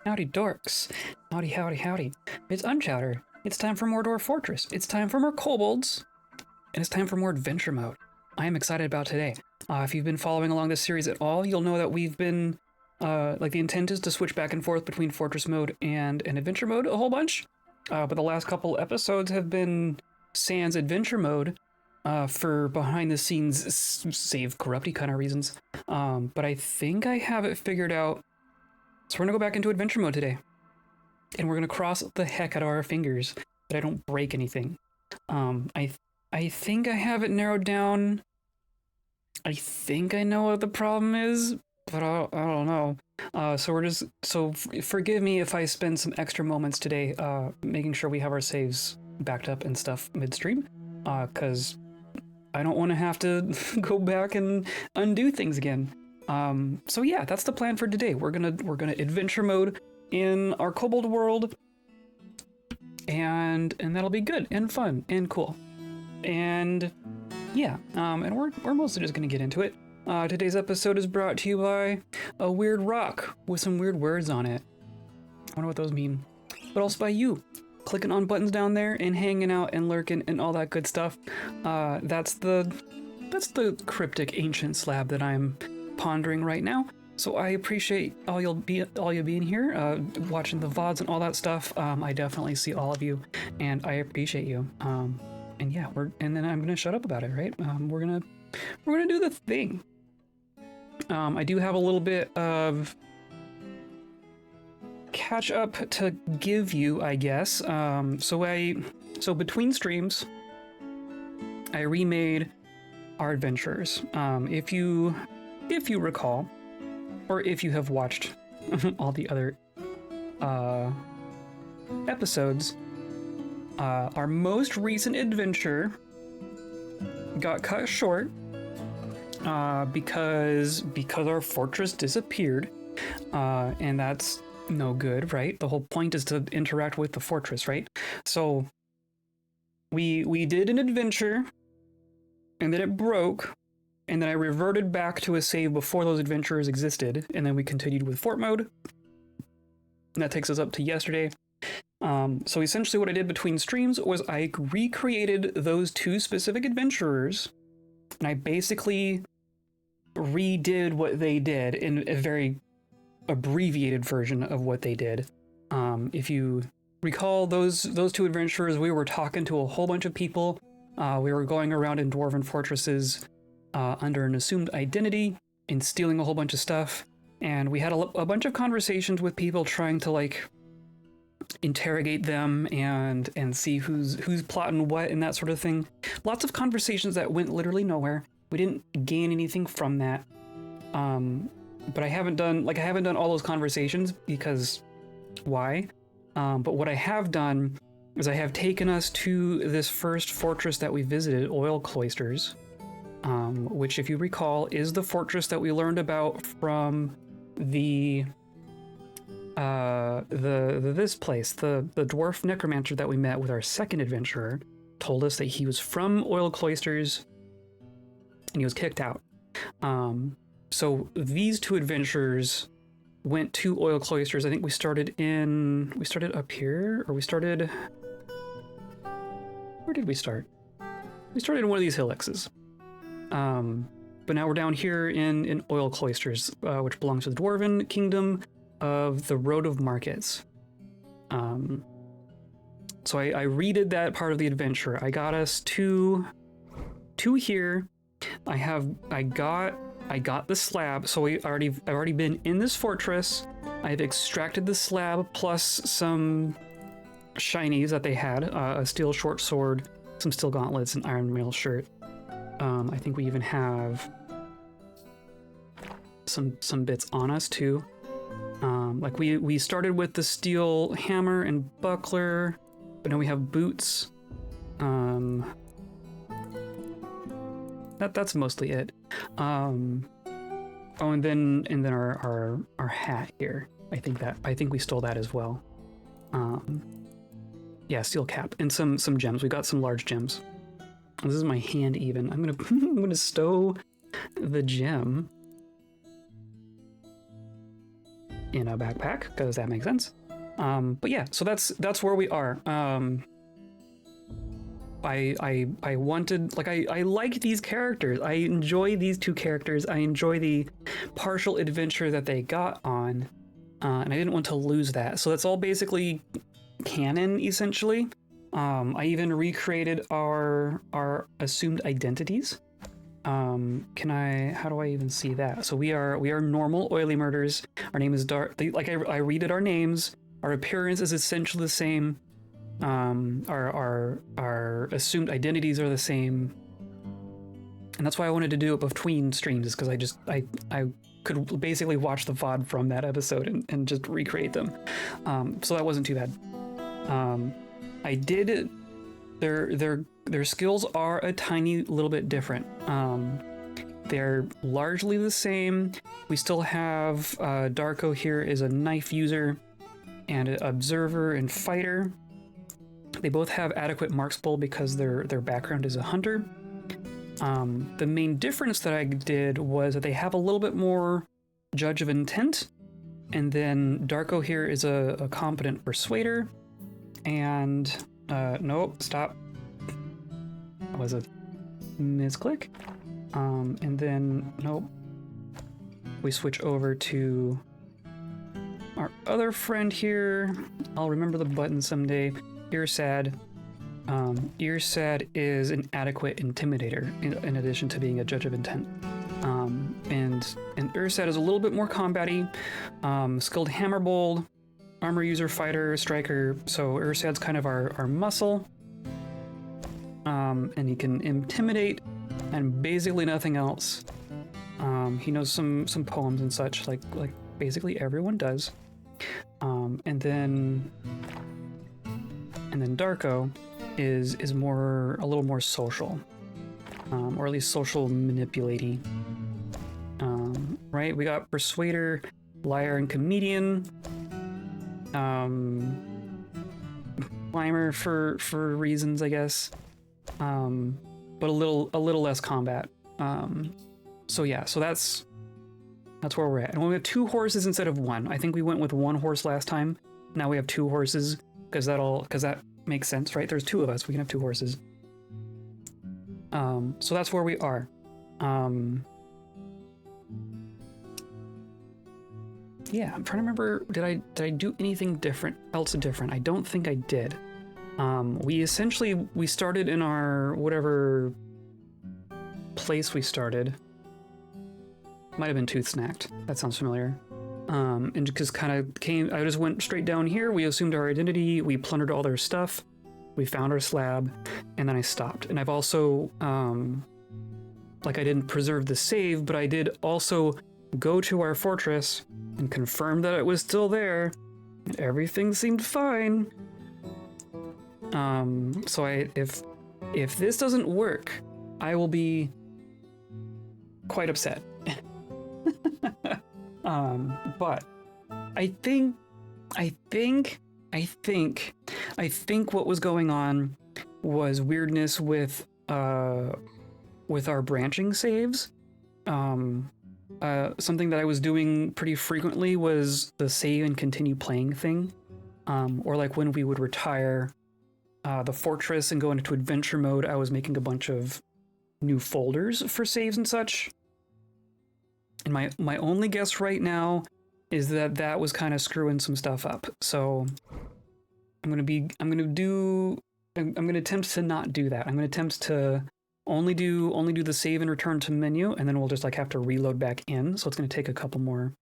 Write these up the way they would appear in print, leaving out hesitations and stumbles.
Howdy dorks. Howdy, howdy, howdy. It's Unchowder. It's time for more Dwarf Fortress. It's time for more kobolds. And it's time for more adventure mode. I am excited about today. If you've been following along this series at all, you'll know that we've been, the intent is to switch back and forth between Fortress mode and adventure mode a whole bunch. But the last couple episodes have been sans adventure mode for behind the scenes save corrupty kind of reasons. But I think I have it figured out. So we're gonna go back into adventure mode today. And we're gonna cross the heck out of our fingers that I don't break anything. I think I have it narrowed down. I think I know what the problem is, but I don't know. Forgive me if I spend some extra moments today making sure we have our saves backed up and stuff midstream, because I don't want to have to go back and undo things again. So yeah, that's the plan for today. We're gonna adventure mode in our kobold world, and that'll be good and fun and cool. And yeah, and we're mostly just gonna get into it. Today's episode is brought to you by a weird rock with some weird words on it. I wonder what those mean. But also by you, clicking on buttons down there and hanging out and lurking and all that good stuff. That's the cryptic ancient slab that I'm pondering right now. So I appreciate all you being here, watching the VODs and all that stuff. I definitely see all of you, and I appreciate you. And yeah, and then I'm gonna shut up about it, right? We're gonna do the thing. I do have a little bit of catch up to give you, I guess. So between streams, I remade our adventures. If you recall, or if you have watched all the other episodes, our most recent adventure got cut short because our fortress disappeared, and that's no good, right? The whole point is to interact with the fortress, right? So we did an adventure, and then it broke, and then I reverted back to a save before those adventures existed, and then we continued with fort mode. And that takes us up to yesterday. So essentially what I did between streams was I recreated those two specific adventurers, and I basically redid what they did in a very abbreviated version of what they did. If you recall those two adventurers, we were talking to a whole bunch of people. We were going around in dwarven fortresses under an assumed identity and stealing a whole bunch of stuff. And we had a bunch of conversations with people trying to interrogate them and see who's plotting what and that sort of thing. Lots of conversations that went literally nowhere. We didn't gain anything from that. But I haven't done all those conversations because why? But what I have done is I have taken us to this first fortress that we visited, Oil Cloisters, which, if you recall, is the fortress that we learned about from the dwarf necromancer that we met with our second adventurer. Told us that he was from Oil Cloisters and he was kicked out. So these two adventurers went to Oil Cloisters. I think we started up here, or where did we start? We started in one of these hillexes. But now we're down here in Oil Cloisters, which belongs to the Dwarven Kingdom of the Road of Markets. So I redid that part of the adventure. I got us to here. I got the slab. So I've already been in this fortress. I've extracted the slab plus some shinies that they had, a steel short sword, some steel gauntlets, an iron mail shirt. I think we even have some bits on us too. We started with the steel hammer and buckler, but now we have boots. That's mostly it. And then our hat here. I think we stole that as well. Yeah, steel cap and some gems. We got some large gems. This is my hand even. I'm gonna stow the gem in a backpack, because that makes sense. But yeah, so that's where we are. I wanted, like, I like these characters. I enjoy these two characters. I enjoy the partial adventure that they got on, and I didn't want to lose that. So that's all basically canon, essentially. I even recreated our assumed identities. How do I even see that? So we are normal oily murders. Our name is Dark. Like I read it, our names. Our appearance is essentially the same. Our assumed identities are the same. And that's why I wanted to do it between streams, is because I could basically watch the VOD from that episode and just recreate them. So that wasn't too bad. I did. Their skills are a tiny little bit different. They're largely the same. We still have Darko here is a knife user and an observer and fighter. They both have adequate marks pull because their background is a hunter. The main difference that I did was that they have a little bit more judge of intent, and then Darko here is a competent persuader, and nope, stop. That was a misclick. And then nope. We switch over to our other friend here. I'll remember the button someday. Earsad. Earsad is an adequate intimidator in addition to being a judge of intent. And Earsad is a little bit more combat-y. Skilled hammerbold, armor user, fighter, striker. So Ursad's kind of our muscle. And he can intimidate and basically nothing else. He knows some poems and such, like basically everyone does. And then Darko is a little more social, or at least social manipulating. Right? We got persuader, liar, and comedian. Climber for reasons, I guess. But a little less combat. So yeah, so that's where we're at. And we have 2 horses instead of 1. I think we went with 1 horse last time. Now we have 2 horses because that makes sense, right? There's 2 of us. We can have 2 horses. So that's where we are. Yeah, I'm trying to remember. Did I do anything else different? I don't think I did. We started in our whatever place we started. Might have been Tooth Snacked. That sounds familiar. And just I just went straight down here. We assumed our identity. We plundered all their stuff. We found our slab, and then I stopped. And I've also, I didn't preserve the save, but I did also go to our fortress and confirm that it was still there. And everything seemed fine. So if this doesn't work, I will be quite upset. But I think what was going on was weirdness with our branching saves. Something that I was doing pretty frequently was the save and continue playing thing. Or like when we would retire the fortress and go into adventure mode, I was making a bunch of new folders for saves and such. And my only guess right now is that was kind of screwing some stuff up. So I'm gonna attempt to not do that. I'm gonna attempt to only do the save and return to menu, and then we'll just have to reload back in. So it's gonna take a couple more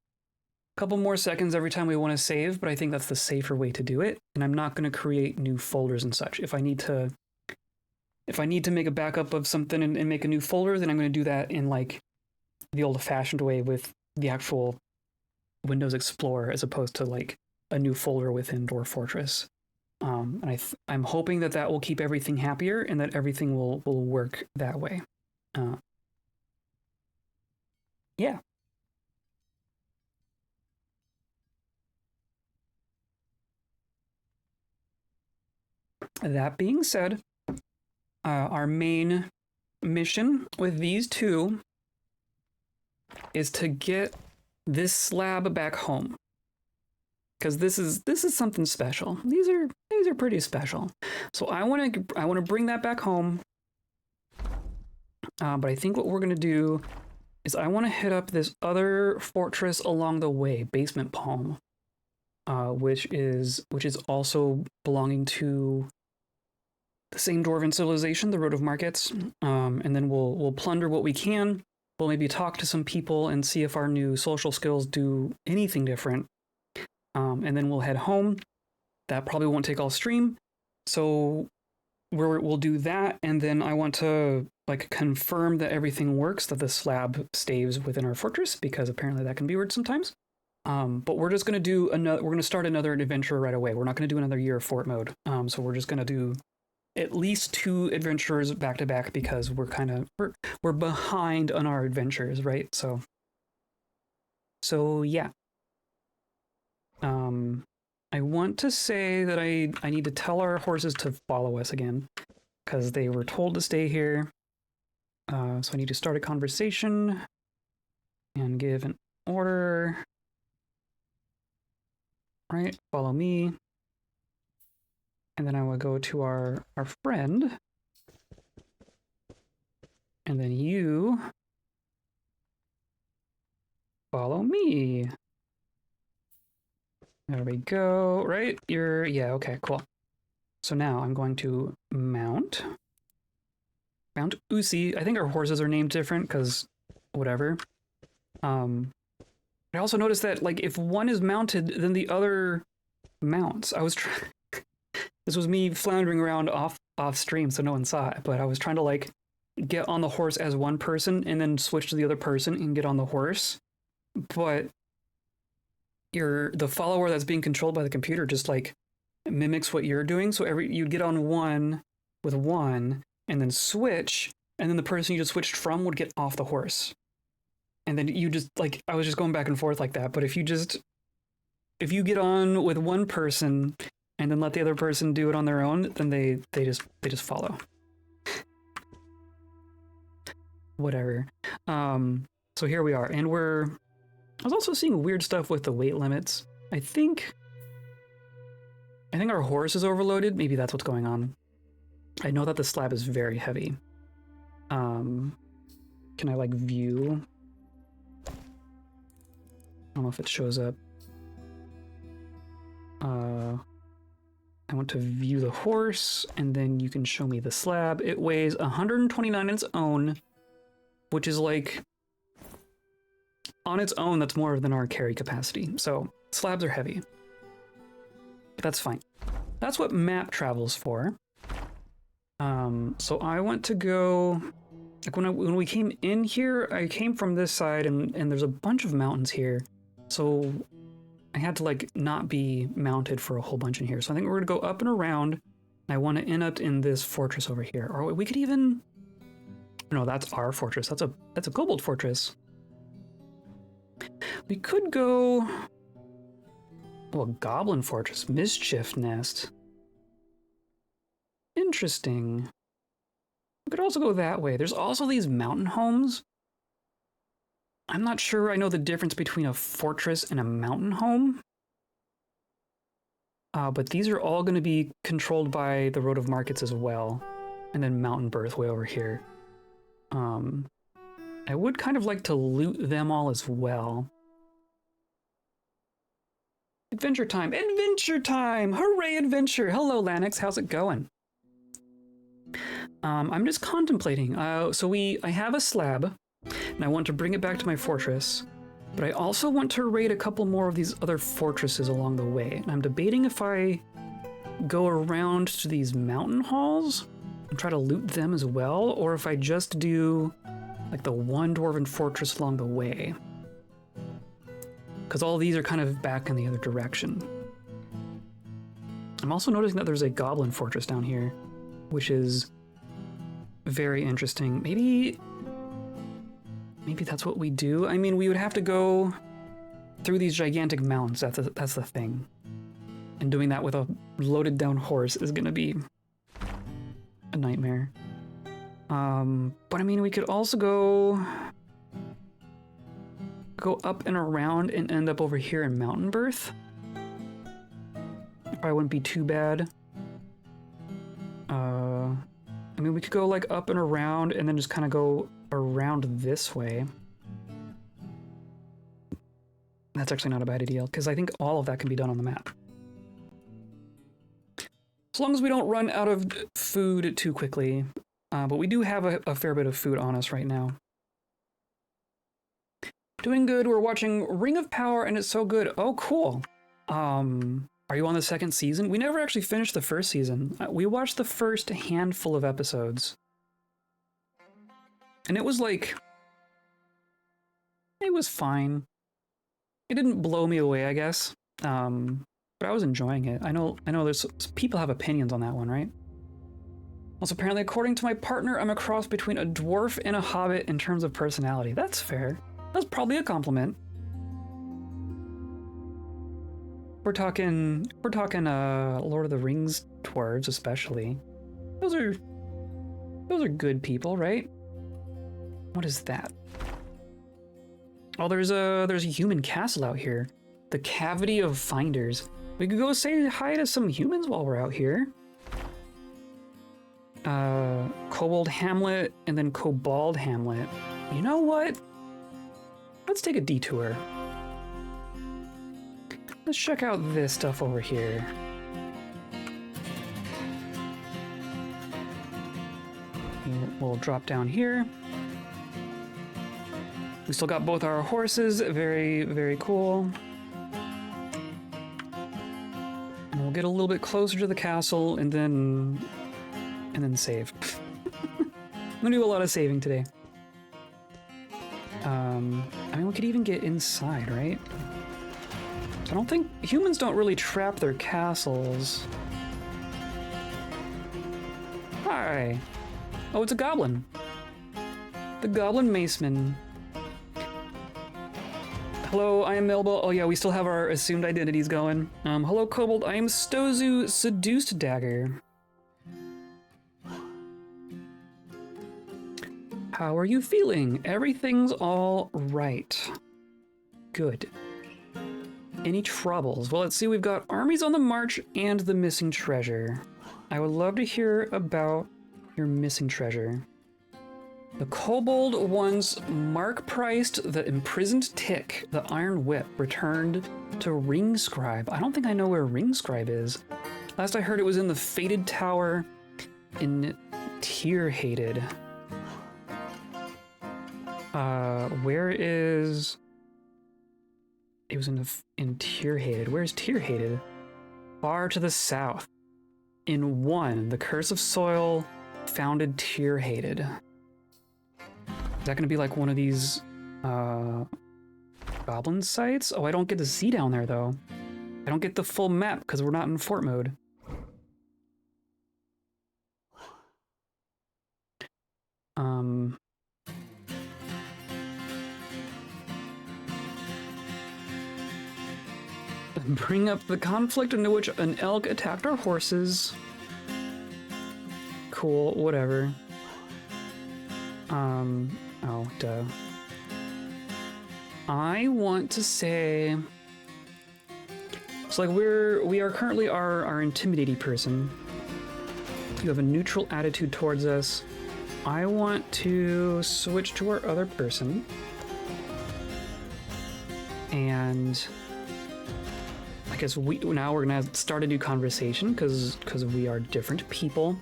seconds every time we want to save, but I think that's the safer way to do it. And I'm not gonna create new folders and such. If I need to make a backup of something and make a new folder, then I'm gonna do that in the old-fashioned way with the actual Windows Explorer, as opposed to a new folder within Dwarf Fortress. And I'm hoping that will keep everything happier and that everything will work that way. Yeah. That being said, our main mission with these 2 is to get this slab back home. because this is something special. These are pretty special. So I want to bring that back home. But I think what we're gonna do is I want to hit up this other fortress along the way, Basement Palm, which is also belonging to the same dwarven civilization, the Road of Markets. And then we'll plunder what we can. We'll maybe talk to some people and see if our new social skills do anything different. And then we'll head home. That probably won't take all stream. So we'll do that, and then I want to like confirm that everything works, that the slab stays within our fortress, because apparently that can be weird sometimes. But we're just gonna do another. We're gonna start another adventure right away. We're not gonna do another year of fort mode. So we're just gonna do at least 2 adventures back to back, because we're behind on our adventures, right? So yeah. I want to say that I need to tell our horses to follow us again, because they were told to stay here. So I need to start a conversation and give an order. Right, follow me. And then I will go to our friend. And then you follow me. There we go, right? Yeah, okay, cool. So now I'm going to mount Usi. I think our horses are named different, because whatever. I also noticed that, like, if one is mounted, then the other mounts. This was me floundering around off stream, so no one saw it, but I was trying to, like, get on the horse as one person and then switch to the other person and get on the horse. But the follower that's being controlled by the computer just, like, mimics what you're doing. So you'd get on one with one and then switch, and then the person you just switched from would get off the horse. And then you just, like, I was just going back and forth like that. But if you get on with one person and then let the other person do it on their own, then they just follow. Whatever. So here we are, and I was also seeing weird stuff with the weight limits. I think our horse is overloaded. Maybe that's what's going on. I know that the slab is very heavy. Can I, like, view? I don't know if it shows up. I want to view the horse, and then you can show me the slab. It weighs 129 on its own, which is, like, on its own, that's more than our carry capacity. So slabs are heavy. But that's fine. That's what map travel's for. So I want to go, like, when we came in here, I came from this side, and there's a bunch of mountains here. So I had to, like, not be mounted for a whole bunch in here. So I think we're gonna go up and around. I want to end up in this fortress over here. Or we could even, no, that's our fortress. That's a kobold fortress. We could go, well, goblin fortress, mischief nest. Interesting. We could also go that way. There's also these mountain homes. I'm not sure I know the difference between a fortress and a mountain home. But these are all going to be controlled by the Road of Markets as well. And then Mountainbirth way over here. I would kind of like to loot them all as well. Adventure time! Adventure time! Hooray, adventure! Hello, Lanix. How's it going? I'm just contemplating. I have a slab, and I want to bring it back to my fortress, but I also want to raid a couple more of these other fortresses along the way. And I'm debating if I go around to these mountain halls and try to loot them as well, or if I just do, like, the one dwarven fortress along the way. Because all these are kind of back in the other direction. I'm also noticing that there's a goblin fortress down here, which is very interesting. Maybe that's what we do. I mean, we would have to go through these gigantic mountains. That's the thing. And doing that with a loaded down horse is going to be a nightmare. But I mean, we could also go up and around and end up over here in Mountainbirth. Probably wouldn't be too bad. I mean, we could go like up and around and then just kind of go around this way. That's actually not a bad idea, because I think all of that can be done on the map. As long as we don't run out of food too quickly. But we do have a fair bit of food on us right now. Doing good. We're watching Ring of Power, and it's so good. Oh, cool. Are you on the second season? We never actually finished the first season. We watched the first handful of episodes. And it was like... It was fine. It didn't blow me away, I guess. But I was enjoying it. I know there's people have opinions on that one, right? Also, apparently, according to my partner, I'm a cross between a dwarf and a hobbit in terms of personality. That's fair. That's probably a compliment. We're talking Lord of the Rings dwarves, especially. Those are good people, right? What is that? Oh, there's a human castle out here. The Cavity of Finders. We could go say hi to some humans while we're out here. Kobold Hamlet and then Kobold Hamlet. You know what? Let's take a detour. Let's check out this stuff over here. We'll drop down here. We still got both our horses. Very, very cool. And we'll get a little bit closer to the castle and then save. I'm gonna do a lot of saving today. I mean, we could even get inside, right? I don't think humans don't really trap their castles. Hi. Oh, it's a goblin. The Goblin Maceman. Hello, I am Melba. Oh yeah, we still have our assumed identities going. Hello, Kobold. I am Stozu Seduced Dagger. How are you feeling? Everything's all right. Good. Any troubles? Well, let's see. We've got armies on the march and the missing treasure. I would love to hear about your missing treasure. The Kobold ones Mark priced the imprisoned tick, the iron whip, returned to Ring Scribe. I don't think I know where Ring Scribe is. Last I heard it was in the Fated Tower in Tear Hated. Where is... It was in Tear Hated. Where's Tear Hated? Far to the south. In 1, the Curse of Soil founded Tear Hated. Is that going to be like one of these goblin sites? Oh, I don't get to see down there, though. I don't get the full map because we're not in fort mode. Bring up the conflict into which an elk attacked our horses. Cool, whatever. Oh, duh. I want to say... So, like, we are currently our intimidating person. You have a neutral attitude towards us. I want to switch to our other person. And... I guess now we're gonna start a new conversation because we are different people.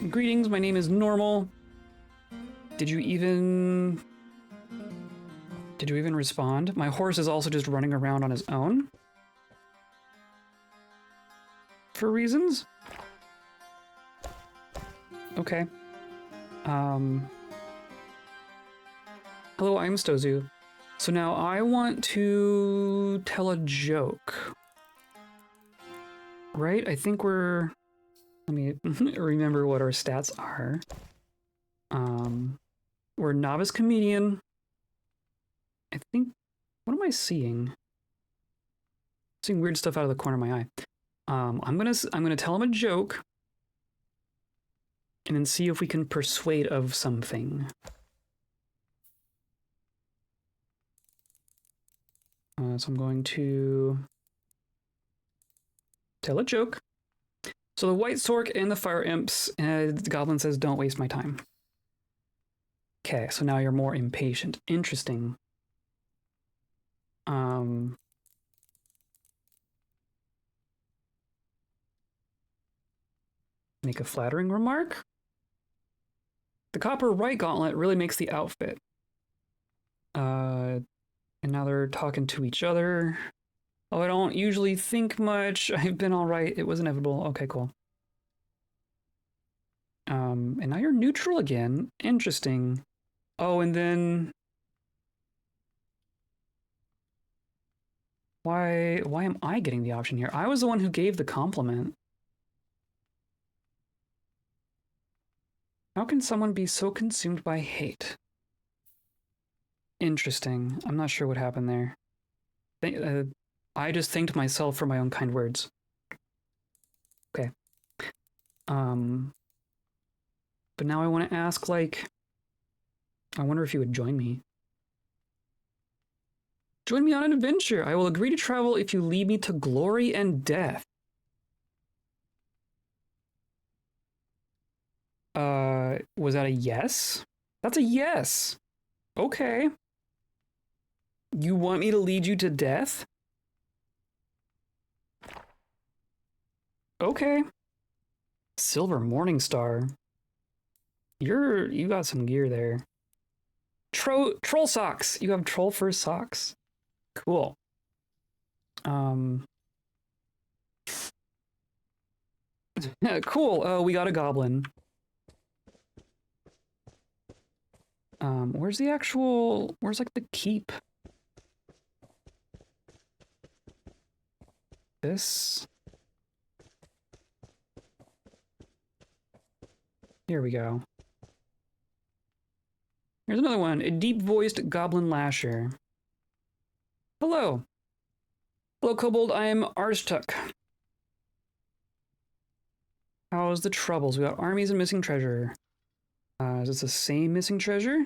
Greetings, my name is Normal. Did you even respond? My horse is also just running around on his own. For reasons? Okay. Hello, I'm Stozu. So now I want to tell a joke. Right? I think we're... Let me remember what our stats are. We're novice comedian. I think... What am I seeing? Seeing weird stuff out of the corner of my eye. I'm gonna tell him a joke. And then see if we can persuade of something. So I'm going to tell a joke. So the white sork and the fire imps, the goblin says, don't waste my time. Okay, so now you're more impatient. Interesting. Make a flattering remark. The copper right gauntlet really makes the outfit. And now they're talking to each other. Oh, I don't usually think much. I've been all right. It was inevitable. Okay, cool. And now you're neutral again. Interesting. Oh, and then why am I getting the option here? I was the one who gave the compliment. How can someone be so consumed by hate? Interesting. I'm not sure what happened there. I just thanked myself for my own kind words. Okay. But now I want to ask, like, I wonder if you would join me. Join me on an adventure. I will agree to travel if you lead me to glory and death. Was that a yes? That's a yes. Okay. You want me to lead you to death? Okay. Silver Morningstar. You got some gear there. Troll socks. You have troll fur socks. Cool. Cool. We got a goblin. Where's like the keep? This. Here we go. Here's another one. A deep-voiced goblin lasher. Hello. Hello, Kobold. I am Arstuk. How's the troubles? We got armies and missing treasure. Is this the same missing treasure?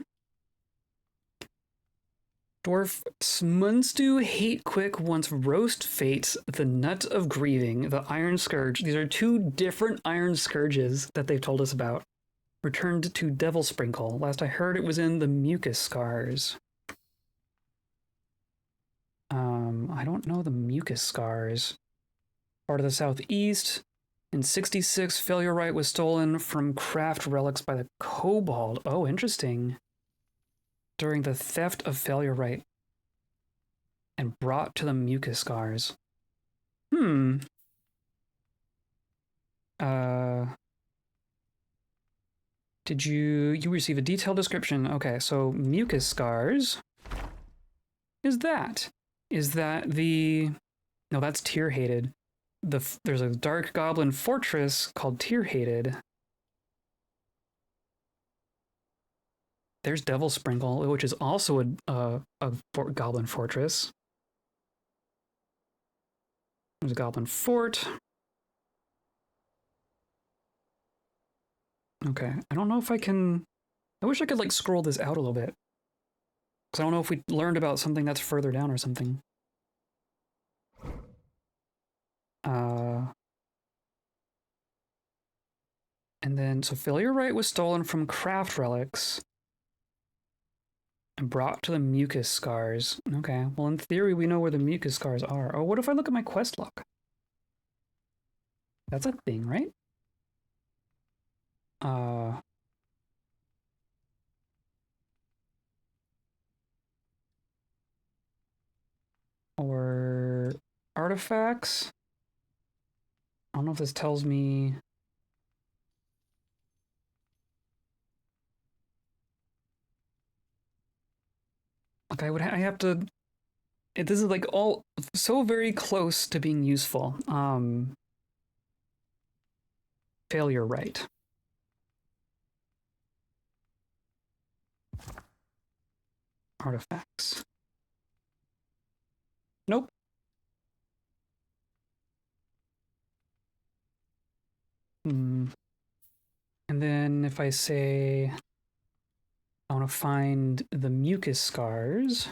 Dwarf Smunstu Hate Quick wants Roast Fates, the Nut of Grieving, the Iron Scourge. These are two different Iron Scourges that they've told us about. Returned to Devil Sprinkle. Last I heard it was in the Mucus Scars. I don't know the Mucus Scars. Part of the Southeast. In 66, Failure Right was stolen from craft relics by the Kobold. Oh, interesting. During the theft of Failure Right. And brought to the Mucus Scars. Did you receive a detailed description? Okay, so Mucus Scars. Is that the... No, that's Tear-Hated. There's a dark goblin fortress called Tear-Hated. There's Devil Sprinkle, which is also a goblin fortress. There's a goblin fort. Okay, I don't know if I can... I wish I could, like, scroll this out a little bit. Because I don't know if we learned about something that's further down or something. And then, so Failure Right was stolen from craft relics and brought to the Mucus Scars. Okay, well, in theory, we know where the Mucus Scars are. Oh, what if I look at my quest log? That's a thing, right? Or artifacts. I don't know if this tells me... Like, I have to... This is, like, all so very close to being useful. Failure Right. Artifacts. Nope. And then if I say I want to find the Mucus Scars,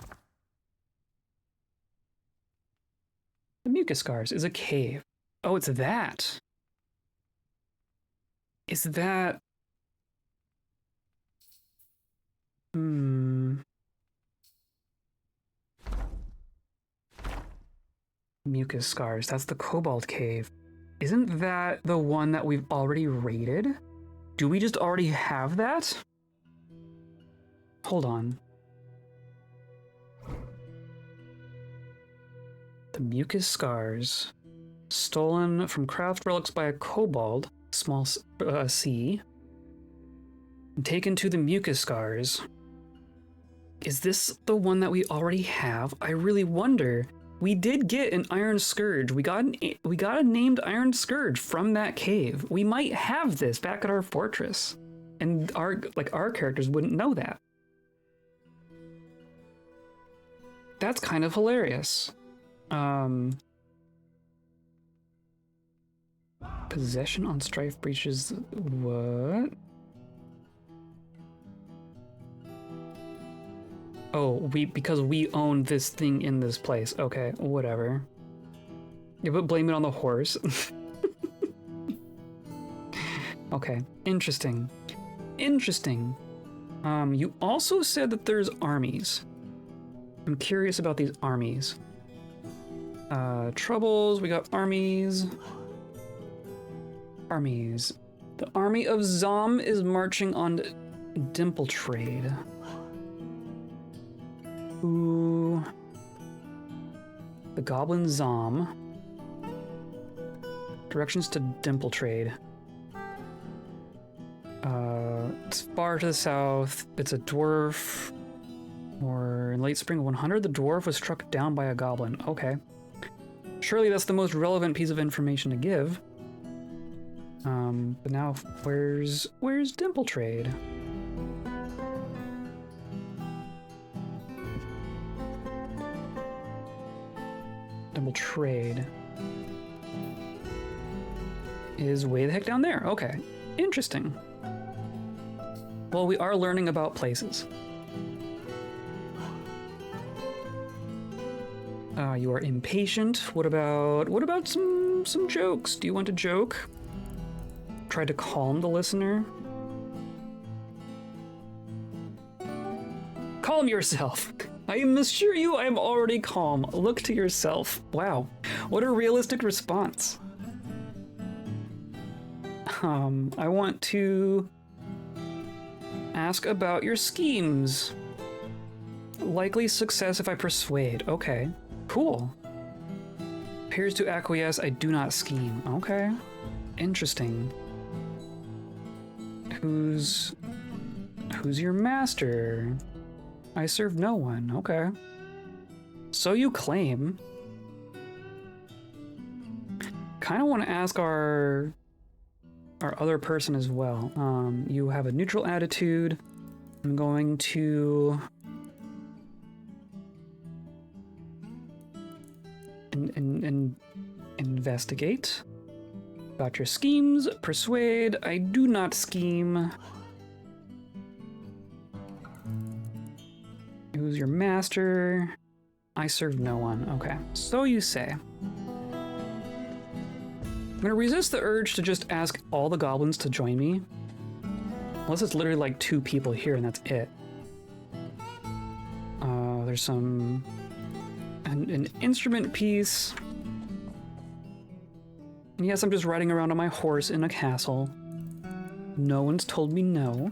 mucus scars is a cave. Oh, it's that. Is that... Mucus scars. That's the Kobold cave. Isn't that the one that we've already raided? Do we just already have that? Hold on. The mucus scars. Stolen from craft relics by a kobold, small c. And taken to the mucus scars. Is this the one that we already have? I really wonder. We did get an iron scourge. We got a named iron scourge from that cave. We might have this back at our fortress, and our characters wouldn't know that. That's kind of hilarious. Possession on strife breaches. What? Oh, because we own this thing in this place. Okay, whatever. Yeah, but blame it on the horse. Okay, interesting. Interesting. You also said that there's armies. I'm curious about these armies. Troubles, we got armies. Armies. The army of Zom is marching on Dimple Trade. Ooh. The Goblin Zom. Directions to Dimple Trade. It's far to the south. It's a dwarf. Or in late spring 100, the dwarf was struck down by a goblin. Okay. Surely that's the most relevant piece of information to give. But now, where's Dimple Trade? Dimple Trade is way the heck down there. Okay, interesting. Well, we are learning about places. You are impatient. What about some jokes? Do you want to joke? Try to calm the listener. Calm yourself. I assure you I am already calm. Look to yourself. Wow, what a realistic response. I want to ask about your schemes. Likely success if I persuade. Okay, cool. Appears to acquiesce, I do not scheme. Okay, interesting. Who's your master? I serve no one. Okay. So you claim. Kind of want to ask our other person as well. You have a neutral attitude. I'm going to investigate about your schemes. Persuade. I do not scheme. Who's your master? I serve no one. Okay, so you say. I'm gonna resist the urge to just ask all the goblins to join me. Unless it's literally like 2 people here and that's it. There's an instrument piece. And yes, I'm just riding around on my horse in a castle. No one's told me no.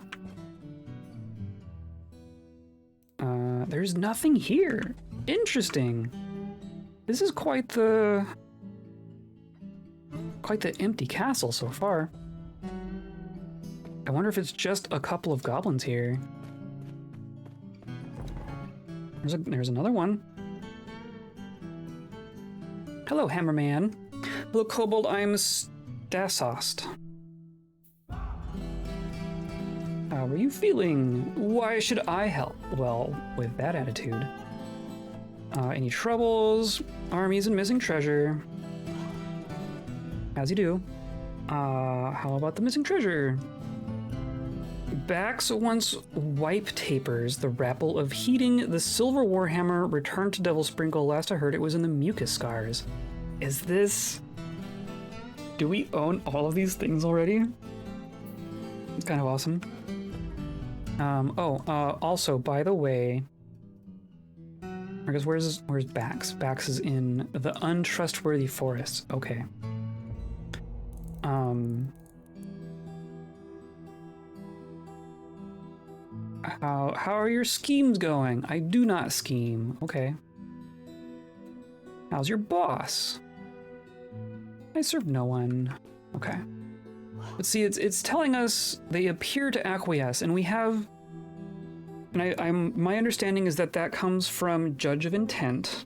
There's nothing here. Interesting. This is quite the empty castle so far. I wonder if it's just a couple of goblins here. There's another one. Hello, Hammerman. Hello, Kobold. I'm Stasost. How are you feeling? Why should I help? Well, with that attitude. Any troubles? Armies and missing treasure. As you do. How about the missing treasure? Bax once wipe tapers, the rapple of heating, the silver warhammer returned to Devil Sprinkle. Last I heard it was in the mucus scars. Is this... Do we own all of these things already? It's kind of awesome. Also, by the way... I guess where's Bax? Bax is in the untrustworthy forest. Okay. How are your schemes going? I do not scheme. Okay. How's your boss? I serve no one. Okay. But see, it's telling us they appear to acquiesce, and we have... And my understanding is that that comes from Judge of Intent.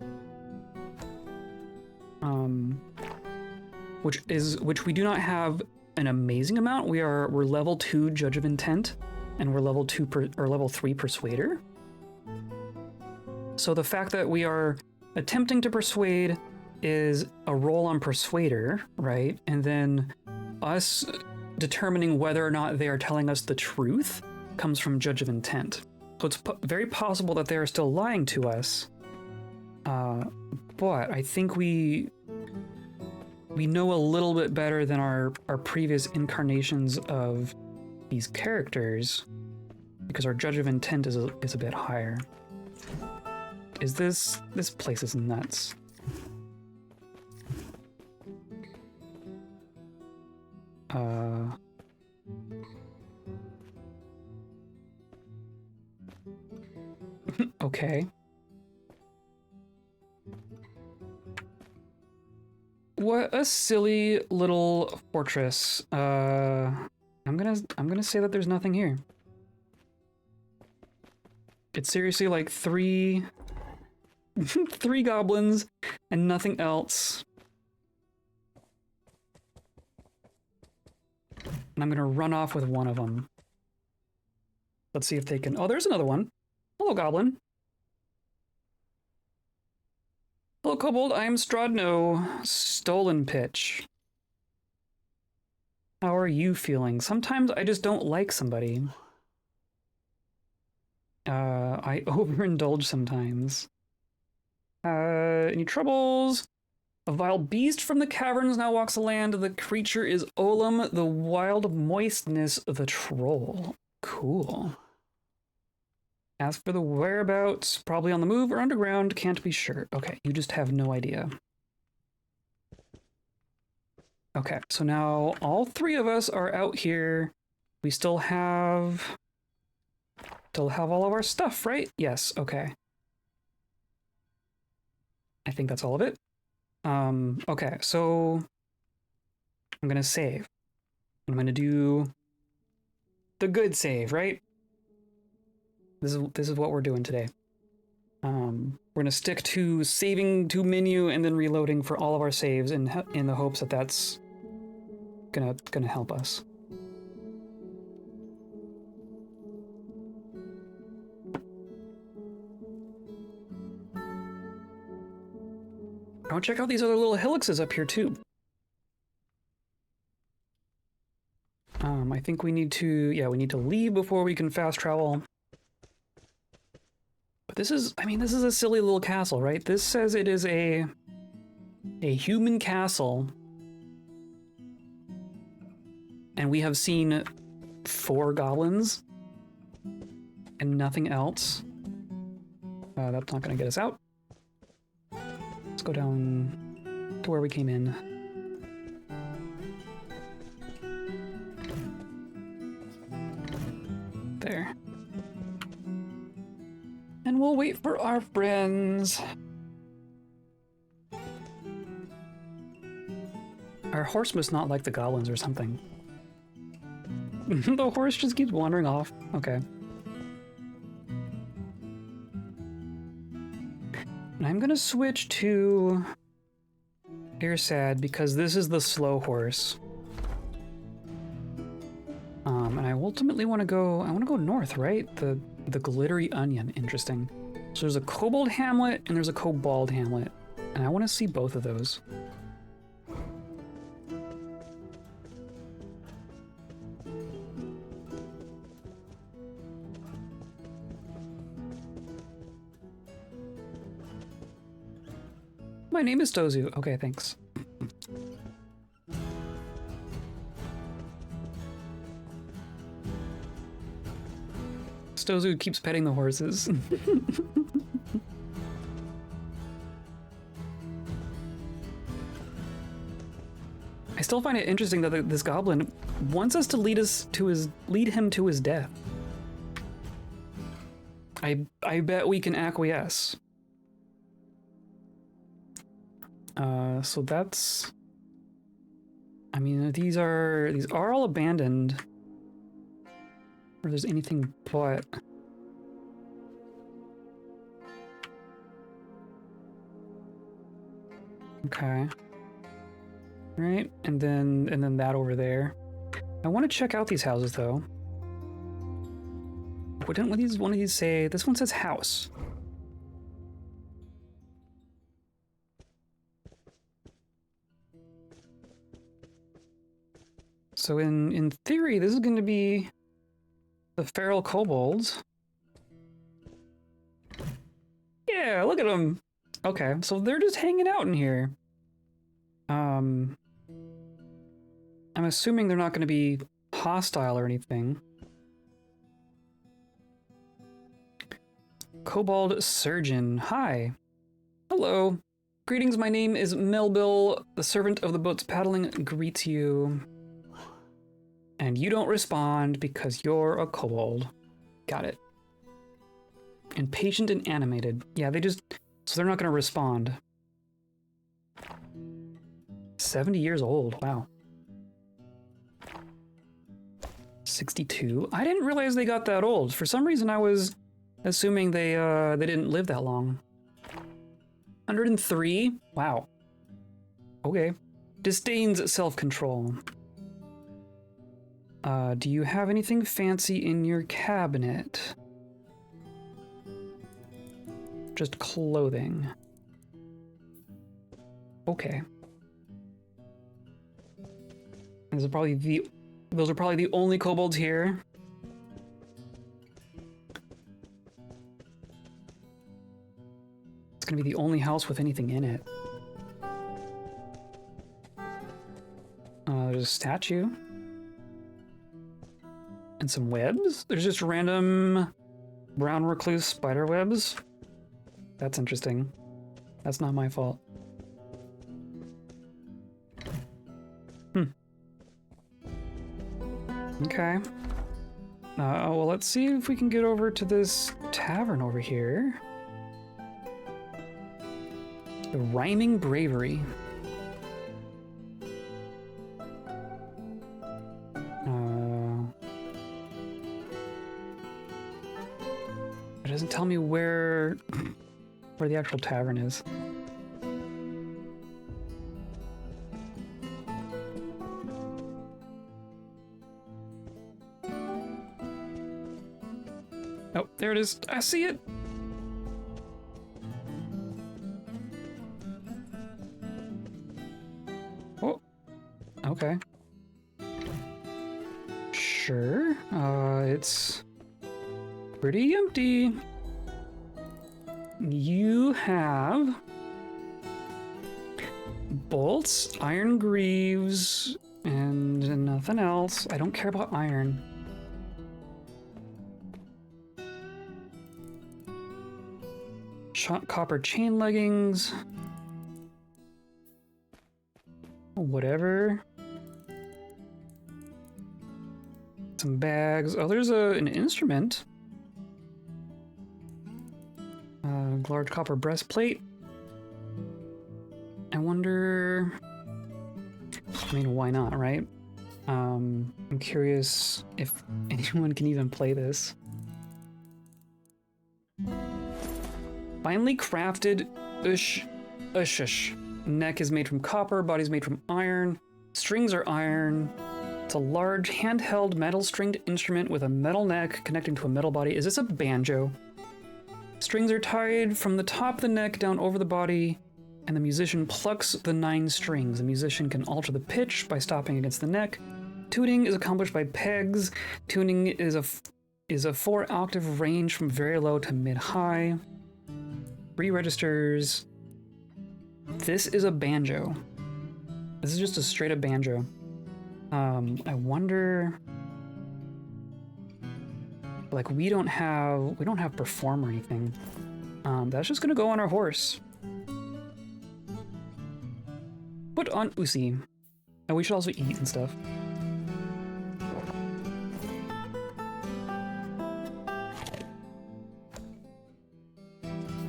Which we do not have an amazing amount. We're level 2 Judge of Intent, and we're level 3 Persuader. So the fact that we are attempting to persuade is a roll on Persuader, right? And then us determining whether or not they are telling us the truth comes from Judge of Intent. So it's very possible that they are still lying to us. But I think we know a little bit better than our previous incarnations of these characters, because our Judge of Intent is a bit higher. This place is nuts. Okay. What a silly little fortress. I'm gonna say that there's nothing here. It's seriously like three goblins and nothing else. And I'm gonna run off with one of them. Let's see if they can... Oh, there's another one. Hello, goblin. Hello, Kobold. I am Strodno. Stolen pitch. How are you feeling? Sometimes I just don't like somebody. I overindulge sometimes. Any troubles? A vile beast from the caverns now walks the land. The creature is Olam, the wild moistness of the troll. Cool. As for the whereabouts, probably on the move or underground, can't be sure. Okay, you just have no idea. Okay, so now all three of us are out here. We still have all of our stuff, right? Yes, okay. I think that's all of it. Okay, so I'm gonna save. I'm gonna do the good save, right? This is what we're doing today. We're gonna stick to saving to menu and then reloading for all of our saves in the hopes that that's gonna help us. Oh, check out these other little hillixes up here too. I think we need to leave before we can fast travel. But this is a silly little castle, right? This says it is a human castle. And we have seen 4 goblins and nothing else. That's not gonna get us out. Let's go down to where we came in. There. And we'll wait for our friends. Our horse must not like the goblins or something. The horse just keeps wandering off. Okay. And I'm gonna switch to Airsad because this is the slow horse. And I ultimately want to go north, right? The glittery onion, interesting. So there's a kobold hamlet and there's a kobold hamlet. And I want to see both of those. My name is Tozu. Okay, thanks. Stozu keeps petting the horses. I still find it interesting that this goblin wants us to lead him to his death. I bet we can acquiesce. So that's. I mean, these are all abandoned. Or there's anything but. Okay. Right, and then that over there. I want to check out these houses though. Didn't one of these say this one says house? So in theory, this is going to be the feral kobolds. Yeah, look at them. Okay, so they're just hanging out in here. I'm assuming they're not going to be hostile or anything. Kobold Surgeon. Hi. Hello. Greetings, my name is Melville. The servant of the boat's paddling greets you. And you don't respond because you're a kobold. Got it. Impatient and animated. Yeah, so they're not going to respond. 70 years old. Wow. 62. I didn't realize they got that old. For some reason, I was assuming they didn't live that long. 103. Wow. Okay. Disdains self-control. Do you have anything fancy in your cabinet? Just clothing. Okay. Those are probably the only kobolds here. It's gonna be the only house with anything in it. There's a statue. And some webs? There's just random brown recluse spider webs. That's interesting. That's not my fault. Okay. Well, let's see if we can get over to this tavern over here. The Rhyming Bravery. It doesn't tell me where the actual tavern is. Oh, there it is. I see it. Oh, okay. Sure. It's pretty empty. You have bolts, iron greaves, and nothing else. I don't care about iron. Shot copper chain leggings. Whatever. Some bags. Oh, there's an instrument. Large copper breastplate. I wonder... I mean, why not, right? I'm curious if anyone can even play this. Finely crafted ush. Neck is made from copper, body's made from iron, strings are iron. It's a large handheld metal stringed instrument with a metal neck connecting to a metal body. Is this a banjo? Strings are tied from the top of the neck down over the body, and the musician plucks the 9 strings. The musician can alter the pitch by stopping against the neck. Tuning is accomplished by pegs. Tuning is a 4-octave range from very low to mid-high. 3 registers. This is a banjo. This is just a straight up banjo. I wonder... Like we don't have perform or anything. That's just gonna go on our horse. Put on Usi. And we should also eat and stuff.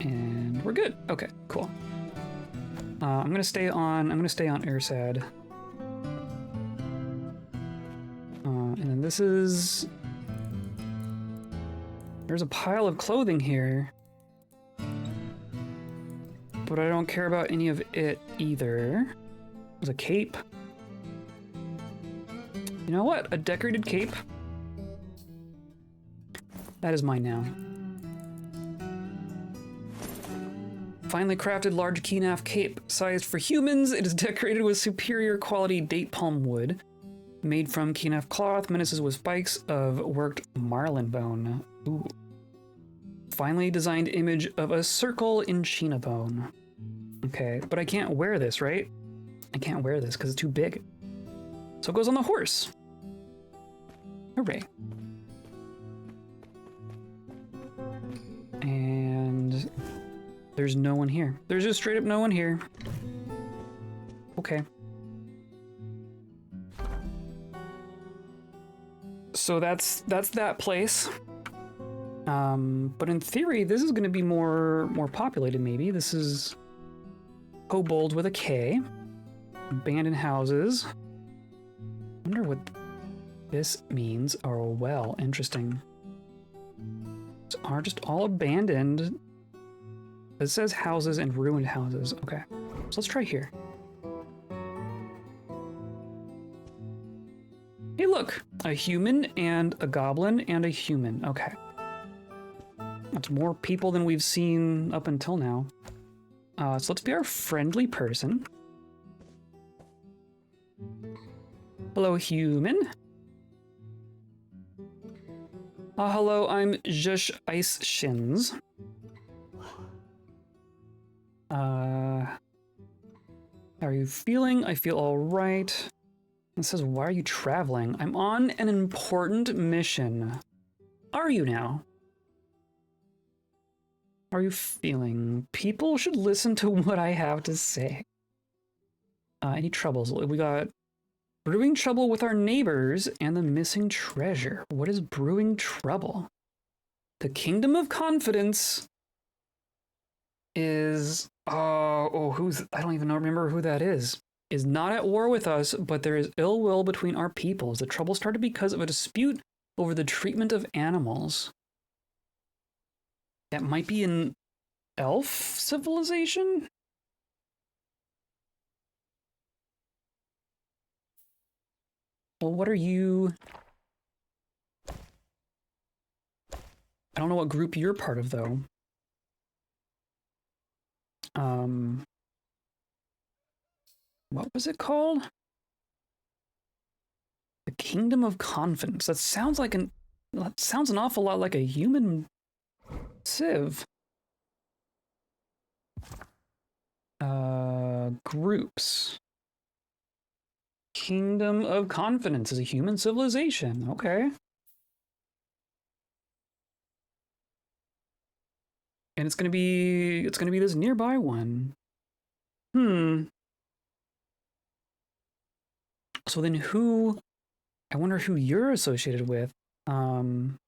And we're good. Okay, cool. I'm gonna stay on Ursad. And then this is... There's a pile of clothing here. But I don't care about any of it either. There's a cape. You know what? A decorated cape. That is mine now. Finely crafted large Kenaf cape. Sized for humans, it is decorated with superior quality date palm wood. Made from Kenaf cloth, menaces with spikes of worked marlin bone. Ooh. Finely designed image of a circle in China bone. Okay, but I can't wear this, right? I can't wear this because it's too big. So it goes on the horse. Hooray. And there's no one here. There's just straight up no one here. Okay. So that's that place. But in theory, this is going to be more populated. Maybe this is Kobold with a K. Abandoned houses. Wonder what this means. Oh well, interesting. These are just all abandoned. It says houses and ruined houses. Okay, so let's try here. Hey, look, a human and a goblin and a human. Okay. That's more people than we've seen up until now. So let's be our friendly person. Hello, human. Hello, I'm Zhush Ice Shins. How are you feeling? I feel all right. It says, why are you traveling? I'm on an important mission. Are you now? How are you feeling? People should listen to what I have to say. Any troubles? We got brewing trouble with our neighbors and the missing treasure. What is brewing trouble? The Kingdom of Confidence is... I don't even remember who that is not at war with us, but there is ill will between our peoples. The trouble started because of a dispute over the treatment of animals. That might be an elf civilization? Well, what are you? I don't know what group you're part of, though. What was it called? The Kingdom of Confidence. That sounds an awful lot like a human civ. Groups. Kingdom of Confidence is a human civilization. Okay. And it's gonna be this nearby one. So then I wonder who you're associated with. Can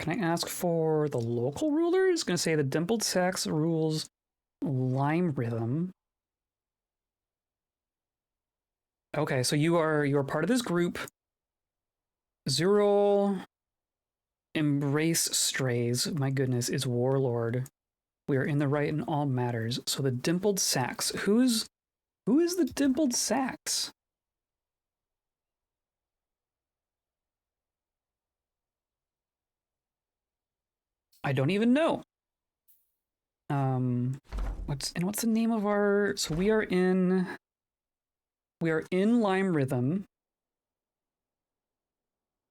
I ask for the local ruler? It's gonna say the Dimpled Sax rules Lime Rhythm. Okay, so you are part of this group. Zero Embrace Strays, my goodness, is Warlord. We are in the right in all matters. So the Dimpled Sax. Who is the Dimpled Sax? I don't even know. What's the name of our... So we are in Lime Rhythm.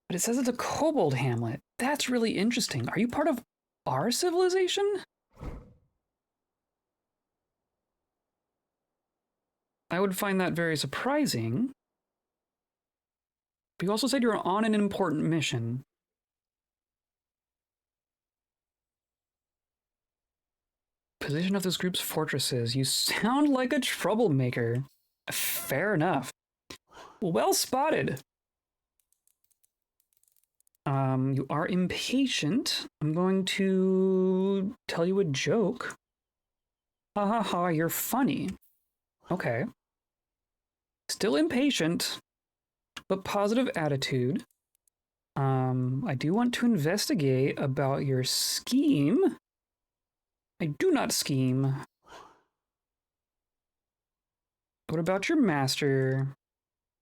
But it says it's a kobold hamlet. That's really interesting. Are you part of our civilization? I would find that very surprising. But you also said you're on an important mission. Position of this group's fortresses. You sound like a troublemaker. Fair enough. Well spotted. You are impatient. I'm going to tell you a joke. Ha ha ha, you're funny. Okay. Still impatient, but positive attitude. I do want to investigate about your scheme. I do not scheme. What about your master?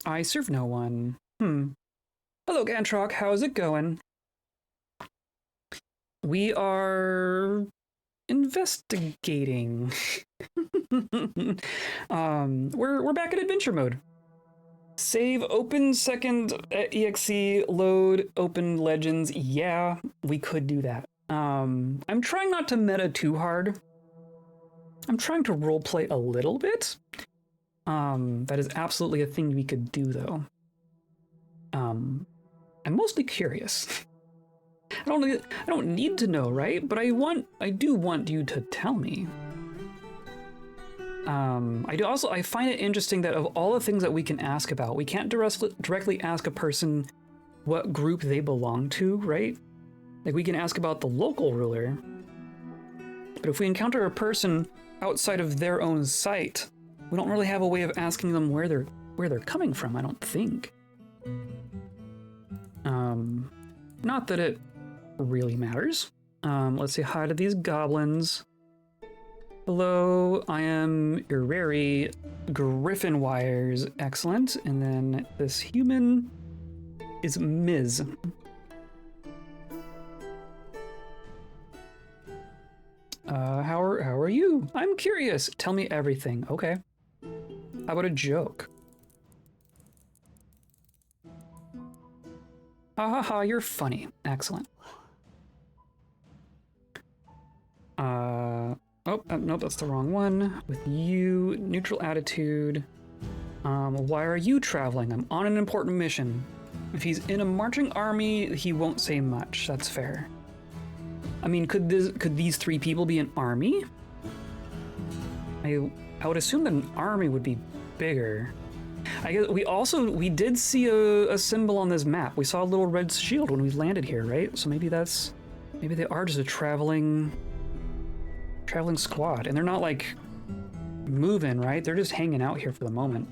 I serve no one. Hello, Gantrock. How's it going? We are investigating. We're back in adventure mode. Save, open second exe, load, open legends. Yeah, we could do that. I'm trying not to meta too hard. I'm trying to roleplay a little bit. That is absolutely a thing we could do, though. I'm mostly curious. I don't need to know, right? But I do want you to tell me. I find it interesting that of all the things that we can ask about, we can't directly ask a person what group they belong to, right? Like, we can ask about the local ruler, but if we encounter a person outside of their own site, we don't really have a way of asking them where they're coming from, I don't think. Not that it really matters. Let's say hi to these goblins. Hello, I am Ireri Griffin Wires. Excellent. And then this human is Ms. How are you? I'm curious. Tell me everything. Okay. How about a joke? Ha ha ha, you're funny. Excellent. Nope, that's the wrong one. With you, neutral attitude. Why are you traveling? I'm on an important mission. If he's in a marching army, he won't say much. That's fair. I mean, could these three people be an army? I would assume that an army would be bigger. I guess we did see a symbol on this map. We saw a little red shield when we landed here, right? So maybe they are just a traveling squad, and they're not like moving, right? They're just hanging out here for the moment.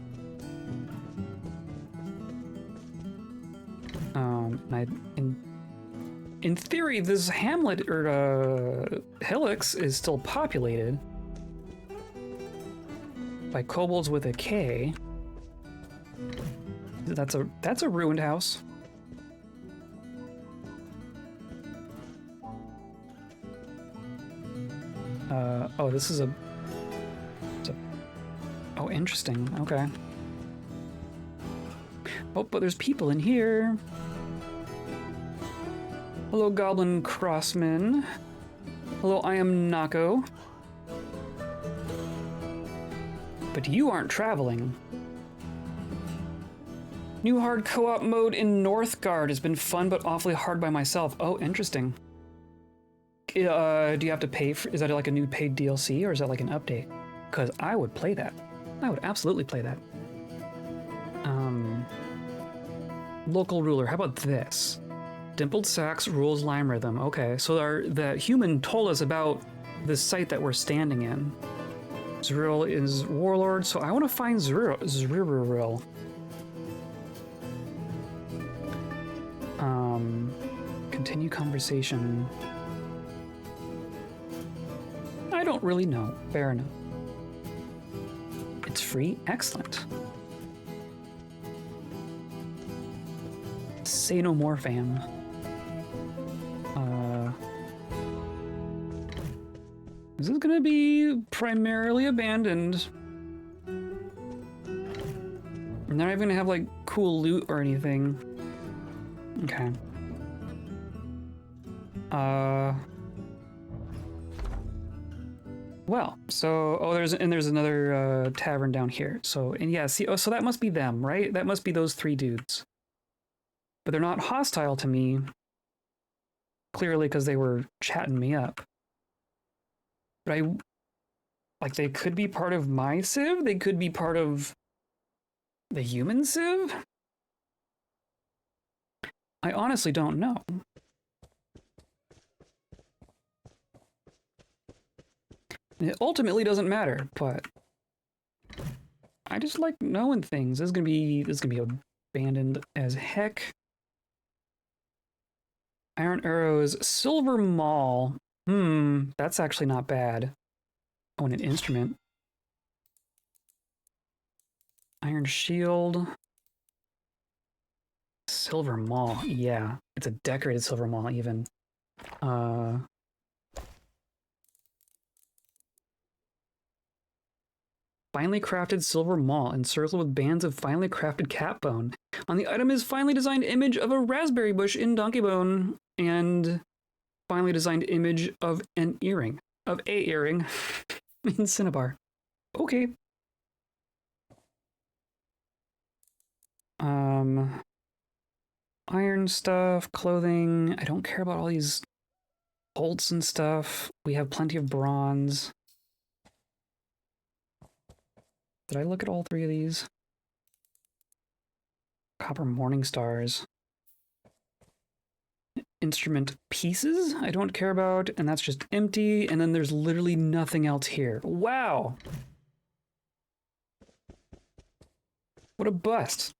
In theory, this hamlet or Helix is still populated by kobolds with a K. That's a ruined house. Oh, this is oh, interesting. Okay. Oh, but there's people in here. Hello, Goblin Crossman. Hello, I am Nako. But you aren't traveling. New hard co-op mode in Northgard has been fun but awfully hard by myself. Oh, interesting. Do you have to pay for, is that like a new paid DLC or is that like an update? Because I would play that. I would absolutely play that. Local ruler, how about this? Dimpled Sax rules Lime Rhythm. Okay, so the human told us about the site that we're standing in. Zeril is warlord, so I want to find Zeril. Continue conversation. I don't really know. Fair enough. It's free? Excellent. Say no more, fam. This is gonna be primarily abandoned. I'm not even gonna have like cool loot or anything. Okay. Well, so there's another tavern down here. So, and yeah, see, so that must be them, right? That must be those three dudes. But they're not hostile to me. Clearly, because they were chatting me up. But Like, they could be part of my civ, they could be part of the human civ? I honestly don't know. It ultimately doesn't matter, but I just like knowing things. This is gonna be abandoned as heck. Iron arrows, silver maul. That's actually not bad. Oh, and an instrument. Iron shield. Silver maul, yeah. It's a decorated silver maul even. Finely crafted silver maul encircled with bands of finely crafted cat bone. On the item is finely designed image of a raspberry bush in donkey bone and finely designed image of an earring. Of a earring in cinnabar. Okay. Iron stuff, clothing. I don't care about all these bolts and stuff. We have plenty of bronze. Did I look at all three of these? Copper morning stars. Instrument pieces I don't care about, and that's just empty, and then there's literally nothing else here. Wow! What a bust.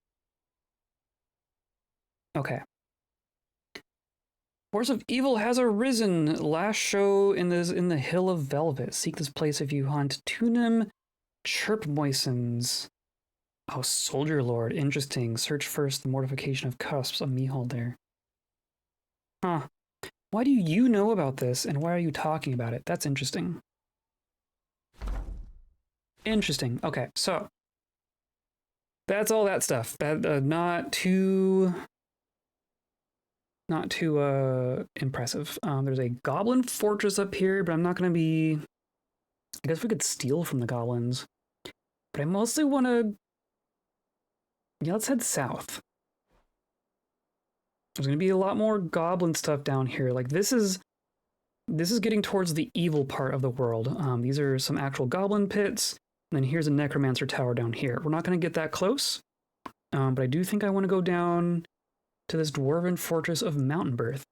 Okay. Force of evil has arisen. Last show in the Hill of Velvet. Seek this place if you hunt Tunim Chirp Moistens. Oh, Soldier Lord. Interesting. Search first the mortification of cusps. A Mihal there. Huh. Why do you know about this, and why are you talking about it? That's interesting. Interesting. Okay, so that's all that stuff. That not too impressive. There's a goblin fortress up here, but I'm not going to be... I guess we could steal from the goblins. But I mostly want to... Yeah, let's head south. There's going to be a lot more goblin stuff down here. Like, this is getting towards the evil part of the world. These are some actual goblin pits. And then here's a necromancer tower down here. We're not going to get that close. But I do think I want to go down to this dwarven fortress of Mountainbirth.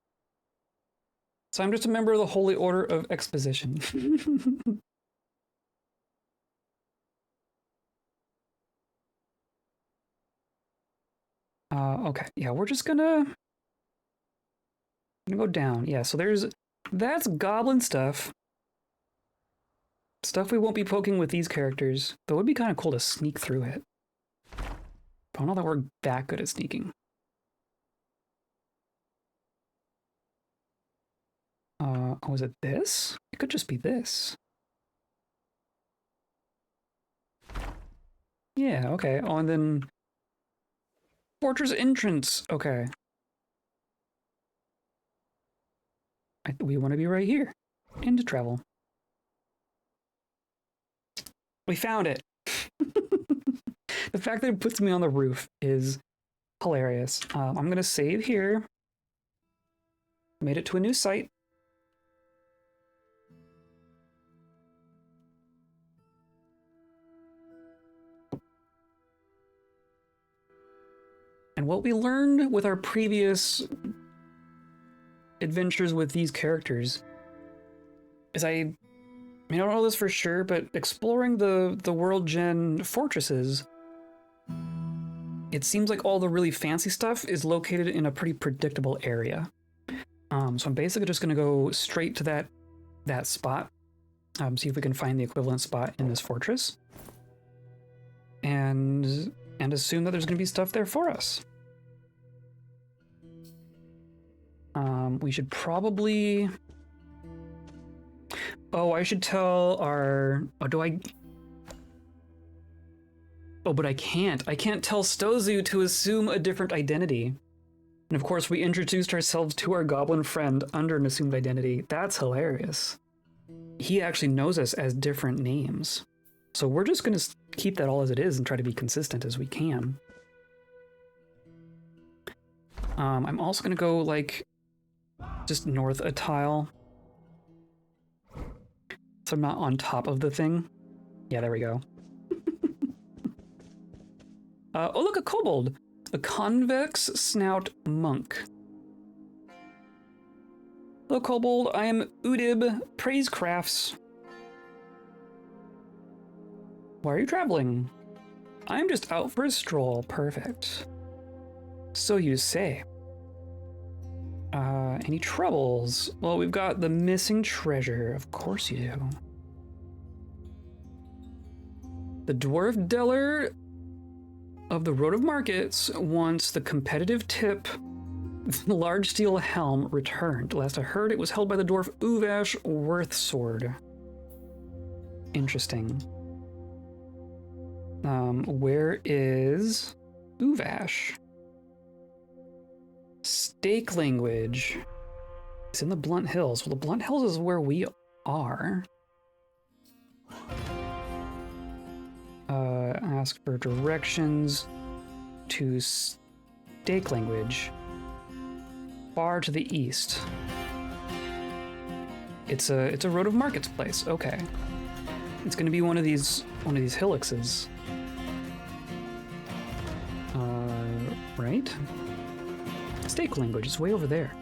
So I'm just a member of the Holy Order of Exposition. Okay, yeah, we're just gonna go down. Yeah, so that's goblin stuff. Stuff we won't be poking with these characters, though it would be kind of cool to sneak through it. But I don't know that we're that good at sneaking. Oh, is it this? It could just be this. Yeah, okay. Oh, and then fortress entrance. Okay. We want to be right here. Into travel. We found it. The fact that it puts me on the roof is hilarious. I'm going to save here. Made it to a new site. And what we learned with our previous adventures with these characters is I don't know this for sure, but exploring the world gen fortresses, it seems like all the really fancy stuff is located in a pretty predictable area. So I'm basically just going to go straight to that spot, see if we can find the equivalent spot in this fortress, and assume that there's going to be stuff there for us. We should probably... Oh, I should tell our... Oh, do I... Oh, but I can't. I can't tell Stozu to assume a different identity. And of course, we introduced ourselves to our goblin friend under an assumed identity. That's hilarious. He actually knows us as different names. So we're just going to keep that all as it is and try to be consistent as we can. I'm also going to go, like, just north a tile. So I'm not on top of the thing. Yeah, there we go. Oh, look, a kobold. A convex snout monk. Hello, kobold. I am Udib, praise crafts. Why are you traveling? I'm just out for a stroll. Perfect. So you say. Any troubles? Well, we've got the missing treasure. Of course you do. The dwarf dealer of the Road of Markets wants the competitive tip, the large steel helm, returned. Last I heard, it was held by the dwarf Uvash Worthsword. Interesting. Where is Uvash? Stake language. It's in the Blunt Hills. Well, the Blunt Hills is where we are. Ask for directions to stake language. Far to the east. It's a Road of Markets place. Okay. It's gonna be one of these hillixes. Right? Stake language is way over there.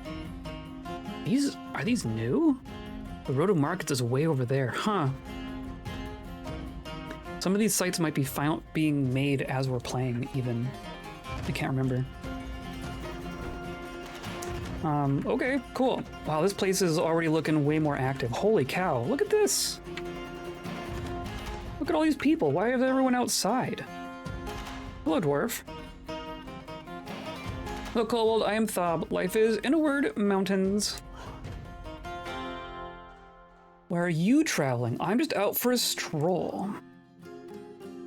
Are these new? The Road of Markets is way over there, huh? Some of these sites might be being made as we're playing, even. I can't remember. Okay, cool. Wow, this place is already looking way more active. Holy cow, look at this! Look at all these people. Why is everyone outside? Hello, dwarf. Hello, Kobold. I am Thob. Life is, in a word, mountains. Where are you traveling? I'm just out for a stroll.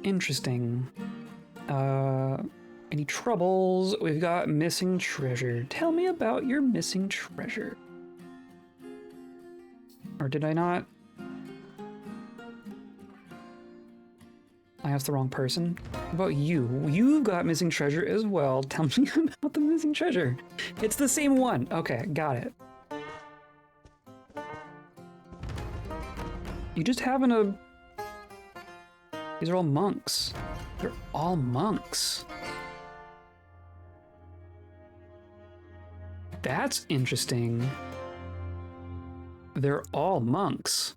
Interesting. Any troubles? We've got missing treasure. Tell me about your missing treasure. Or did I not? I asked the wrong person. What about you? You've got missing treasure as well. Tell me about the missing treasure. It's the same one. Okay, got it. You just having a... These are all monks. They're all monks. That's interesting. They're all monks.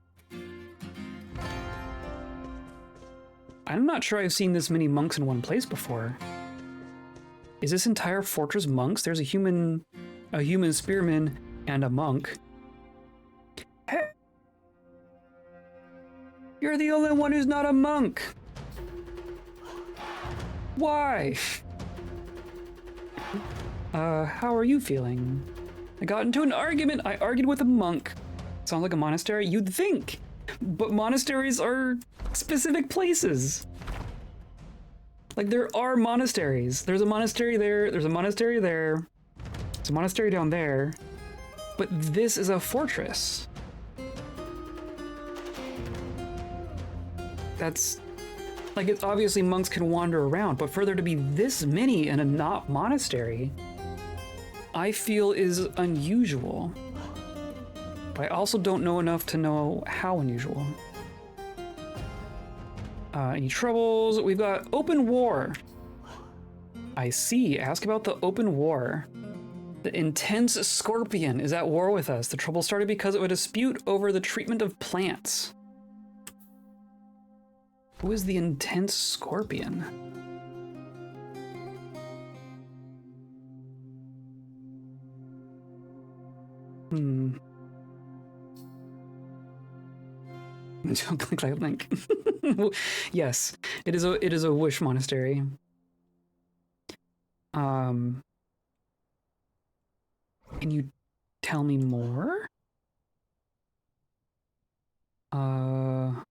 I'm not sure I've seen this many monks in one place before. Is this entire fortress monks? There's a human spearman and a monk. Hey! You're the only one who's not a monk! Why? How are you feeling? I got into an argument. I argued with a monk. Sounds like a monastery? You'd think! But monasteries are specific places. Like, there are monasteries. There's a monastery there, there's a monastery there, there's a monastery down there, but this is a fortress. That's, like, it's obviously monks can wander around, but for there to be this many in a not monastery, I feel is unusual. But I also don't know enough to know how unusual. Any troubles? We've got open war. I see. Ask about the open war. The intense scorpion is at war with us. The trouble started because of a dispute over the treatment of plants. Who is the intense scorpion? Click like link. Yes, it is a wish monastery. Can you tell me more? Because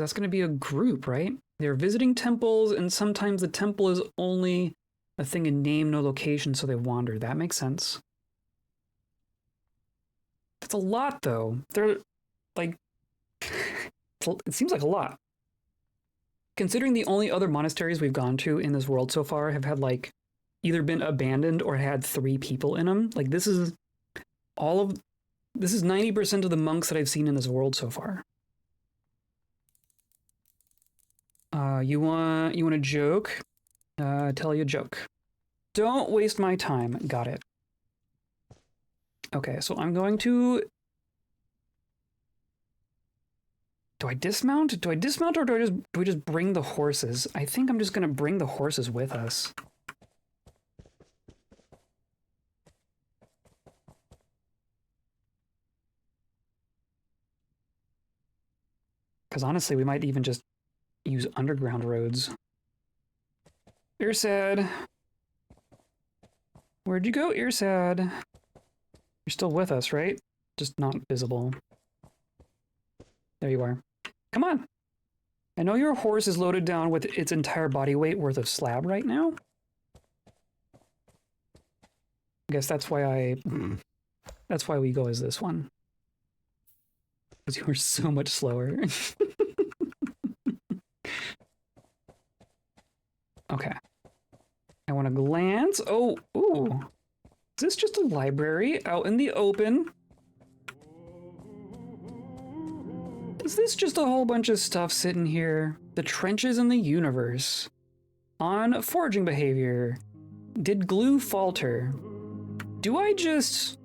that's going to be a group, right? They're visiting temples, and sometimes the temple is only a thing in name, no location, so they wander. That makes sense. That's a lot, though. They're, like... it seems like a lot. Considering the only other monasteries we've gone to in this world so far have had, like, either been abandoned or had 3 people in them. Like, this is... all of This is 90% of the monks that I've seen in this world so far. You want a joke? Tell you a joke. Don't waste my time. Got it. Okay, so I'm going to... Do I dismount? Do I dismount, or do we just bring the horses? I think I'm just gonna bring the horses with us. Because honestly, we might even just use underground roads. Irsad. Where'd you go, Irsad? You're still with us, right? Just not visible. There you are. Come on. I know your horse is loaded down with its entire body weight worth of slab right now. I guess that's why that's why we go as this one. Because you were so much slower. Okay. I want to glance. Oh, ooh. Is this just a library out in the open? Is this just a whole bunch of stuff sitting here? The trenches in the universe. On foraging behavior. Did glue falter? Do I just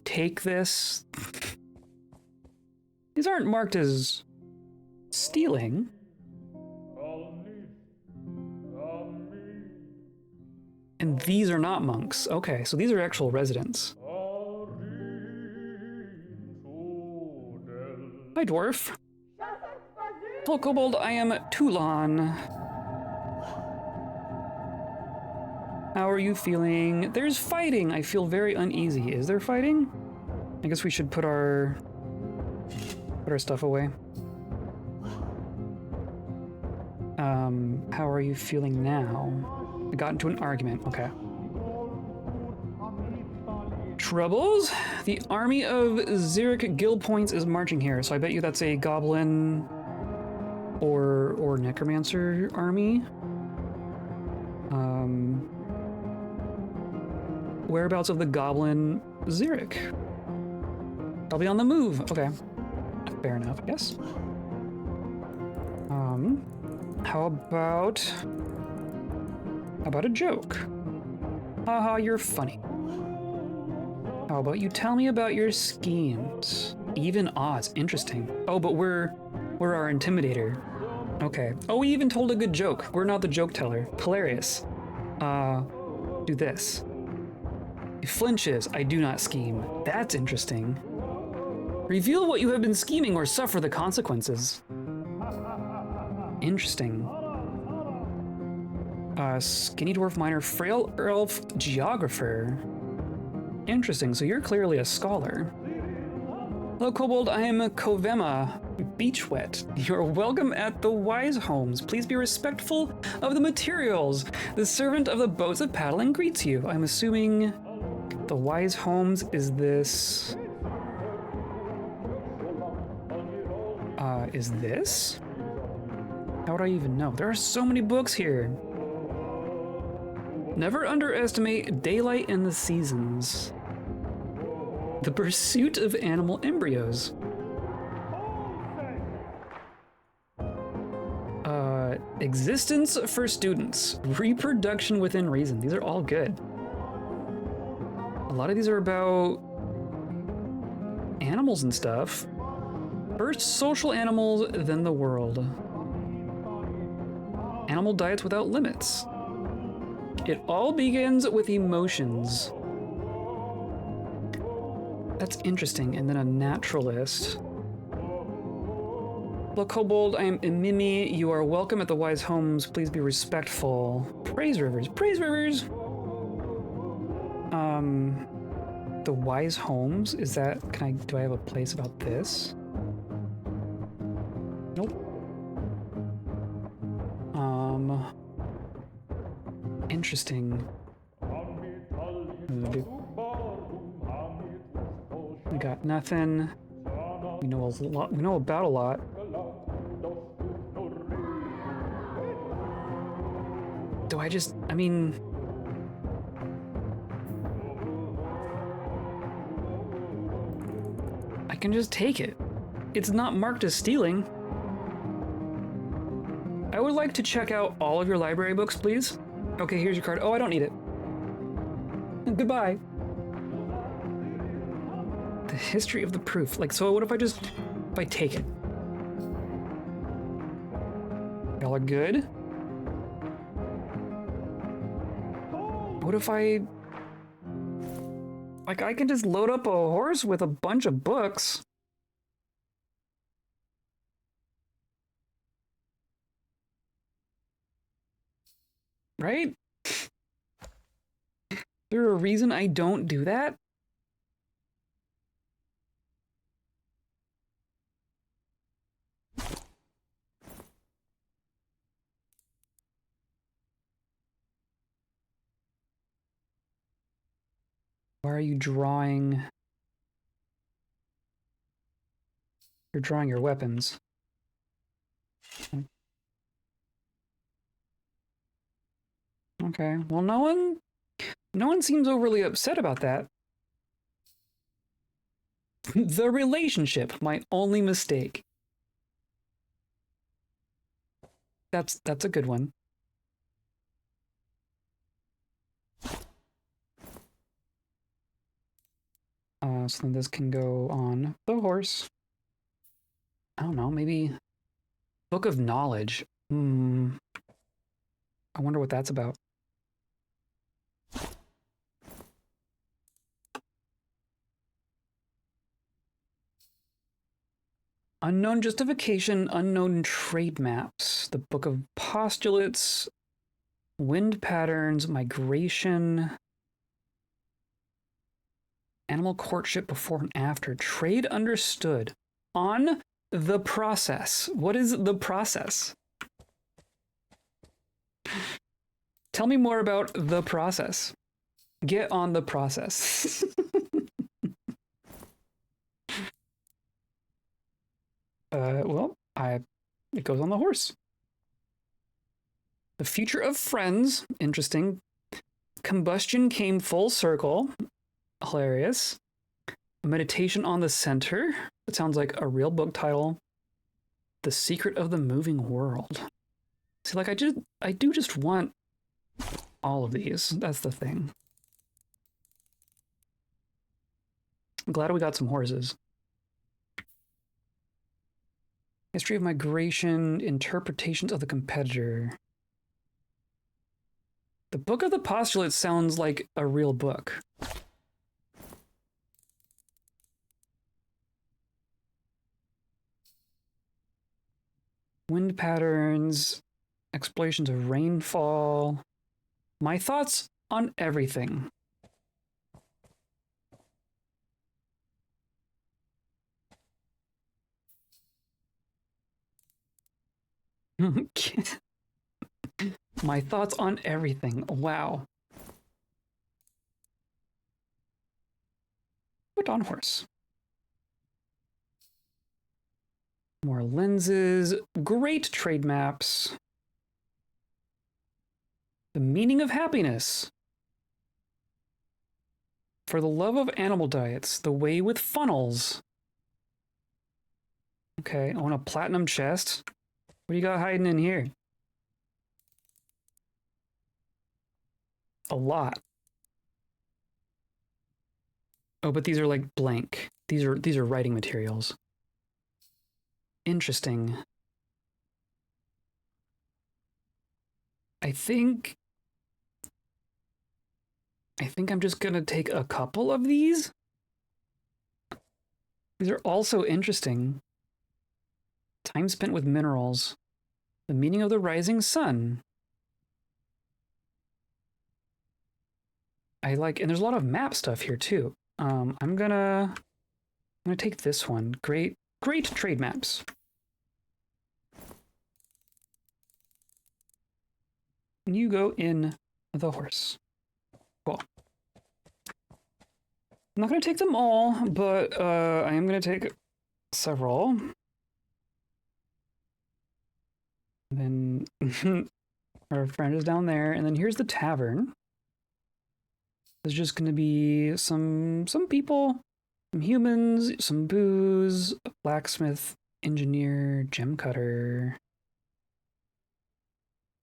take this? These aren't marked as stealing. And these are not monks. Okay, so these are actual residents. Hi, dwarf. Hello, kobold. I am Toulon. How are you feeling? There's fighting. I feel very uneasy. Is there fighting? I guess we should put our stuff away. How are you feeling now? I got into an argument. Okay. Troubles? The army of Xeric guild points is marching here, so I bet you that's a goblin or necromancer army. Whereabouts of the goblin Xeric? I'll be on the move. Okay. Fair enough, I guess. How about a joke? Haha, you're funny. How about you tell me about your schemes? Even odds, interesting. Oh, but we're our intimidator. Okay. Oh, we even told a good joke. We're not the joke teller. Hilarious. Do this. He flinches. I do not scheme. That's interesting. Reveal what you have been scheming or suffer the consequences. Interesting. Skinny dwarf miner, frail elf geographer. Interesting, so you're clearly a scholar. Hello, Kobold, I am Kovema, Beachwet. You're welcome at the Wise Homes. Please be respectful of the materials. The servant of the boats of paddling greets you. I'm assuming the Wise Homes is this... is this? How would I even know? There are so many books here. Never underestimate daylight and the seasons. The pursuit of animal embryos. Existence for students. Reproduction within reason. These are all good. A lot of these are about animals and stuff. First social animals, then the world. Animal diets without limits. It all begins with emotions. That's interesting. And then a naturalist. Hello, Kobold. I am Mimi. You are welcome at the Wise Homes. Please be respectful. Praise rivers. Praise rivers. The Wise Homes. Is that? Do I have a place about this? Nope. Interesting. We got nothing. We know a lot. We know about a lot. Do I just? I mean, can just take it. It's not marked as stealing. I would like to check out all of your library books, please. Okay, here's your card. Oh, I don't need it. Goodbye. The history of the proof. Like, so what if I take it? Y'all are good? What if I can just load up a horse with a bunch of books? Right? Is there a reason I don't do that? Why are you drawing? You're drawing your weapons. Okay, well, no one seems overly upset about that. The relationship, my only mistake. That's a good one. So then this can go on the horse. I don't know, maybe Book of Knowledge. I wonder what that's about. Unknown justification, unknown trade maps, the Book of Postulates, wind patterns, migration, animal courtship before and after, trade understood, on the process. What is the process? Tell me more about the process. Get on the process. Well, it goes on the horse. The future of friends, interesting. Combustion came full circle, hilarious. A meditation on the center, it sounds like a real book title. The secret of the moving world. See, like I do just want all of these. That's the thing. I'm glad we got some horses. History of migration, interpretations of the competitor. The Book of the Postulates sounds like a real book. Wind patterns, explorations of rainfall. My thoughts on everything. My thoughts on everything. Wow. Put on horse. More lenses. Great trade maps. The meaning of happiness. For the love of animal diets. The way with funnels. Okay, I want a platinum chest. What do you got hiding in here? A lot. Oh, but these are like blank. These are writing materials. Interesting. I think I'm just gonna take a couple of these. These are also interesting. Time spent with minerals. The meaning of the rising sun. I like, and there's a lot of map stuff here too. I'm gonna take this one. Great trade maps. You go in the horse. Cool. I'm not gonna take them all, but I am gonna take several. And then our friend is down there, and then here's the tavern. There's just gonna be some people Some humans, some booze, a blacksmith, engineer, gem cutter.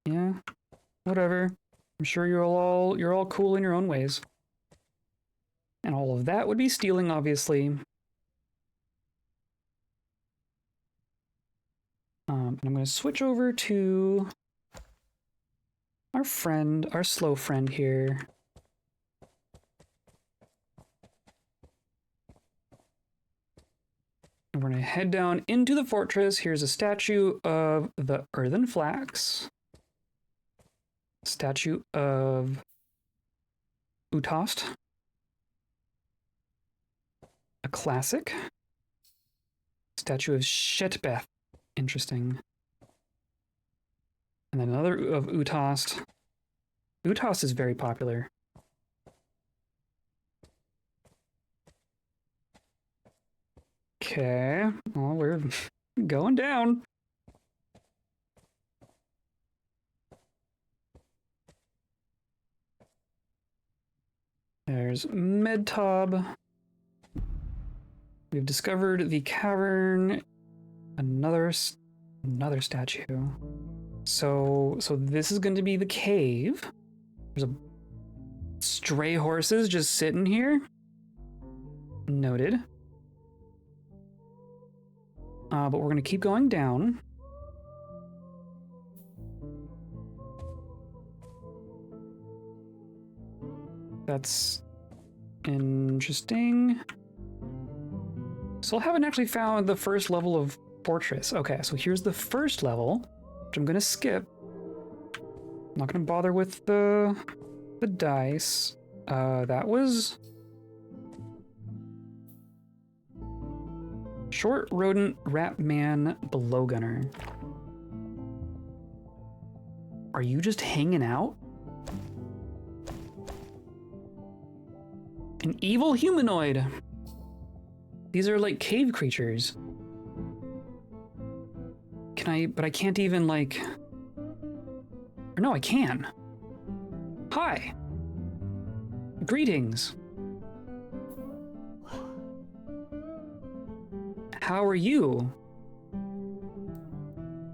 Yeah, whatever. I'm sure you're all cool in your own ways. And all of that would be stealing, obviously. And I'm going to switch over to our friend, our slow friend here. And we're going to head down into the fortress. Here's a statue of the earthen flax. Statue of Utost. A classic. Statue of Shetbeth. Interesting. And then another of Utost. Utost is very popular. Okay, well, we're going down. There's Medtob. We've discovered the cavern. Another statue. So this is going to be the cave. There's a stray horses just sitting here. Noted. But we're going to keep going down. That's interesting. So I haven't actually found the first level of fortress. Okay, so here's the first level, which I'm going to skip. I'm not going to bother with the dice. That was Short Rodent Rat Man Blowgunner. Are you just hanging out? An evil humanoid. These are like cave creatures. But I can't even like, or no, I can. Hi. Greetings. How are you?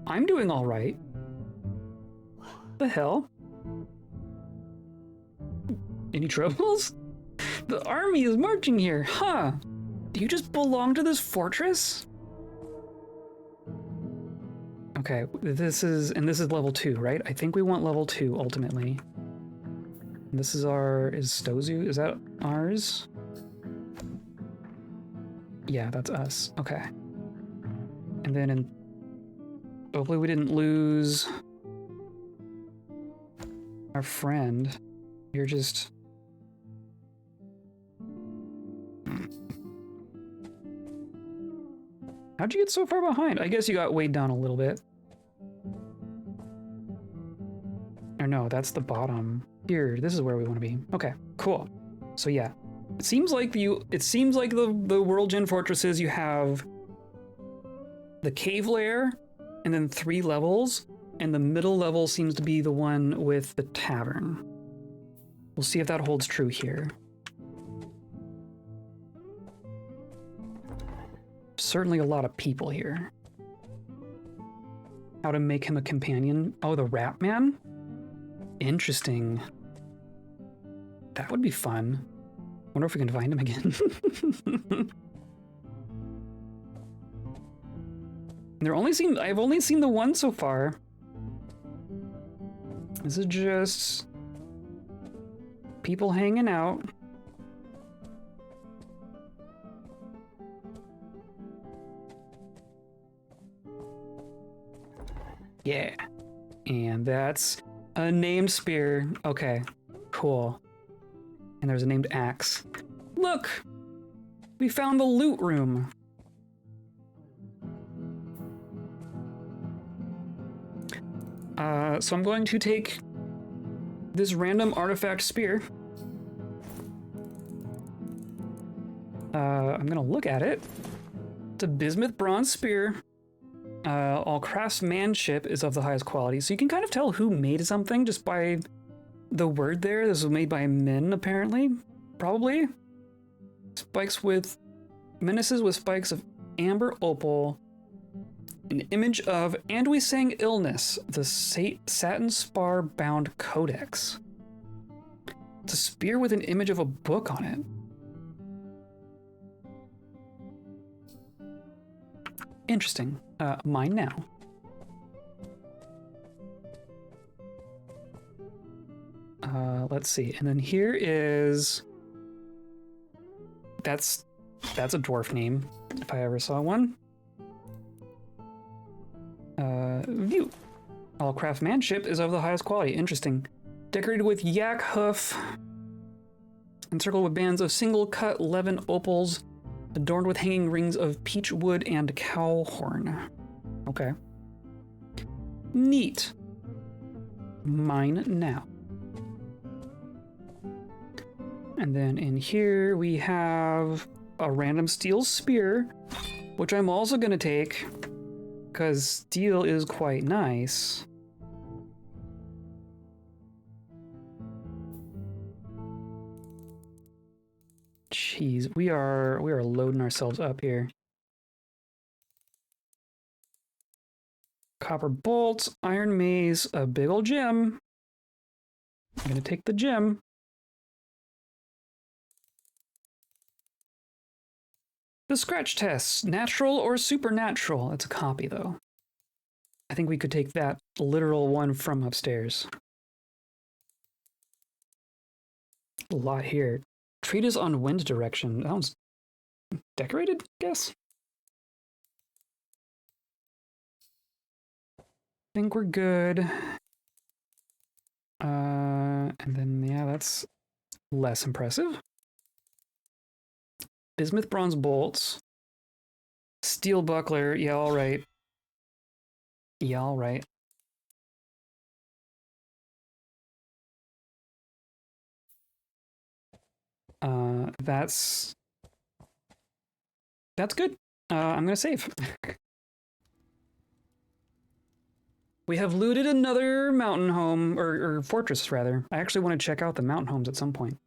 I'm doing all right. The hell? Any troubles? The army is marching here, huh? Do you just belong to this fortress? Okay, this is level 2, right? I think we want level 2 ultimately. And this is is Stozu, is that ours? Yeah, that's us, okay. And then hopefully we didn't lose our friend. You're just... How'd you get so far behind? I guess you got weighed down a little bit. Or no, that's the bottom. Here, this is where we want to be. Okay, cool. So yeah, it seems like the World Gen fortresses, you have the cave lair and then 3 levels, and the middle level seems to be the one with the tavern. We'll see if that holds true here. Certainly a lot of people here. How to make him a companion? Oh, the Rat Man? Interesting. That would be fun. Wonder if we can find him again. I've only seen the one so far. This is just people hanging out. Yeah. And that's a named spear. Okay, cool. And there's a named axe. Look! We found the loot room. So I'm going to take this random artifact spear. I'm gonna look at it. It's a bismuth bronze spear. All craftsmanship is of the highest quality. So you can kind of tell who made something just by the word there. This was made by men, apparently. Probably. Spikes with Menaces with spikes of amber opal. An image of, and we sang illness, the satin spar bound codex. It's a spear with an image of a book on it. Interesting. Mine now. Let's see. And then here is... That's a dwarf name, if I ever saw one. View. All craftsmanship is of the highest quality. Interesting. Decorated with yak hoof. Encircled with bands of single-cut levin opals. Adorned with hanging rings of peach wood and cow horn. Okay. Neat. Mine now. And then in here we have a random steel spear, which I'm also gonna take, because steel is quite nice. Jeez, we are loading ourselves up here. Copper bolts, iron maze, a big ol' gem. I'm gonna take the gem. The scratch tests, natural or supernatural. It's a copy though. I think we could take that literal one from upstairs. A lot here. Treatise on wind direction. That one's decorated, I guess. I think we're good. And then, yeah, that's less impressive. Bismuth bronze bolts. Steel buckler. Yeah, all right. Yeah, all right. That's good. I'm gonna save. We have looted another mountain home, or fortress rather. I actually want to check out the mountain homes at some point.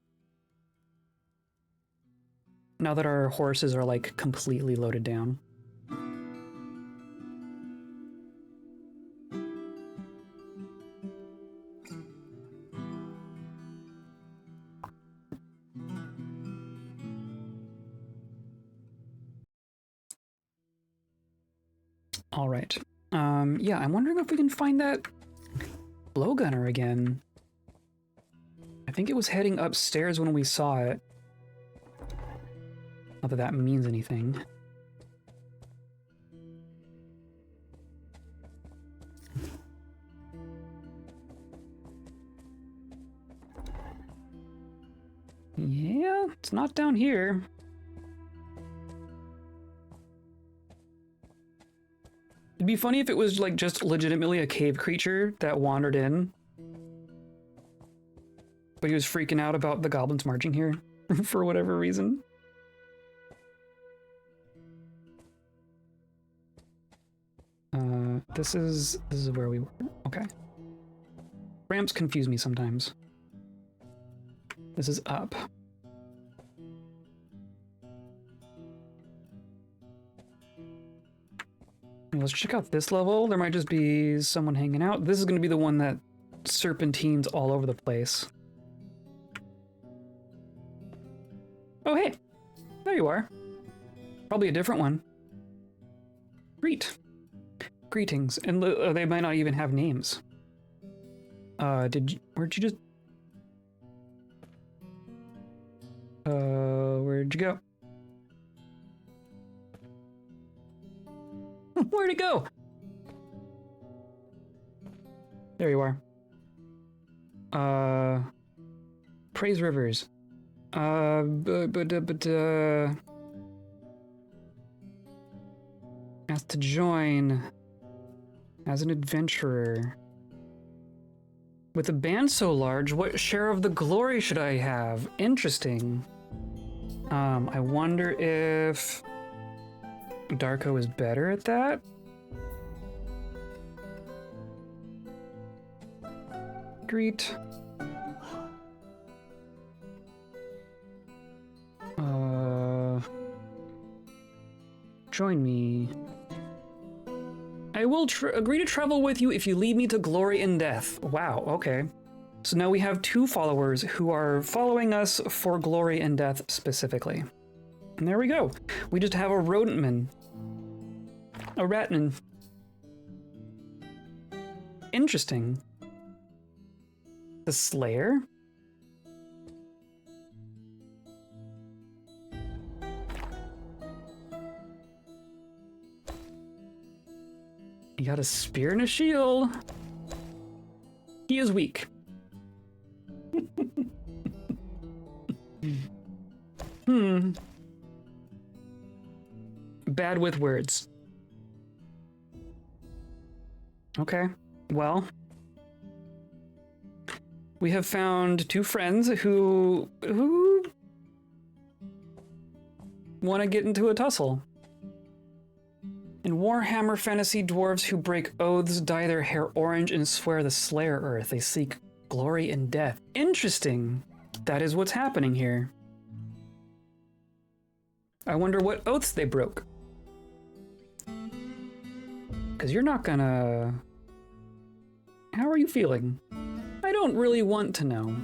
Now that our horses are like completely loaded down. All right. Yeah, I'm wondering if we can find that blowgunner again. I think it was heading upstairs when we saw it. Not that that means anything. Yeah, it's not down here. It'd be funny if it was like just legitimately a cave creature that wandered in. But he was freaking out about the goblins marching here for whatever reason. This is where we were. Okay. Ramps confuse me sometimes. This is up. Let's check out this level. There might just be someone hanging out. This is going to be the one that serpentines all over the place. Oh, hey. There you are. Probably a different one. Greetings. And they might not even have names. Where'd you just... where'd you go? Where'd it go? There you are. Praise Rivers. Asked to join as an adventurer. With a band so large, what share of the glory should I have? Interesting. I wonder if Darko is better at that? Greet. Join me. I will agree to travel with you if you lead me to glory and death. Wow, okay. So now we have 2 followers who are following us for glory and death specifically. And there we go. We just have a rodentman. A ratman. Interesting. The Slayer? You got a spear and a shield. He is weak. Bad with words. Okay, well. We have found 2 friends who want to get into a tussle. In Warhammer Fantasy, dwarves who break oaths dye their hair orange and swear the Slayer Earth. They seek glory and death. Interesting. That is what's happening here. I wonder what oaths they broke. Because you're not gonna... How are you feeling? I don't really want to know.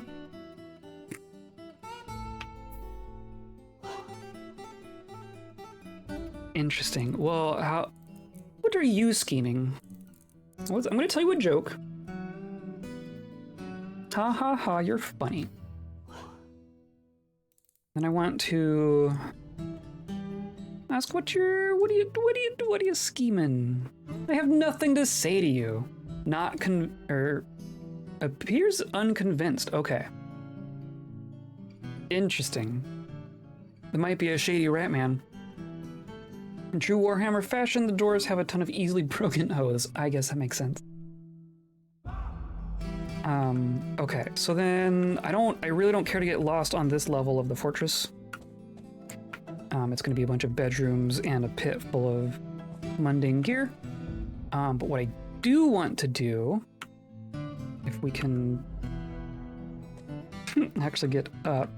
Interesting. Well, what are you scheming? I'm gonna tell you a joke. Ha ha ha, you're funny. And I want to ask what are you scheming? I have nothing to say to you. Appears unconvinced. Okay. Interesting. There might be a shady rat man. In true Warhammer fashion, the dwarves have a ton of easily broken oaths. I guess that makes sense. Okay, so then I really don't care to get lost on this level of the fortress. It's gonna be a bunch of bedrooms and a pit full of mundane gear. But what I do want to do, if we can actually get up.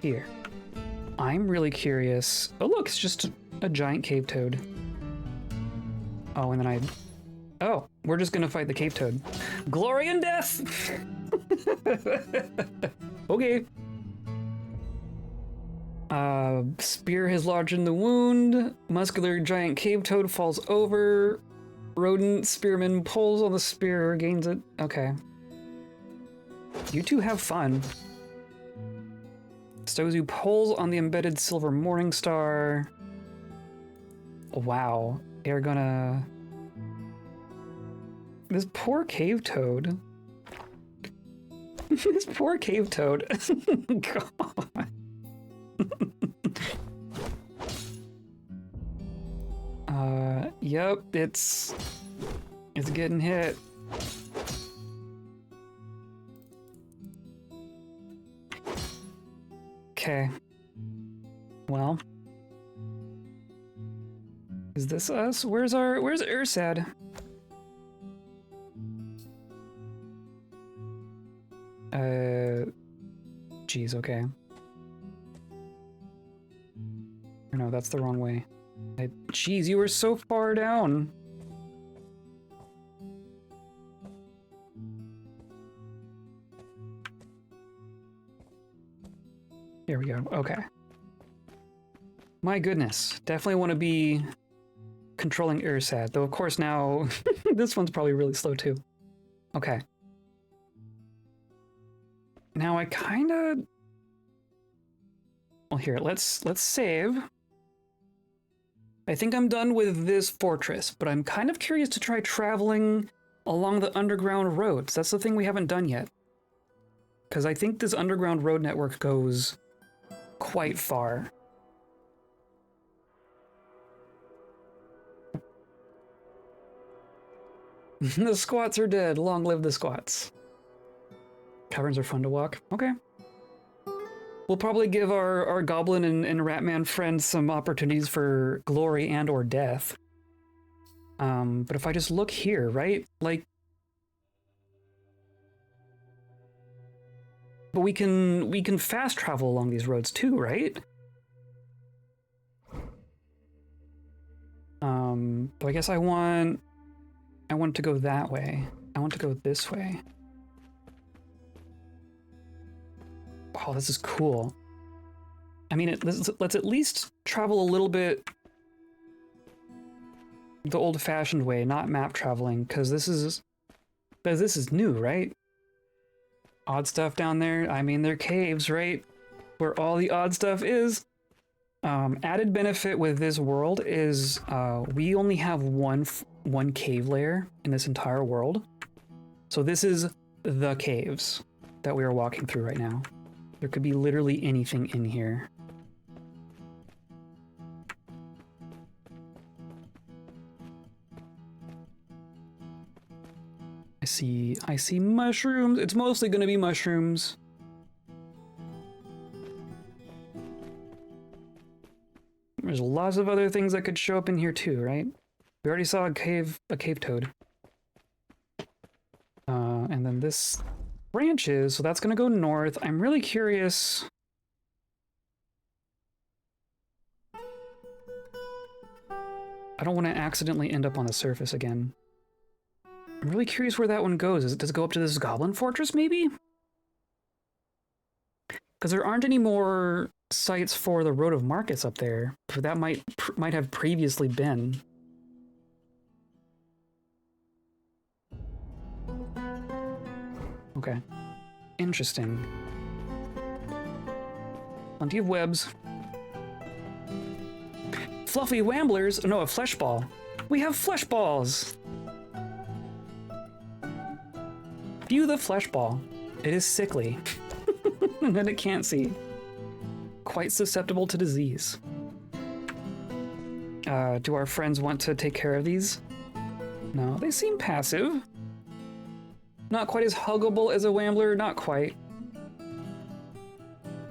Here. I'm really curious. Oh, look, it's just a giant cave toad. Oh, and then oh, we're just gonna fight the cave toad. Glory and death! Okay. Spear has lodged in the wound. Muscular giant cave toad falls over. Rodent spearman pulls on the spear, gains it. Okay. You 2 have fun. Stozu pulls on the embedded silver morning star. Wow. They're gonna... This poor cave toad. This poor cave toad. God. Yep, it's getting hit. Okay. Well. Is this us? Where's Ursad? Geez, okay. No, that's the wrong way. Jeez, you were so far down. Here we go. Okay. My goodness. Definitely want to be controlling Ursad, though of course now this one's probably really slow too. Okay. Now I kind of... Well, here, let's save. I think I'm done with this fortress, but I'm kind of curious to try traveling along the underground roads. That's the thing we haven't done yet. Because I think this underground road network goes quite far. The squats are dead. Long live the squats. Caverns are fun to walk. Okay. We'll probably give our goblin and ratman friends some opportunities for glory and or death. But if I just look here, right? Like... But we can fast travel along these roads too, right? But I guess I want to go that way. I want to go this way. Oh, this is cool. I mean, let's at least travel a little bit the old-fashioned way, not map traveling, because this is new, right? Odd stuff down there. I mean, they're caves, right? Where all the odd stuff is. Added benefit with this world is we only have one cave layer in this entire world. So this is the caves that we are walking through right now. There could be literally anything in here. I see mushrooms. It's mostly going to be mushrooms. There's lots of other things that could show up in here too, right? We already saw a cave toad. And then this branches, so that's going to go north. I'm really curious. I don't want to accidentally end up on the surface again. I'm really curious where that one goes. Does it go up to this goblin fortress, maybe? Because there aren't any more sites for the Road of Markets up there. But that might have previously been. Okay. Interesting. Plenty of webs. Fluffy wamblers. No, a flesh ball. We have flesh balls. View the flesh ball. It is sickly. And then it can't see. Quite susceptible to disease. Do our friends want to take care of these? No, they seem passive. Not quite as huggable as a wambler, not quite.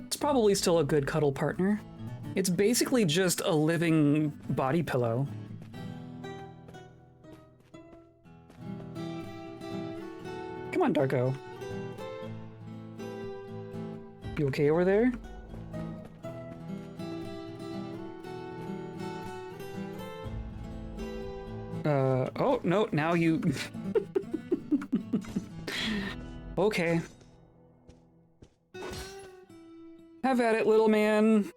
It's probably still a good cuddle partner. It's basically just a living body pillow. Come on, Darko. You okay over there? Oh, no, now you... Okay. Have at it, little man.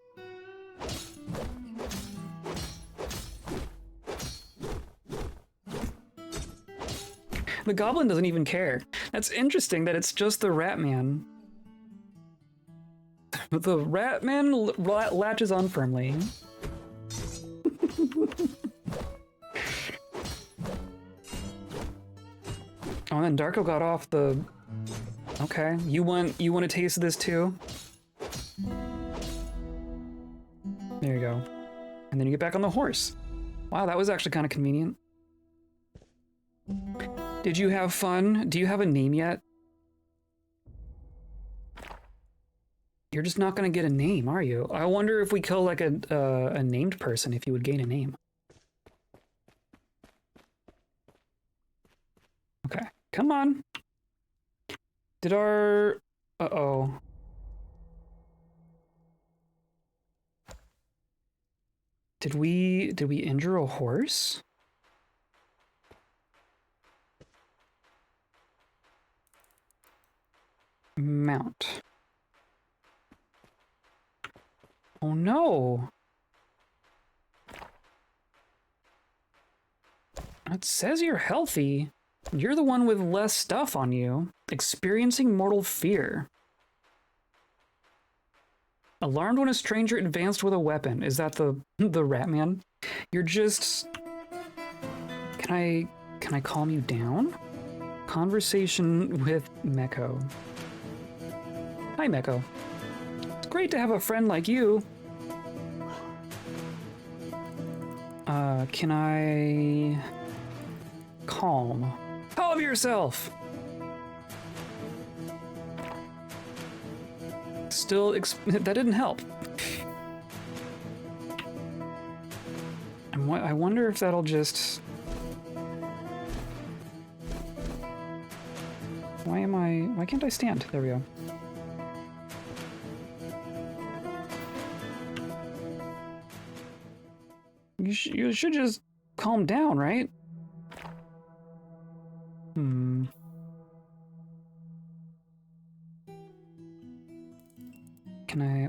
The goblin doesn't even care. That's interesting that it's just the rat man. The rat man latches on firmly. Oh, and then Darko got off the... Okay, you want to taste this too? There you go. And then you get back on the horse. Wow, that was actually kind of convenient. Did you have fun? Do you have a name yet? You're just not gonna get a name, are you? I wonder if we kill like a named person, if you would gain a name. Okay, come on. Did our... Uh-oh. Did we injure a horse? Mount. Oh no. It says you're healthy. You're the one with less stuff on you. Experiencing mortal fear. Alarmed when a stranger advanced with a weapon. Is that the rat man? You're just... Can I calm you down? Conversation with Meko. Hi, Meko. It's great to have a friend like you. Can I... Calm. Calm yourself! Still, that didn't help. And I wonder if that'll just... Why can't I stand? There we go. You should just calm down, right? Can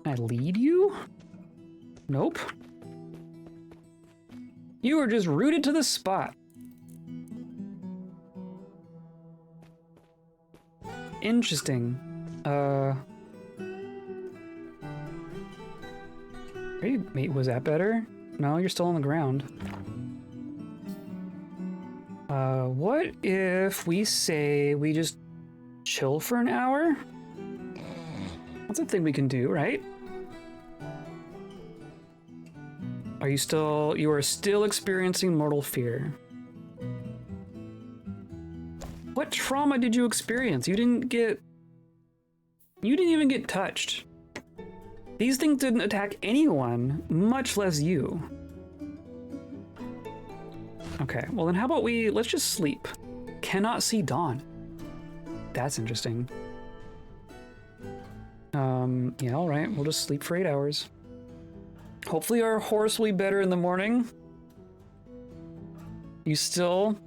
I lead you? Nope. You were just rooted to the spot. Interesting. Wait, was that better? No, you're still on the ground. What if we say we just chill for an hour? That's a thing we can do, right? You are still experiencing mortal fear. What trauma did you experience? You didn't even get touched. These things didn't attack anyone, much less you. Okay, well then how about let's just sleep. Cannot see dawn. That's interesting. Yeah, all right, we'll just sleep for 8 hours. Hopefully our horse will be better in the morning. You still...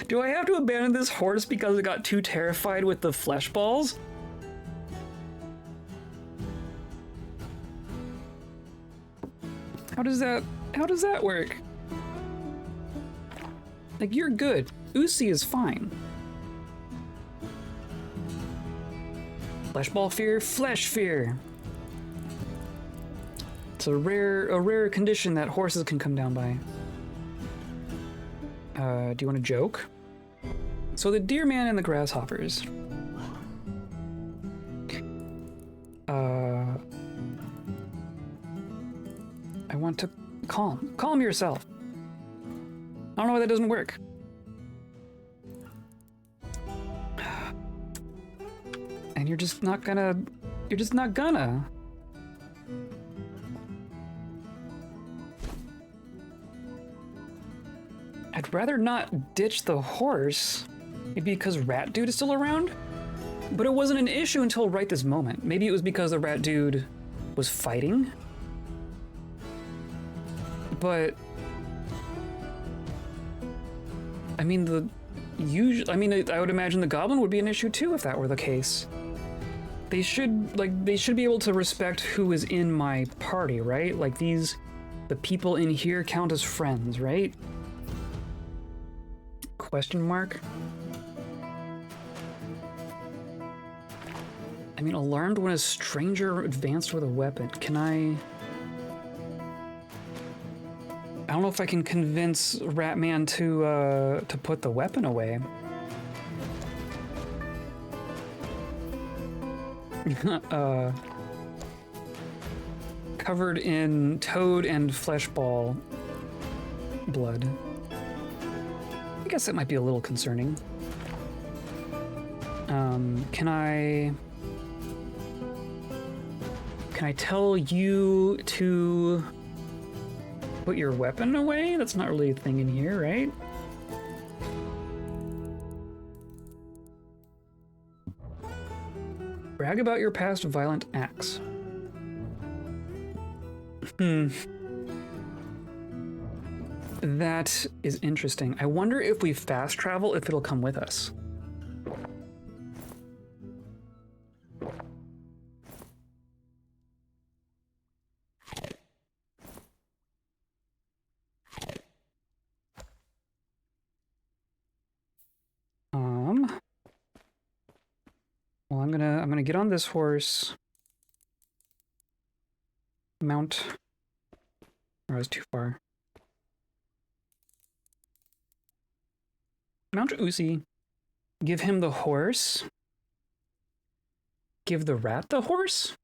Do I have to abandon this horse because it got too terrified with the flesh balls? How does that work? Like, you're good. Usi is fine. Flesh ball fear, flesh fear. It's a rare condition that horses can come down by. Do you want to joke? So the deer man and the grasshoppers. I want to calm yourself. I don't know why that doesn't work. And you're just not gonna. I'd rather not ditch the horse. Maybe because Rat Dude is still around? But it wasn't an issue until right this moment. Maybe it was because the Rat Dude was fighting? But... I mean, I would imagine the goblin would be an issue too if that were the case. They should be able to respect who is in my party, right? Like the people in here count as friends, right? Question mark? I mean, alarmed when a stranger advanced with a weapon. Can I don't know if I can convince Ratman to put the weapon away. Covered in toad and flesh ball blood. I guess that might be a little concerning. Can I tell you to put your weapon away? That's not really a thing in here, right? Brag about your past violent acts. That is interesting. I wonder if we fast travel, if it'll come with us. Well, I'm gonna get on this horse. Mount. Or I was too far. Mount Uzi. Give him the horse. Give the rat the horse?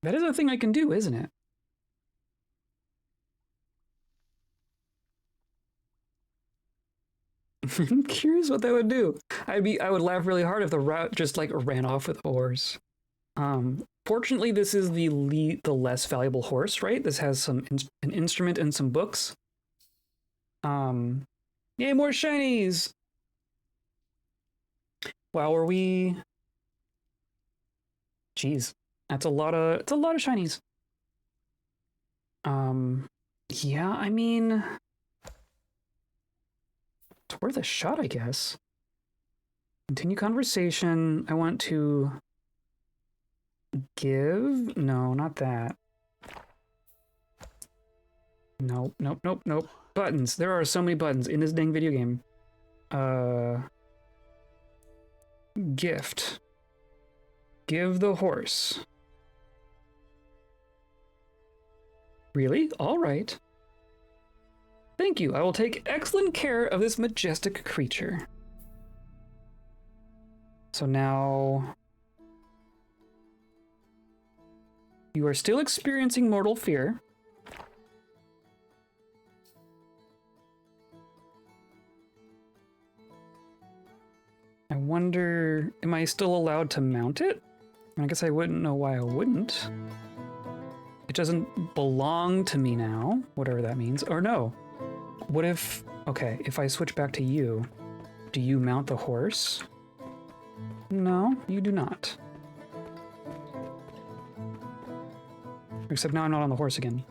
That is a thing I can do, isn't it? I'm curious what that would do. I would laugh really hard if the rat just like ran off with a horse. Fortunately, this is the less valuable horse, right? This has an instrument and some books. Yay, more shinies! Wow, are we? Jeez, that's a lot of shinies. Yeah, I mean, it's worth a shot, I guess. Continue conversation. I want to give. No, not that. Nope, nope, nope, nope. Buttons. There are so many buttons in this dang video game. Gift. Give the horse. Really? All right. Thank you. I will take excellent care of this majestic creature. So now you are still experiencing mortal fear. I wonder, am I still allowed to mount it? I guess I wouldn't know why I wouldn't. It doesn't belong to me now, whatever that means. Or no. What if, okay, if I switch back to you, do you mount the horse? No, you do not. Except now I'm not on the horse again.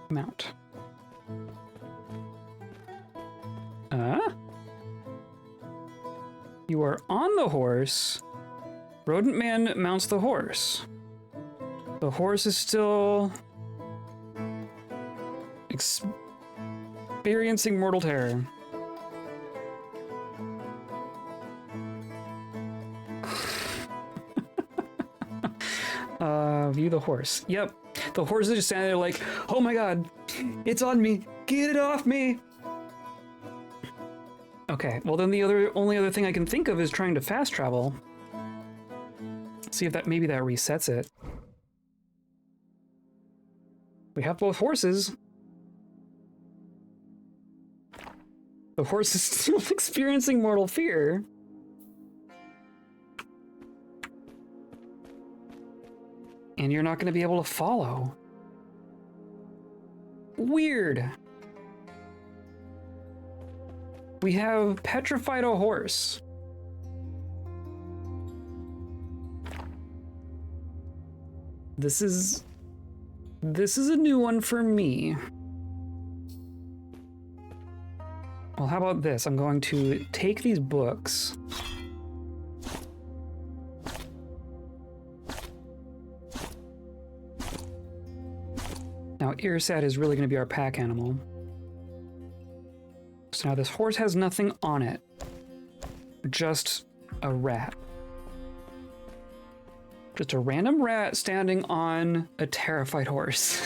Mount. You are on the horse. Rodent Man mounts the horse. The horse is still experiencing mortal terror. View the horse. Yep. The horse is just standing there like, oh my god, it's on me. Get it off me. Okay, well then the only other thing I can think of is trying to fast travel. See if that maybe that resets it. We have both horses. The horse is still experiencing mortal fear. And you're not going to be able to follow. Weird. We have petrified a horse. This is a new one for me. Well, how about this? I'm going to take these books. Now, Irsad is really going to be our pack animal. So now this horse has nothing on it. Just a rat. Just a random rat standing on a terrified horse.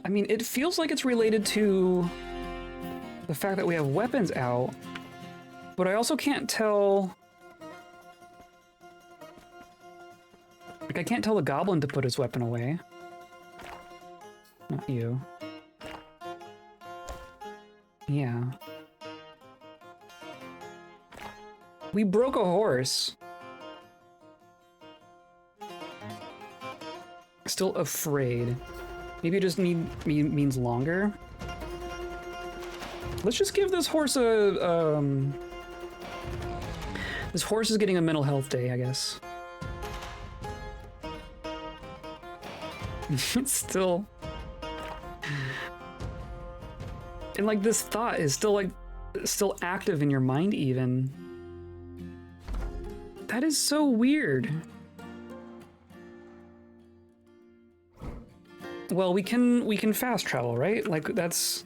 I mean, it feels like it's related to the fact that we have weapons out, but I also can't tell. Like, I can't tell the goblin to put his weapon away. Not you. Yeah. We broke a horse. Still afraid. Maybe it just means longer. Let's just give this horse a, this horse is getting a mental health day, I guess. It's still... And like this thought is still active in your mind even. That is so weird. Well, we can fast travel, right? Like that's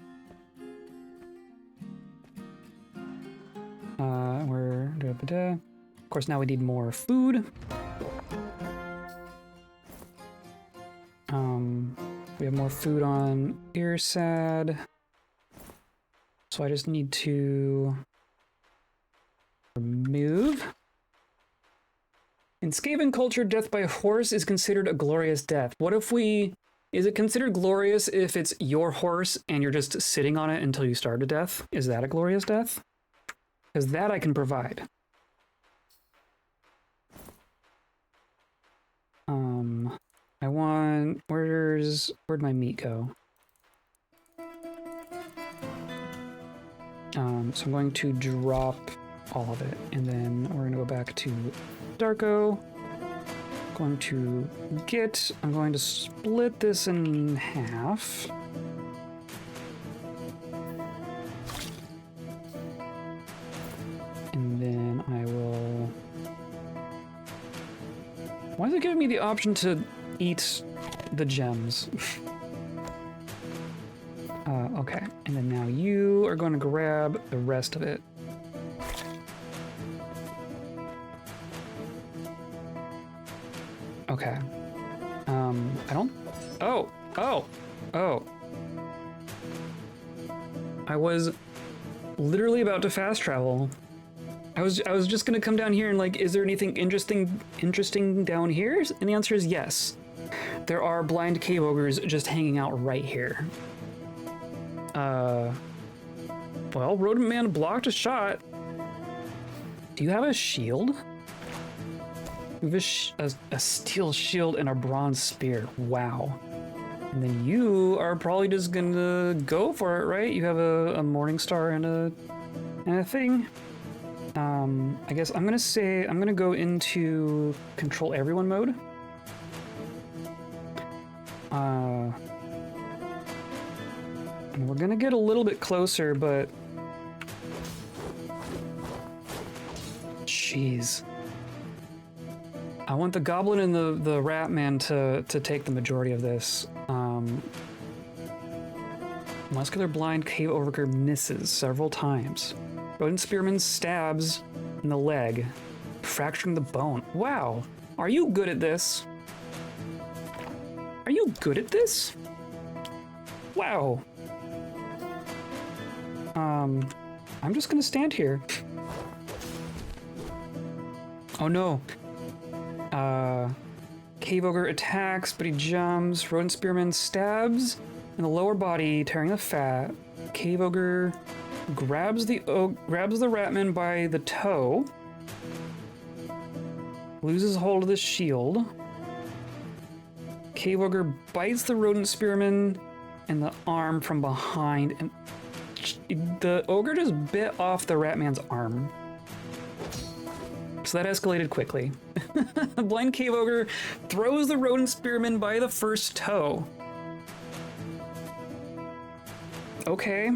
we're of course now we need more food. We have more food on Irsad. So I just need to remove. In Skaven culture, death by horse is considered a glorious death. What if is it considered glorious if it's your horse and you're just sitting on it until you starve to death? Is that a glorious death? Because that I can provide. I want... Where'd my meat go? So I'm going to drop all of it, and then we're gonna go back to Darko. I'm going to split this in half. And then I will... Why is it giving me the option to eat the gems? Okay, and then now you are going to grab the rest of it. Okay. I don't... Oh! I was literally about to fast travel. I was just gonna come down here and like, is there anything interesting down here? And the answer is yes. There are blind cave ogres just hanging out right here. Well, Rodent Man blocked a shot. Do you have a shield? You have a steel shield and a bronze spear. Wow. And then you are probably just gonna go for it, right? You have a morning star and a thing. I guess I'm gonna go into control everyone mode. And we're gonna get a little bit closer, but jeez. I want the goblin and the rat man to take the majority of this. Muscular blind cave ogre misses several times. Rodent spearman stabs in the leg, fracturing the bone. Wow, are you good at this? Are you good at this? Wow. I'm just gonna stand here. Oh no. Cave ogre attacks, but he jumps. Rodent spearman stabs in the lower body, tearing the fat. Cave ogre grabs the ratman by the toe, loses hold of the shield. Cave ogre bites the rodent spearman in the arm from behind, and the ogre just bit off the ratman's arm. So that escalated quickly. A blind cave ogre throws the rodent spearman by the first toe. Okay.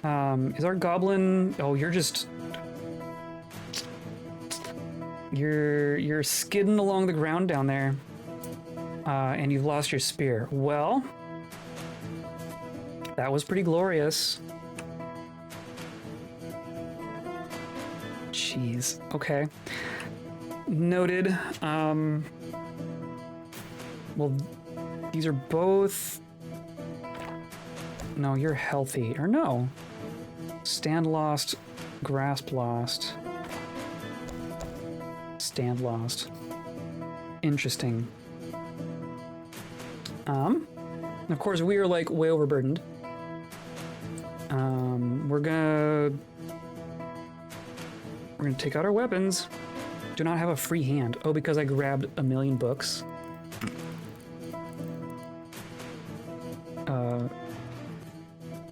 Is our goblin... Oh, you're just... You're skidding along the ground down there. And you've lost your spear. Well, that was pretty glorious. Jeez. Okay. Noted. Well, these are both... No, you're healthy. Or no. Stand lost. Grasp lost. Stand lost. Interesting. Of course, we are like way overburdened. We're gonna take out our weapons. Do not have a free hand. Oh, because I grabbed a million books.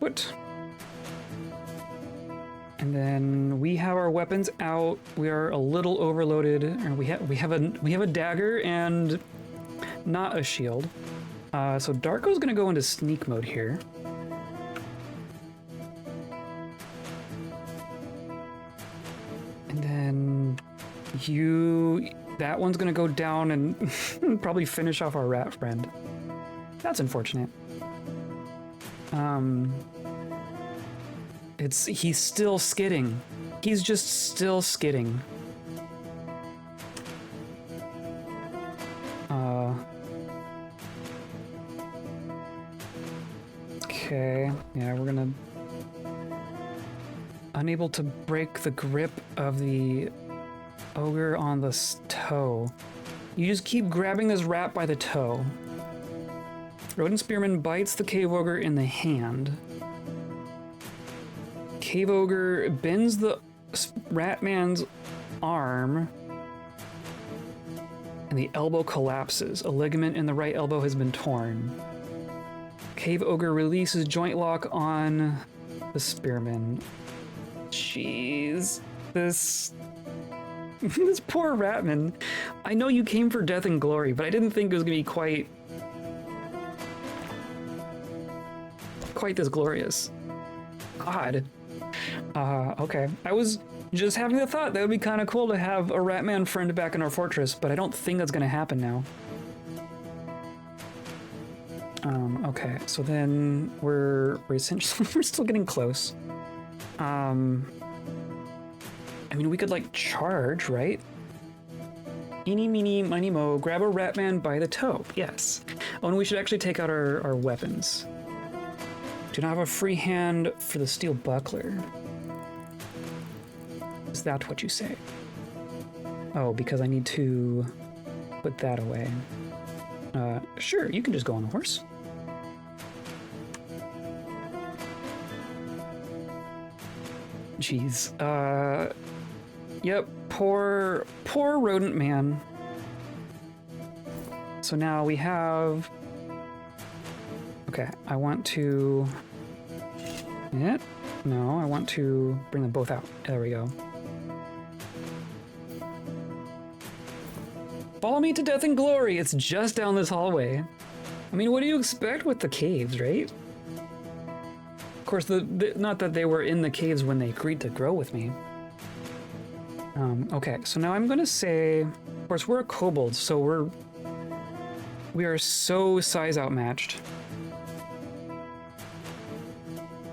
What? And then we have our weapons out. We are a little overloaded. Or we have a dagger and not a shield. So Darko's gonna go into sneak mode here. And then that one's gonna go down and probably finish off our rat friend. That's unfortunate. He's still skidding. He's just still skidding. Okay, yeah, we're gonna... Unable to break the grip of the ogre on the toe. You just keep grabbing this rat by the toe. Rodent spearman bites the cave ogre in the hand. Cave ogre bends the rat man's arm. and the elbow collapses. A ligament in the right elbow has been torn. Cave ogre releases joint lock on the spearman. Jeez, this poor Ratman. I know you came for death and glory, but I didn't think it was gonna be quite this glorious. God. Okay. I was just having the thought that would be kind of cool to have a Ratman friend back in our fortress, but I don't think that's gonna happen now. Okay, so then we're essentially we're still getting close. I mean, we could like charge, right? Eeny, meeny, miny, mo, grab a Ratman by the toe. Yes. Oh, and we should actually take out our weapons. Do not have a free hand for the steel buckler. Is that what you say? Oh, because I need to put that away. Sure, you can just go on a horse. Jeez. Yep, poor rodent man. So now we have... Okay, I want to... Yeah? No, I want to bring them both out. There we go. Follow me to death and glory! It's just down this hallway. I mean, what do you expect with the caves, right? Of course, not that they were in the caves when they agreed to grow with me. Okay, so now I'm gonna say... Of course, we're a kobold, so we are so size outmatched.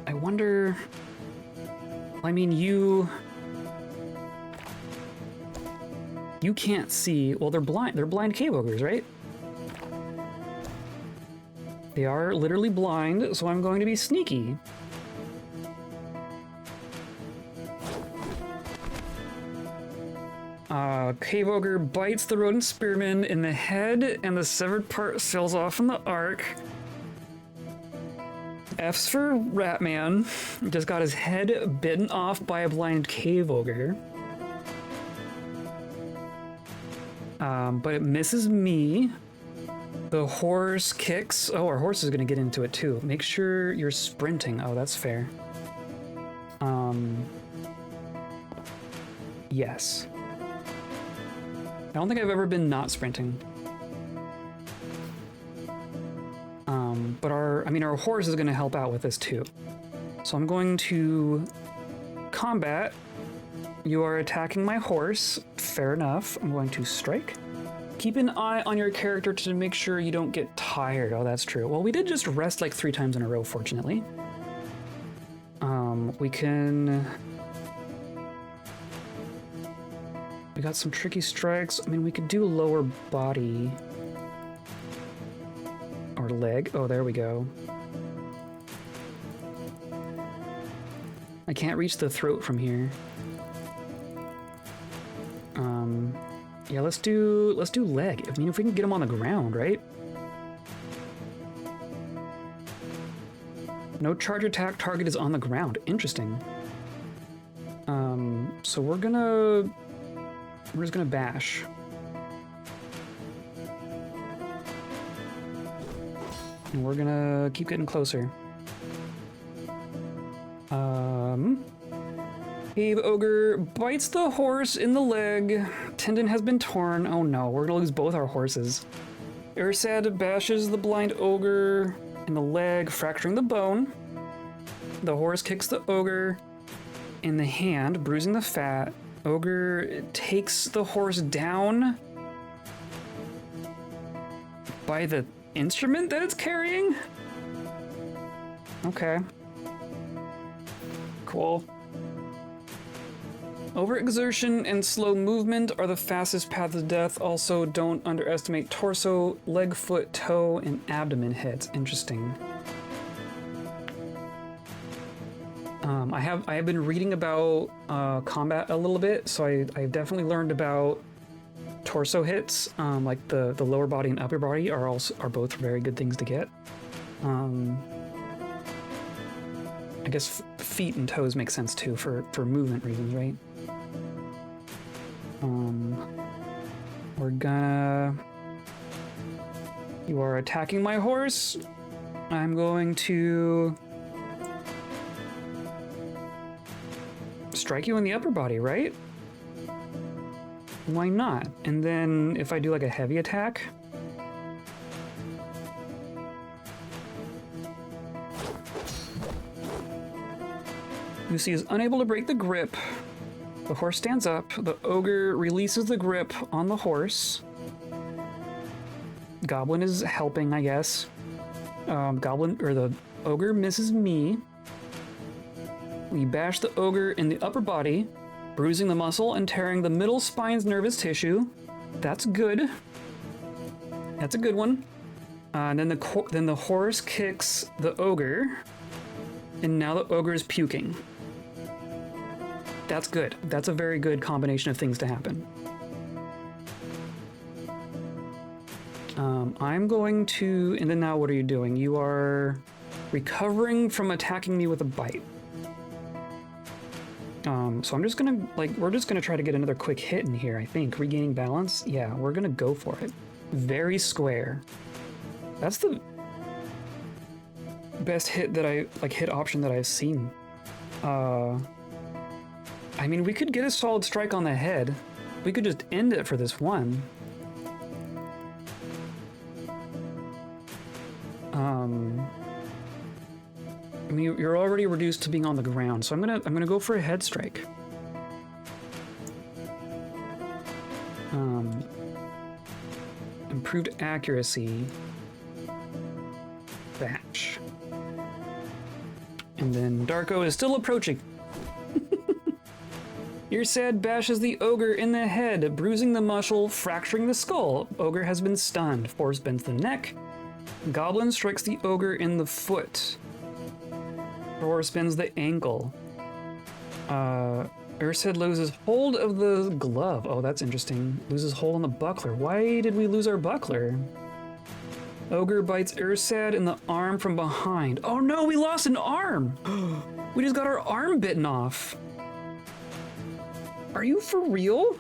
I wonder... I mean, you can't see... Well, they're blind. They're blind cave ogres, right? They are literally blind, so I'm going to be sneaky. Cave ogre bites the rodent spearman in the head, and the severed part sails off in the arc. F's for Ratman. Just got his head bitten off by a blind cave ogre. But it misses me. The horse kicks. Oh, our horse is gonna get into it too. Make sure you're sprinting. Oh, that's fair. Yes. I don't think I've ever been not sprinting. But our horse is gonna help out with this too. So I'm going to combat. You are attacking my horse. Fair enough. I'm going to strike. Keep an eye on your character to make sure you don't get tired. Oh, that's true. Well, we did just rest like 3 times in a row, fortunately. We can... We got some tricky strikes. I mean, we could do lower body. Or leg. Oh, there we go. I can't reach the throat from here. Yeah, let's do leg. I mean, if we can get him on the ground, right? No charge attack, target is on the ground. Interesting. So we're just gonna bash. And we're gonna keep getting closer. Cave ogre bites the horse in the leg. Tendon has been torn. Oh no, we're gonna lose both our horses. Ursad bashes the blind ogre in the leg, fracturing the bone. The horse kicks the ogre in the hand, bruising the fat. Ogre takes the horse down by the instrument that it's carrying? Okay. Cool. Overexertion and slow movement are the fastest paths to death. Also, don't underestimate torso, leg, foot, toe, and abdomen hits. Interesting. I have been reading about combat a little bit, so I've definitely learned about torso hits. Like the lower body and upper body are both very good things to get. I guess feet and toes make sense too for movement reasons, right? we're gonna... You are attacking my horse. I'm going to... strike you in the upper body, right? Why not? And then if I do like a heavy attack... Lucy is unable to break the grip. The horse stands up. The ogre releases the grip on the horse. Goblin is helping, I guess. The ogre misses me. We bash the ogre in the upper body, bruising the muscle and tearing the middle spine's nervous tissue. That's good. That's a good one. And then the horse kicks the ogre, and now the ogre is puking. That's good. That's a very good combination of things to happen. I'm going to... And then now what are you doing? You are recovering from attacking me with a bite. So I'm just gonna, we're just gonna try to get another quick hit in here, I think. Regaining balance? Yeah, we're gonna go for it. Very square. That's the best hit that hit option that I've seen. I mean, we could get a solid strike on the head. We could just end it for this one. I mean, you're already reduced to being on the ground, so I'm gonna go for a head strike. Improved accuracy. Bash. And then Darko is still approaching. Irsad bashes the ogre in the head, bruising the muscle, fracturing the skull. Ogre has been stunned. Force bends the neck. Goblin strikes the ogre in the foot. Force bends the ankle. Irsad loses hold of the glove. Oh, that's interesting. Loses hold on the buckler. Why did we lose our buckler? Ogre bites Irsad in the arm from behind. Oh no, we lost an arm! We just got our arm bitten off. Are you for real?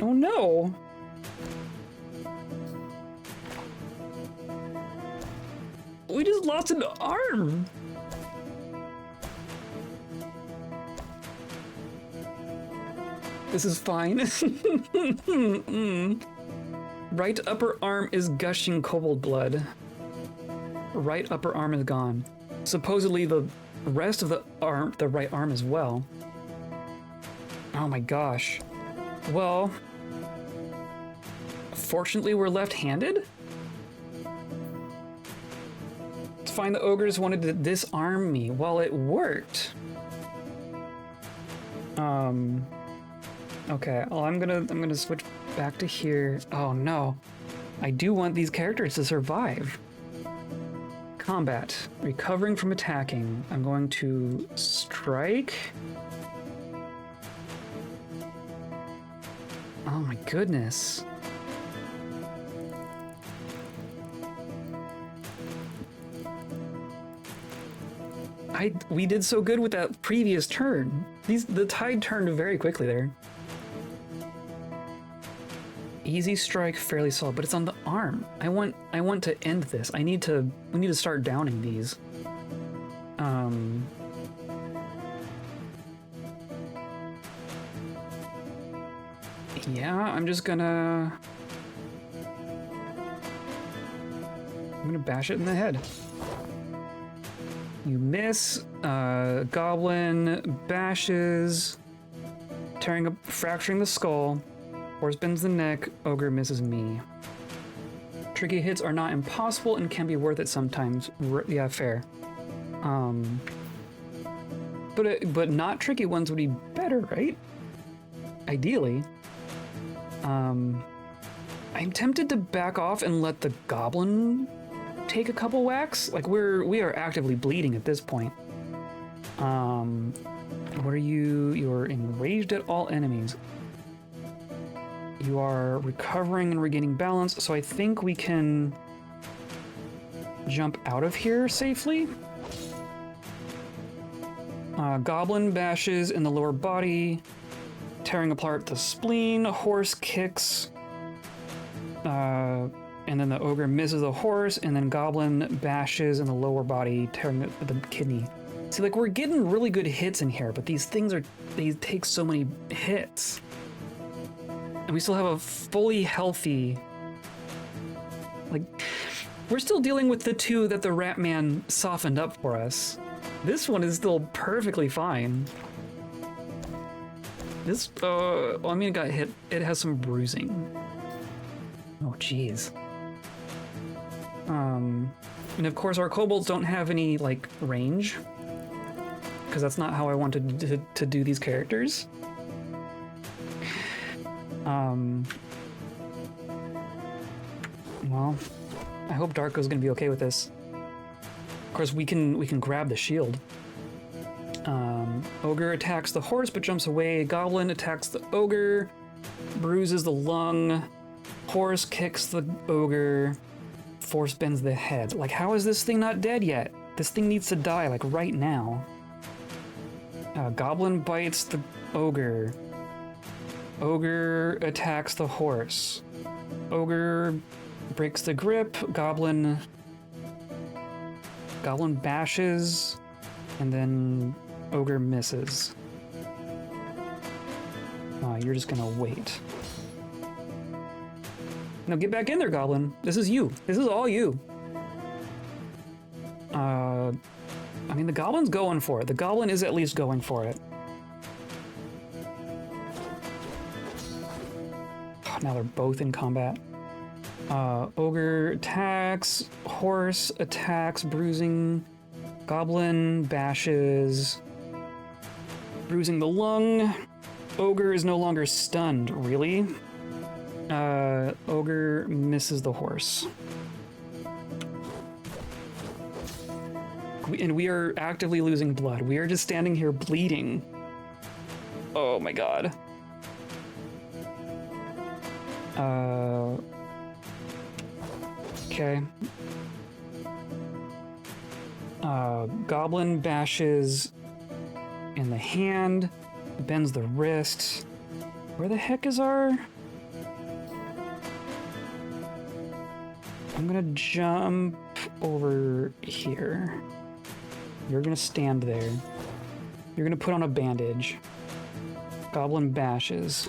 Oh no! We just lost an arm! This is fine. Right upper arm is gushing kobold blood. Right upper arm is gone. Supposedly the rest of the right arm as well. Oh my gosh. Well, fortunately we're left-handed? It's fine, the ogres wanted to disarm me. Well, it worked. Okay, well, I'm gonna switch back to here. Oh no. I do want these characters to survive. Combat. Recovering from attacking. I'm going to strike. Oh my goodness. We did so good with that previous turn. The tide turned very quickly there. Easy strike, fairly solid, but it's on the arm. I want to end this. We need to start downing these. Yeah, I'm gonna bash it in the head. You miss. Goblin bashes, fracturing the skull. Horse bends the neck. Ogre misses me. Tricky hits are not impossible and can be worth it sometimes. Yeah, fair. But not tricky ones would be better, right? Ideally. I'm tempted to back off and let the goblin take a couple whacks. Like we are actively bleeding at this point. What are you? You're enraged at all enemies. You are recovering and regaining balance, so I think we can jump out of here safely. Goblin bashes in the lower body, tearing apart the spleen. Horse kicks, and then the ogre misses the horse, and then goblin bashes in the lower body, tearing the kidney. See, like, we're getting really good hits in here, but these things they take so many hits. And we still have a fully healthy... Like, we're still dealing with the two that the Rat Man softened up for us. This one is still perfectly fine. This, I mean, it got hit. It has some bruising. Oh, jeez. And of course our kobolds don't have any, like, range. Because that's not how I wanted to do these characters. Well, I hope Darko's gonna be okay with this. Of course, we can grab the shield. Ogre attacks the horse but jumps away. Goblin attacks the ogre, bruises the lung. Horse kicks the ogre, force bends the head. Like, how is this thing not dead yet? This thing needs to die, like, right now. Goblin bites the ogre. Ogre attacks the horse. Ogre breaks the grip. Goblin bashes, and then ogre misses. You're just gonna wait. No, get back in there, Goblin. This is you. This is all you. I mean, the Goblin's going for it. The Goblin is at least going for it. Now they're both in combat. Ogre attacks, horse attacks, bruising. Goblin bashes, bruising the lung. Ogre is no longer stunned, really? Ogre misses the horse. And we are actively losing blood. We are just standing here bleeding. Oh my god. Okay. Goblin bashes in the hand, bends the wrist. Where the heck is our... I'm gonna jump over here. You're gonna stand there. You're gonna put on a bandage. Goblin bashes.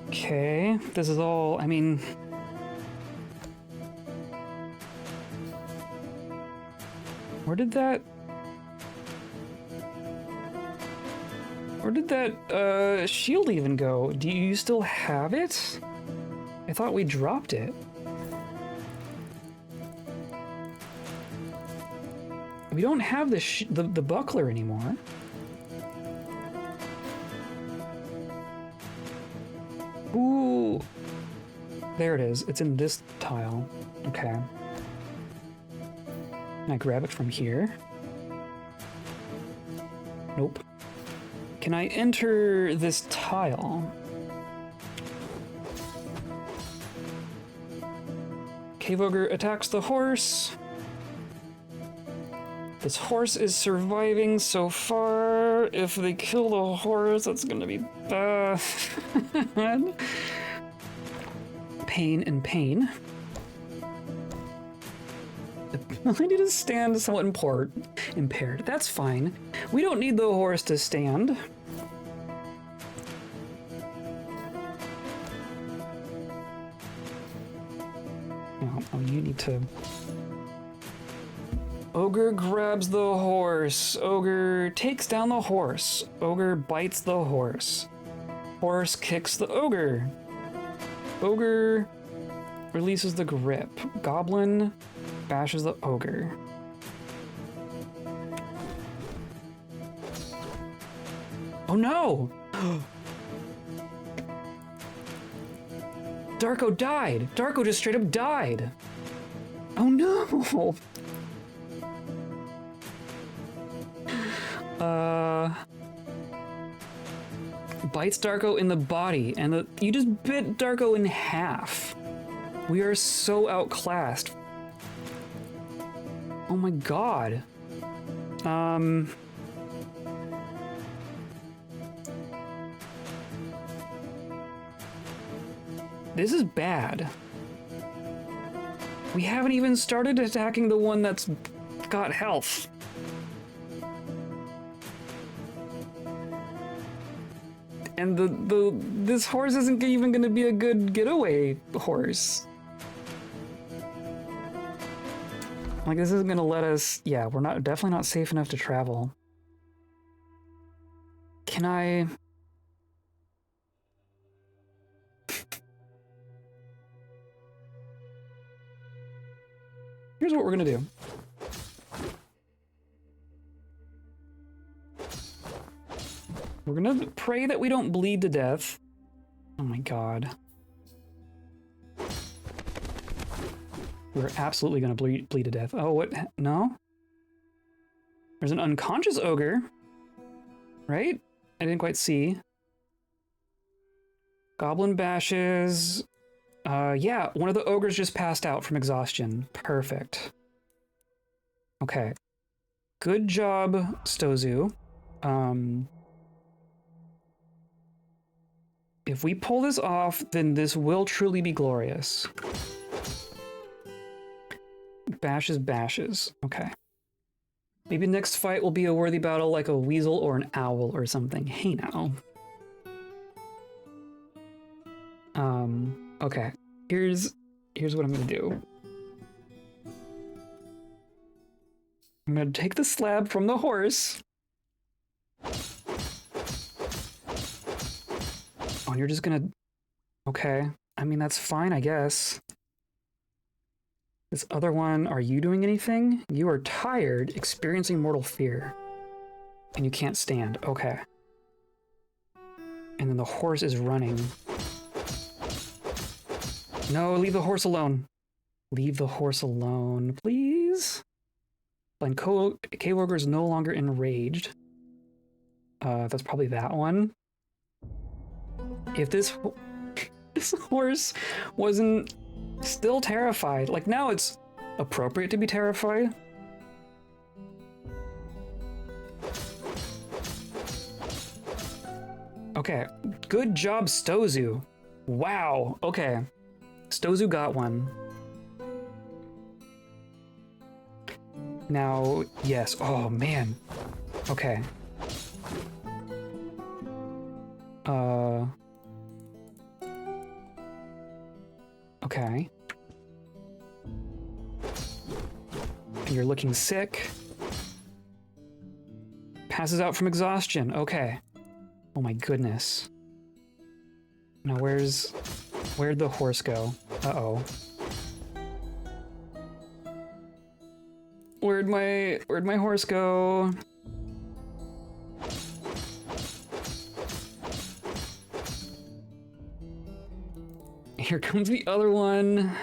Okay, this is all, I mean... Where did that shield even go? Do you still have it? I thought we dropped it. We don't have the buckler anymore. Ooh. There it is. It's in this tile. Okay. Can I grab it from here? Nope. Can I enter this tile? Cave Ogre attacks the horse. This horse is surviving so far. If they kill the horse, that's gonna be bad. Pain and pain. The ability to stand is somewhat impaired. That's fine. We don't need the horse to stand. Oh, you need to... Ogre grabs the horse. Ogre takes down the horse. Ogre bites the horse. Horse kicks the ogre. Ogre releases the grip. Goblin bashes the ogre. Oh no! Darko died! Darko just straight up died! Oh no! Bites Darko in the body, and you just bit Darko in half. We are so outclassed. Oh my god. This is bad. We haven't even started attacking the one that's got health. And this horse isn't even going to be a good getaway horse. Like, this isn't going to let us... Yeah, we're definitely not safe enough to travel. Can I... Here's what we're gonna do. We're gonna pray that we don't bleed to death. Oh my god. We're absolutely gonna bleed to death. Oh, what? No? There's an unconscious ogre. Right? I didn't quite see. Goblin bashes. Yeah, one of the ogres just passed out from exhaustion. Perfect. Okay. Good job, Stozu. If we pull this off, then this will truly be glorious. Bashes, bashes. Okay. Maybe next fight will be a worthy battle like a weasel or an owl or something. Hey now. Okay. Here's what I'm gonna do. I'm gonna take the slab from the horse. Oh, and you're just gonna... Okay. I mean, that's fine, I guess. This other one, are you doing anything? You are tired, experiencing mortal fear. And you can't stand. Okay. And then the horse is running. No, leave the horse alone. Leave the horse alone, please. Blind Cave Ogre is no longer enraged. That's probably that one. If this horse wasn't still terrified, like now it's appropriate to be terrified. Okay, good job, Stozu. Wow, okay. Stozu got one. Now, yes. Oh, man. Okay. Okay. You're looking sick. Passes out from exhaustion. Okay. Oh my goodness. Now where'd the horse go? Uh-oh. Where'd my horse go? Here comes the other one.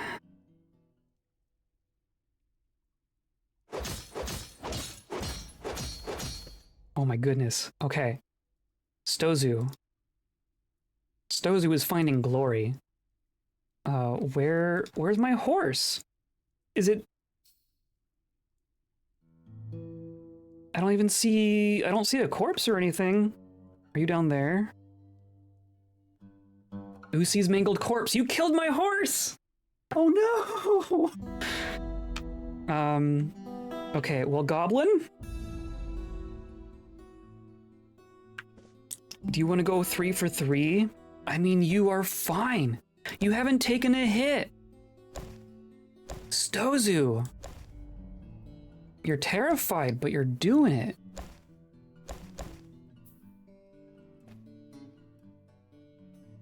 Oh my goodness. Okay. Stozu. Stozu is finding glory. Where's my horse? Is it... I don't see a corpse or anything. Are you down there? Who sees mangled corpse? You killed my horse! Oh no! Okay, well, Goblin? Do you want to go 3 for 3? I mean, you are fine. You haven't taken a hit. Stozu. You're terrified, but you're doing it.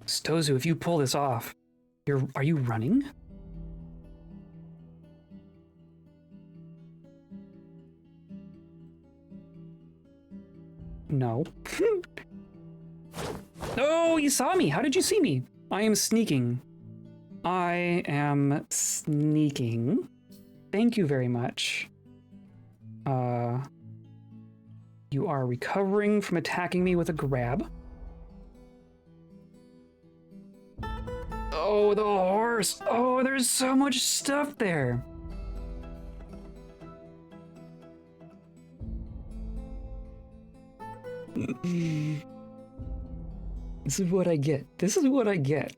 Stozu, if you pull this off, are you running? No. Oh, you saw me. How did you see me? I am sneaking. I am sneaking. Thank you very much. You are recovering from attacking me with a grab. Oh, the horse. Oh, there's so much stuff there. This is what I get. This is what I get.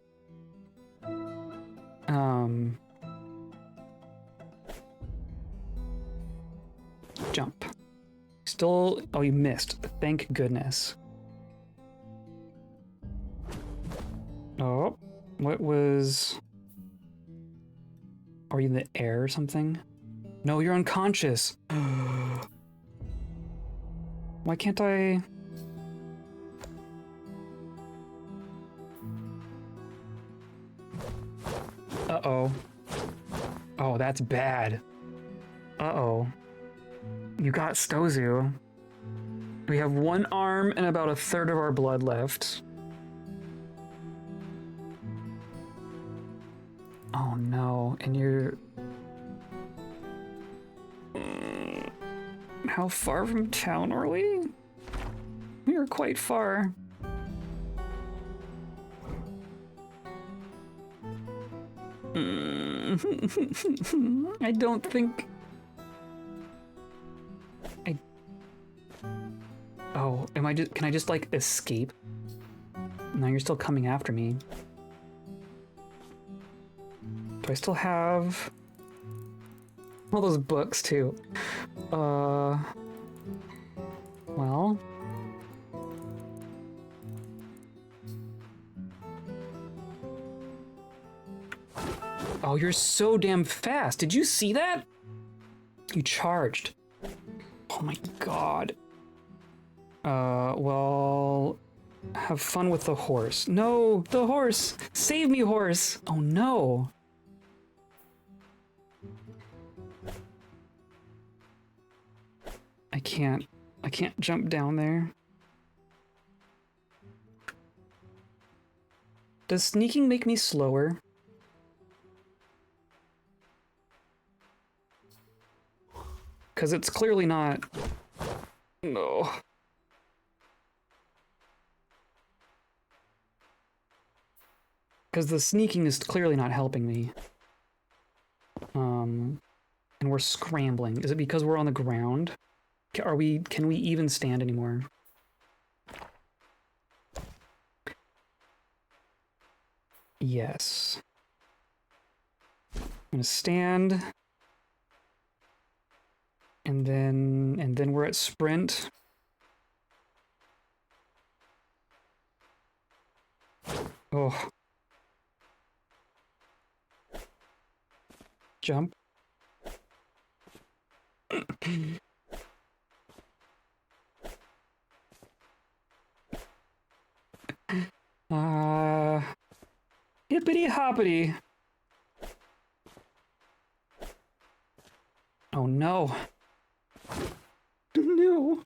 Jump. Still, oh, you missed. Thank goodness. Oh, what was... Are you in the air or something? No, you're unconscious. Why can't I... Uh-oh. Oh, that's bad. Uh-oh. You got Stozu. We have one arm and about a third of our blood left. Oh no, and you're... How far from town are we? We are quite far. I don't think... Oh, am I just... Can I just, like, escape? No, you're still coming after me. Do I still have... all those books, too? Well... Oh, you're so damn fast. Did you see that? You charged. Oh my god. Well... Have fun with the horse. No, the horse! Save me, horse! Oh no. I can't jump down there. Does sneaking make me slower? Because it's clearly not... No. Because the sneaking is clearly not helping me. And we're scrambling. Is it because we're on the ground? Can we even stand anymore? Yes. I'm gonna stand. And then we're at sprint. Oh. Jump. Hippity hoppity. Oh no. No.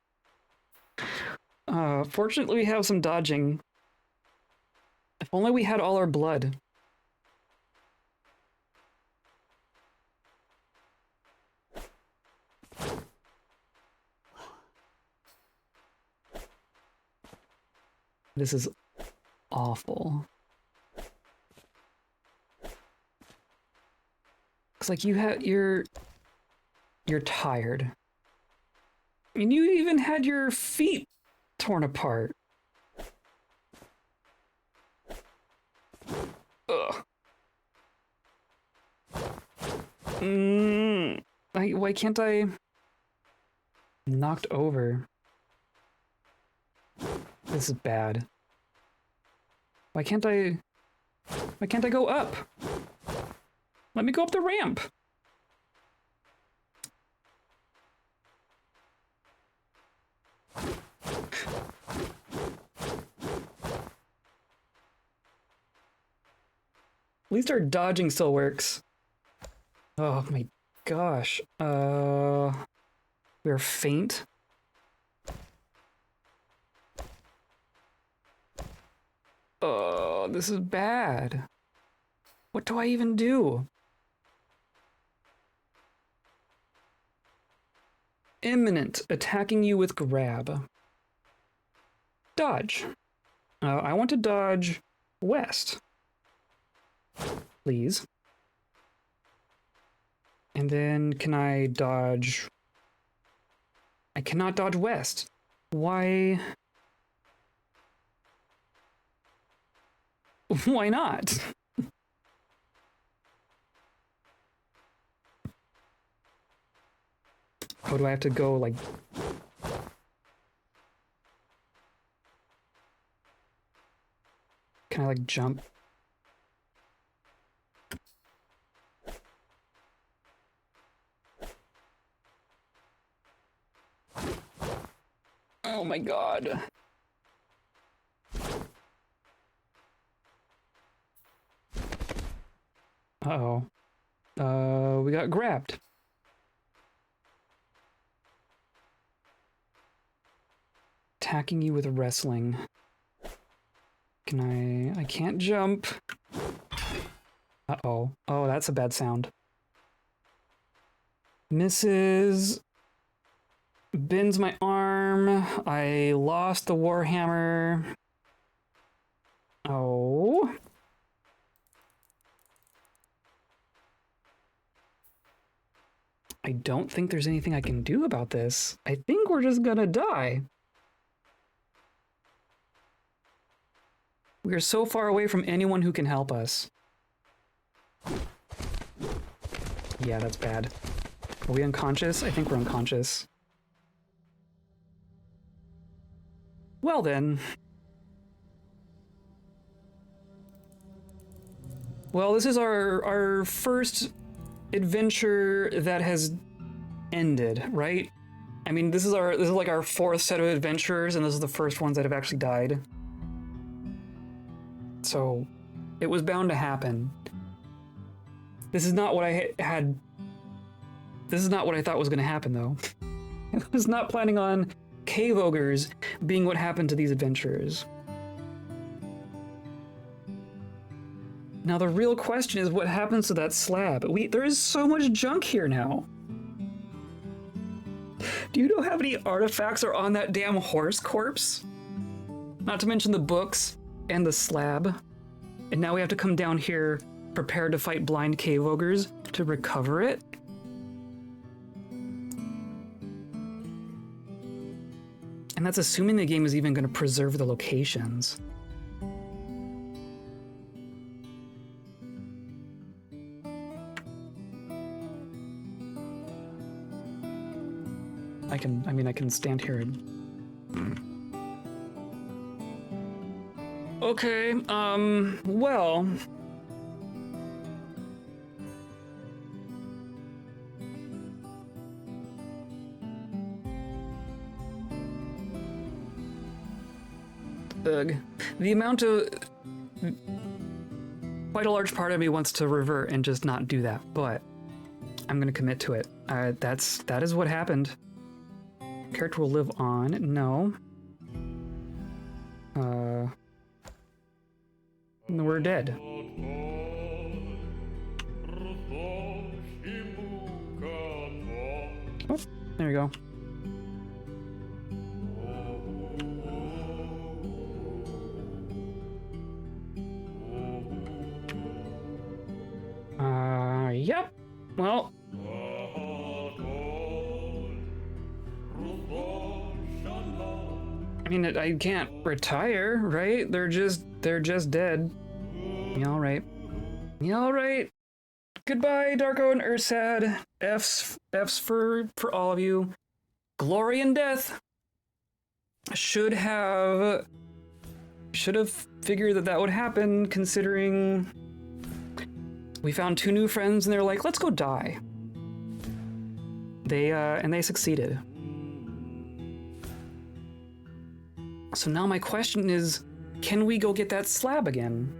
Fortunately we have some dodging. If only we had all our blood. This is awful. Looks like you're tired. And you even had your feet torn apart. Ugh. Why can't I... Knocked over. This is bad. Why can't I go up? Let me go up the ramp. At least our dodging still works. Oh my gosh. We're faint. Oh, this is bad. What do I even do? Imminent, attacking you with grab. Dodge. I want to dodge west. please. And then can I dodge? I cannot dodge west. Why? Why not? Oh, do I have to go like... Can I like jump? Oh my god. Uh-oh. We got grabbed. Attacking you with wrestling. Can I can't jump. Uh-oh. Oh, that's a bad sound. Misses. Bends my arm. I lost the warhammer. Oh. I don't think there's anything I can do about this. I think we're just gonna die. We are so far away from anyone who can help us. Yeah, that's bad. Are we unconscious? I think we're unconscious. Well then. Well, this is our first adventure that has ended, right? I mean, this is like our fourth set of adventurers, and this is the first ones that have actually died. So, it was bound to happen. This is not what I had. This is not what I thought was going to happen, though. I was not planning on cave ogres being what happened to these adventurers. Now the real question is what happens to that slab? There is so much junk here now. Do you know how many artifacts are on that damn horse corpse? Not to mention the books and the slab. And now we have to come down here prepared to fight blind cave ogres to recover it? And that's assuming the game is even going to preserve the locations. I can stand here and... Okay, well... Ugh. The amount of... Quite a large part of me wants to revert and just not do that, but I'm gonna commit to it. That is what happened. Character will live on. No. We're dead. Oh, there you go. Yep. Well. I mean, I can't retire, right? They're just dead. You all right? You all right? Goodbye, Darko and Ursad. F's for all of you. Glory and death. Should have figured that would happen, considering we found 2 new friends and they're like, let's go die. They succeeded. So now my question is, can we go get that slab again?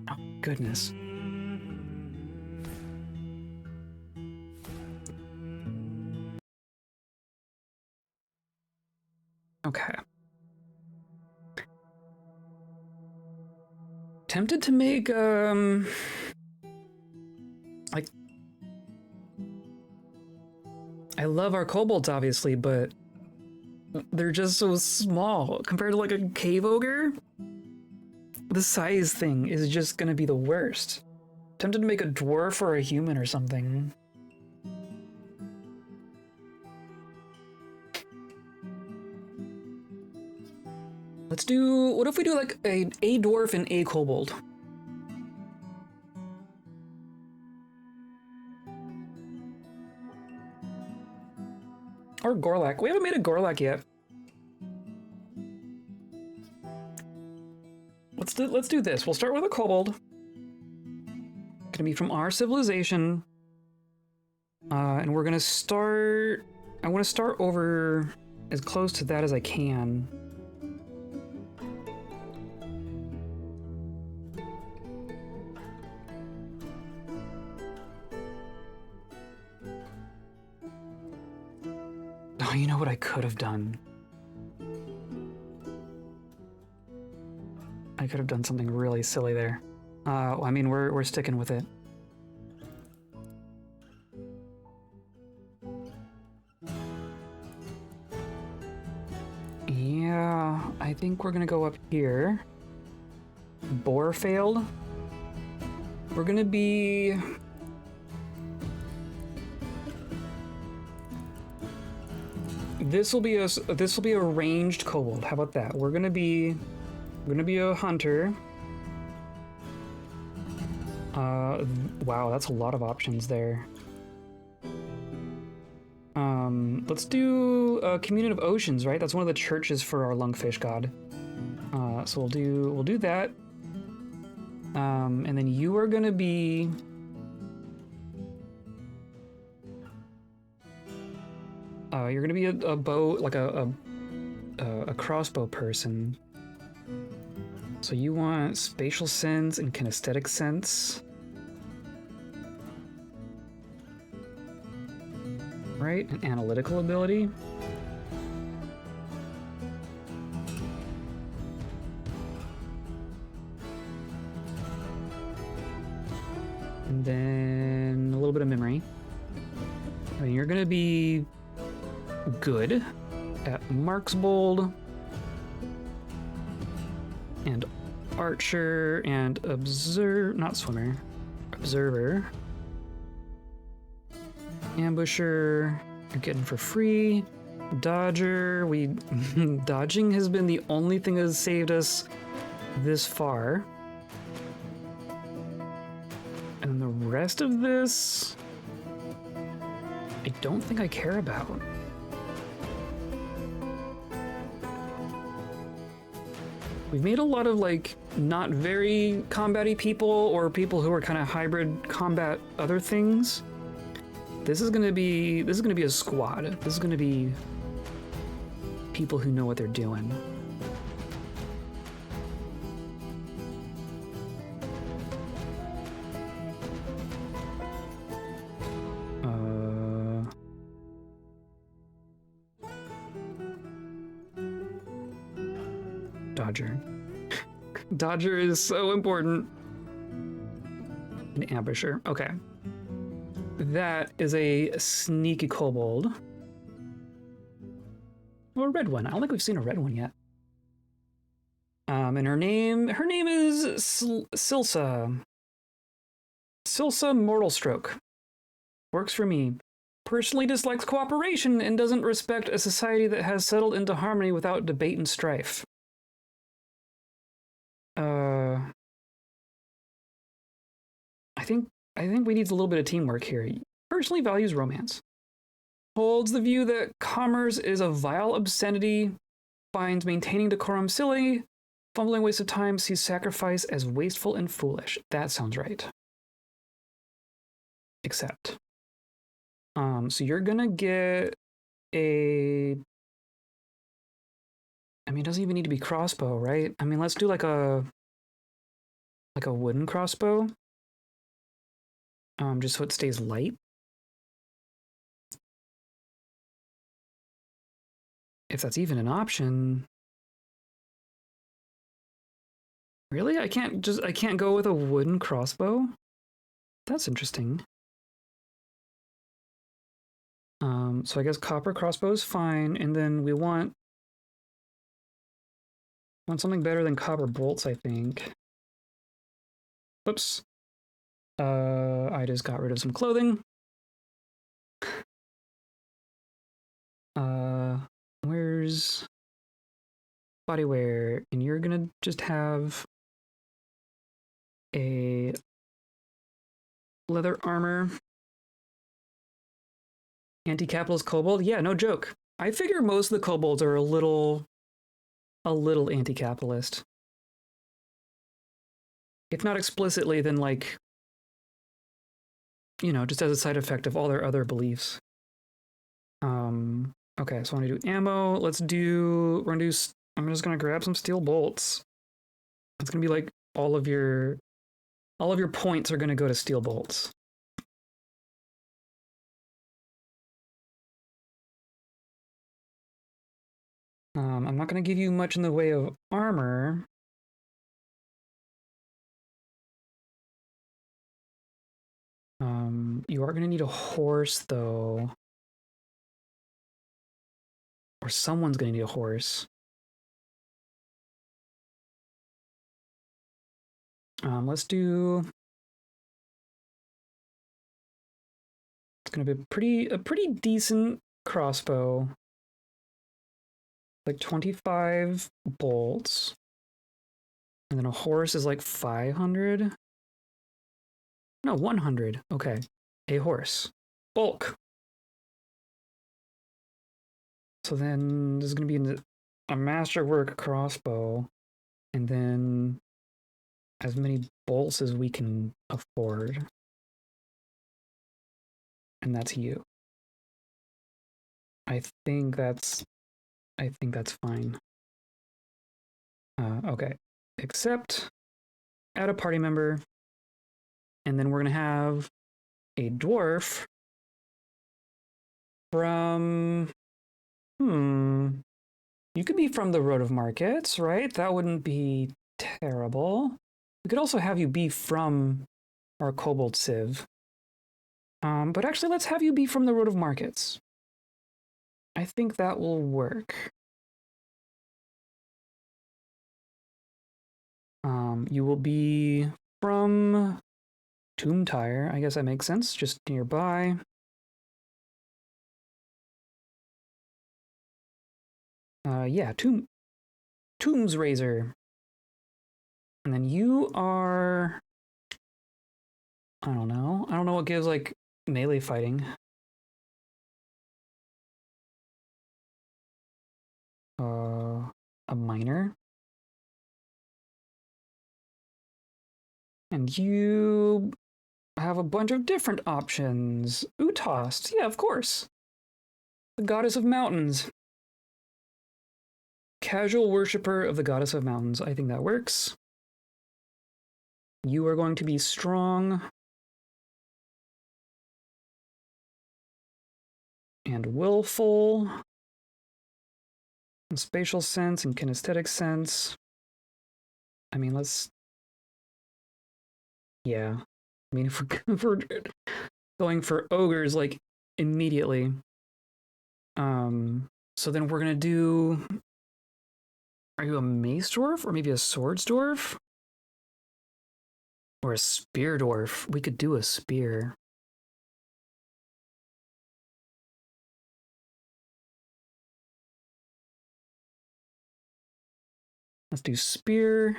Oh, goodness. Okay. Tempted to make, like, I love our kobolds, obviously, but They're just so small compared to like a cave ogre. The size thing is just gonna be the worst. Tempted to make a dwarf or a human or something. Let's do, what if we do like a dwarf and a kobold? Or Gorlak. We haven't made a Gorlak yet. Let's do this. We'll start with a kobold. Gonna be from our civilization. And we're gonna start, I wanna start over as close to that as I can. Oh, you know what I could have done? I could have done something really silly there. I mean, we're sticking with it. Yeah, I think we're gonna go up here. Boar failed. We're gonna be... This will be a ranged kobold. How about that? We're gonna be a hunter. Wow, that's a lot of options there. Let's do a Communion of Oceans, right? That's one of the churches for our lungfish god. So we'll do that. And then you are gonna be... you're gonna be a bow, like a crossbow person. So you want spatial sense and kinesthetic sense. Right, and analytical ability. And then a little bit of memory. I mean, you're gonna be good at Mark's Bold and Archer and not Swimmer, Observer. Ambusher, you're getting for free. Dodger, dodging has been the only thing that has saved us this far. And the rest of this, I don't think I care about. We've made a lot of like not very combat-y people or people who are kind of hybrid combat other things. This is gonna be a squad. This is gonna be people who know what they're doing. Dodger. Dodger is so important. An ambusher. Okay. That is a sneaky kobold. Or a red one. I don't think we've seen a red one yet. And her name is Silsa. Silsa Mortalstroke. Works for me. Personally dislikes cooperation and doesn't respect a society that has settled into harmony without debate and strife. I think we need a little bit of teamwork here. Personally values romance. Holds the view that commerce is a vile obscenity, finds maintaining decorum silly, fumbling waste of time, sees sacrifice as wasteful and foolish. That sounds right. Except. So you're gonna get a... I mean, it doesn't even need to be crossbow, right? I mean, let's do like a wooden crossbow. Just so it stays light. If that's even an option. Really? I can't go with a wooden crossbow? That's interesting. So I guess copper crossbow is fine, and then we want Want something better than copper bolts, I think. Whoops. I just got rid of some clothing. Where's bodywear? And you're gonna just have a leather armor. Anti-capitalist kobold? Yeah, no joke. I figure most of the kobolds are a little anti-capitalist. If not explicitly, then like, you know, just as a side effect of all their other beliefs. Okay, so I want to do ammo. I'm just gonna grab some steel bolts. It's gonna be like all of your points are gonna go to steel bolts. I'm not gonna give you much in the way of armor. You are gonna need a horse though. Or someone's gonna need a horse. Let's do. It's gonna be a pretty decent crossbow. Like 25 bolts. And then a horse is like 500. No, 100. Okay. A horse. Bulk. So then this is gonna be a masterwork crossbow. And then as many bolts as we can afford. And that's you. I think that's fine. Okay. Except add a party member. And then we're gonna have a dwarf from you could be from the Road of Markets, right? That wouldn't be terrible. We could also have you be from our Kobold Civ. But actually, let's have you be from the Road of Markets. I think that will work. You will be from Tombtire. I guess that makes sense, just nearby. Yeah, Tomb's Razor. And then you are... I don't know what gives, like, melee fighting. A miner. And you have a bunch of different options. Utost, yeah, of course. The goddess of mountains. Casual worshiper of the goddess of mountains. I think that works. You are going to be strong. And willful. And spatial sense and kinesthetic sense. I mean, yeah. I mean, if we're going for ogres, like, immediately. So then we're gonna do... Are you a mace dwarf or maybe a swords dwarf? Or a spear dwarf? We could do a spear. Let's do spear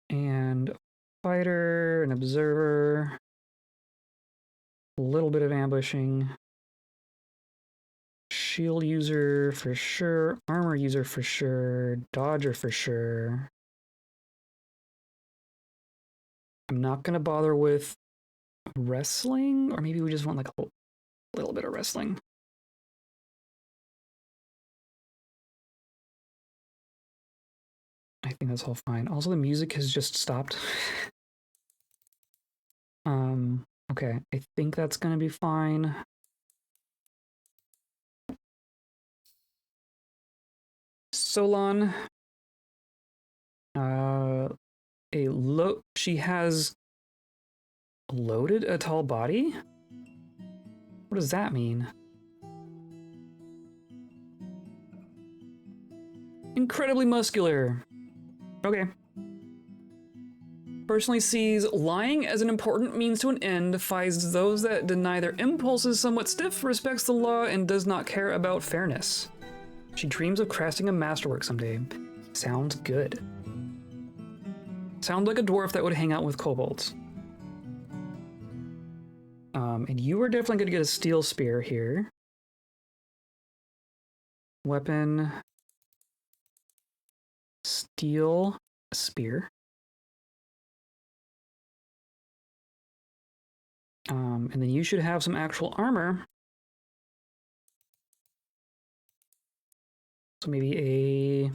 and fighter, an observer, a little bit of ambushing, shield user for sure, armor user for sure, dodger for sure. I'm not gonna bother with wrestling, or maybe we just want like a little bit of wrestling. I think that's all fine. Also, the music has just stopped. Okay, I think that's gonna be fine. Solon. She has loaded a tall body? What does that mean? Incredibly muscular. Okay. Personally sees lying as an important means to an end, finds those that deny their impulses somewhat stiff, respects the law, and does not care about fairness. She dreams of crafting a masterwork someday. Sounds good. Sounds like a dwarf that would hang out with kobolds. And you are definitely going to get a steel spear here. Weapon. Steel spear. And then you should have some actual armor. So maybe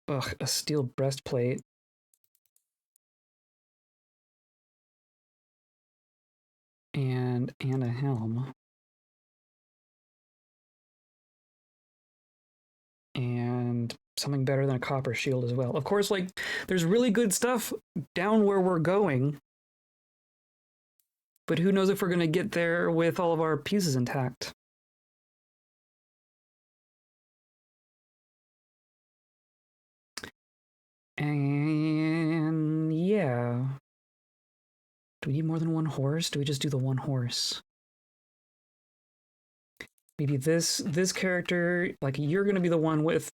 a steel breastplate. And a helm. And something better than a copper shield as well. Of course, like, there's really good stuff down where we're going. But who knows if we're going to get there with all of our pieces intact. And yeah. Do we need more than one horse? Do we just do the one horse? Maybe this character, like, you're going to be the one with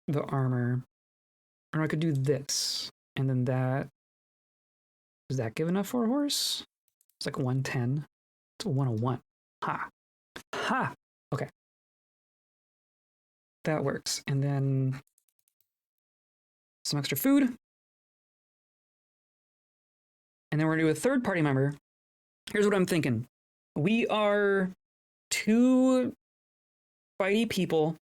the armor. Or I could do this. And then that. Does that give enough for a horse? It's like 110. It's a 101. Ha. Ha. Okay. That works. And then some extra food. And then we're going to do a third party member. Here's what I'm thinking. We are 2 fighty people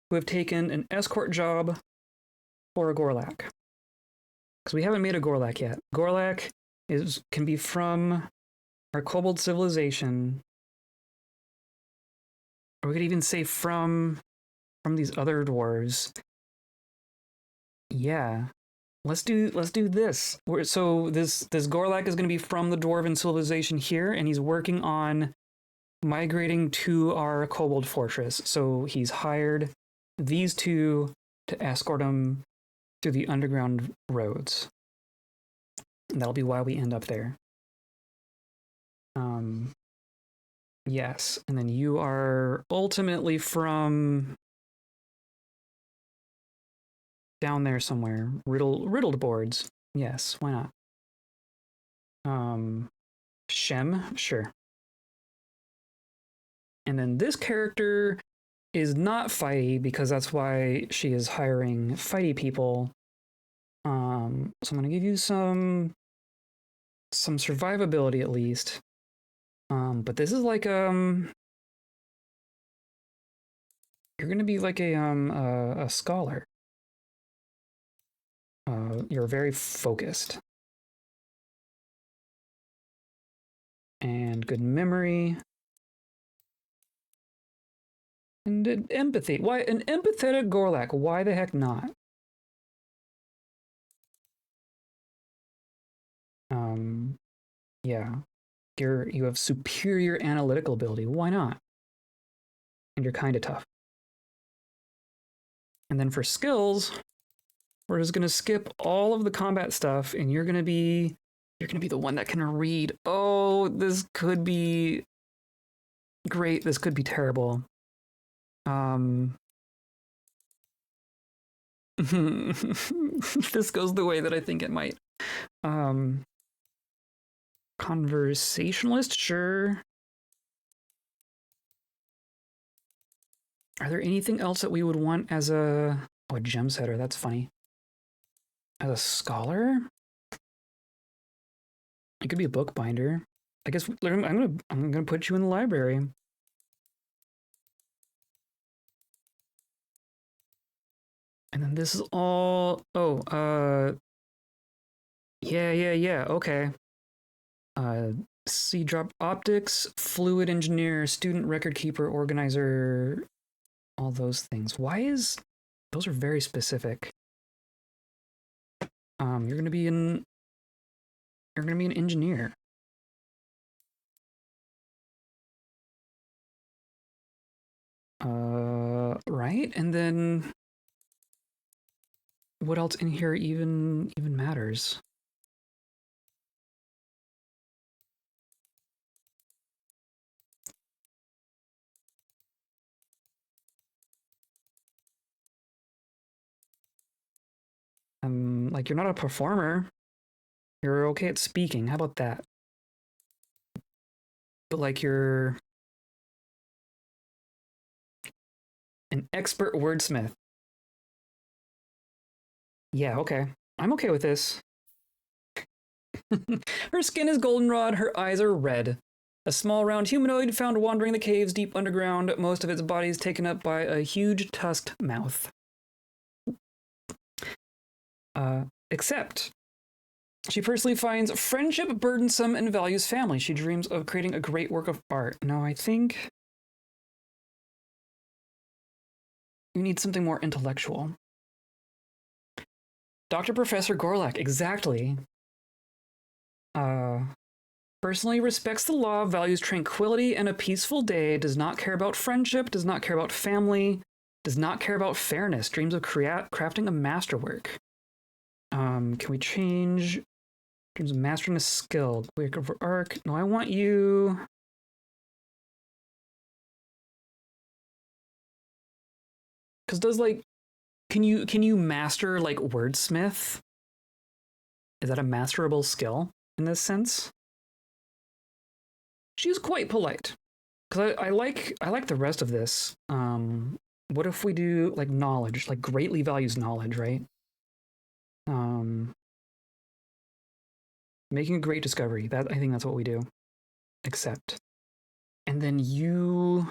who have taken an escort job for a Gorlak. Because we haven't made a Gorlak yet. Gorlak can be from our kobold civilization. Or we could even say from these other dwarves. Yeah. Let's do this. So this Gorlak is going to be from the dwarven civilization here, and he's working on migrating to our Kobold Fortress. So he's hired these 2 to escort him through the underground roads. And that'll be why we end up there. Yes, and then you are ultimately from down there somewhere. Riddled boards. Yes, why not? Shem, sure. And then this character is not fighty because that's why she is hiring fighty people. So I'm gonna give you some survivability at least. But this is like you're gonna be like a scholar. You're very focused. And good memory. And empathy. Why an empathetic Gorlak? Why the heck not? Yeah. You have superior analytical ability. Why not? And you're kind of tough. And then for skills, we're just gonna skip all of the combat stuff, and you're gonna be the one that can read. Oh, this could be great. This could be terrible. This goes the way that I think it might. Conversationalist, sure. Are there anything else that we would want as a gem setter? That's funny. As a scholar? You could be a bookbinder. I guess I'm gonna put you in the library. And then this is all yeah, okay. C drop optics, fluid engineer, student record keeper, organizer, all those things. Those are very specific. You're gonna be an engineer. right, and then what else in here even matters? Like, you're not a performer. You're okay at speaking. How about that? But like, you're an expert wordsmith. Yeah, okay. I'm okay with this. Her skin is goldenrod, her eyes are red. A small round humanoid found wandering the caves deep underground, most of its body is taken up by a huge tusked mouth. Except, she personally finds friendship burdensome and values family. She dreams of creating a great work of art. No, I think you need something more intellectual. Dr. Professor Gorlak, exactly. Personally respects the law, values tranquility and a peaceful day, does not care about friendship, does not care about family, does not care about fairness, dreams of crafting a masterwork. Can we change dreams of mastering a skill? Work over arc. No, I want you. Because does like, can you master like wordsmith? Is that a masterable skill in this sense? She's quite polite. Because I like the rest of this. What if we do like knowledge, like greatly values knowledge, right? Making a great discovery. That I think that's what we do. Accept. And then you,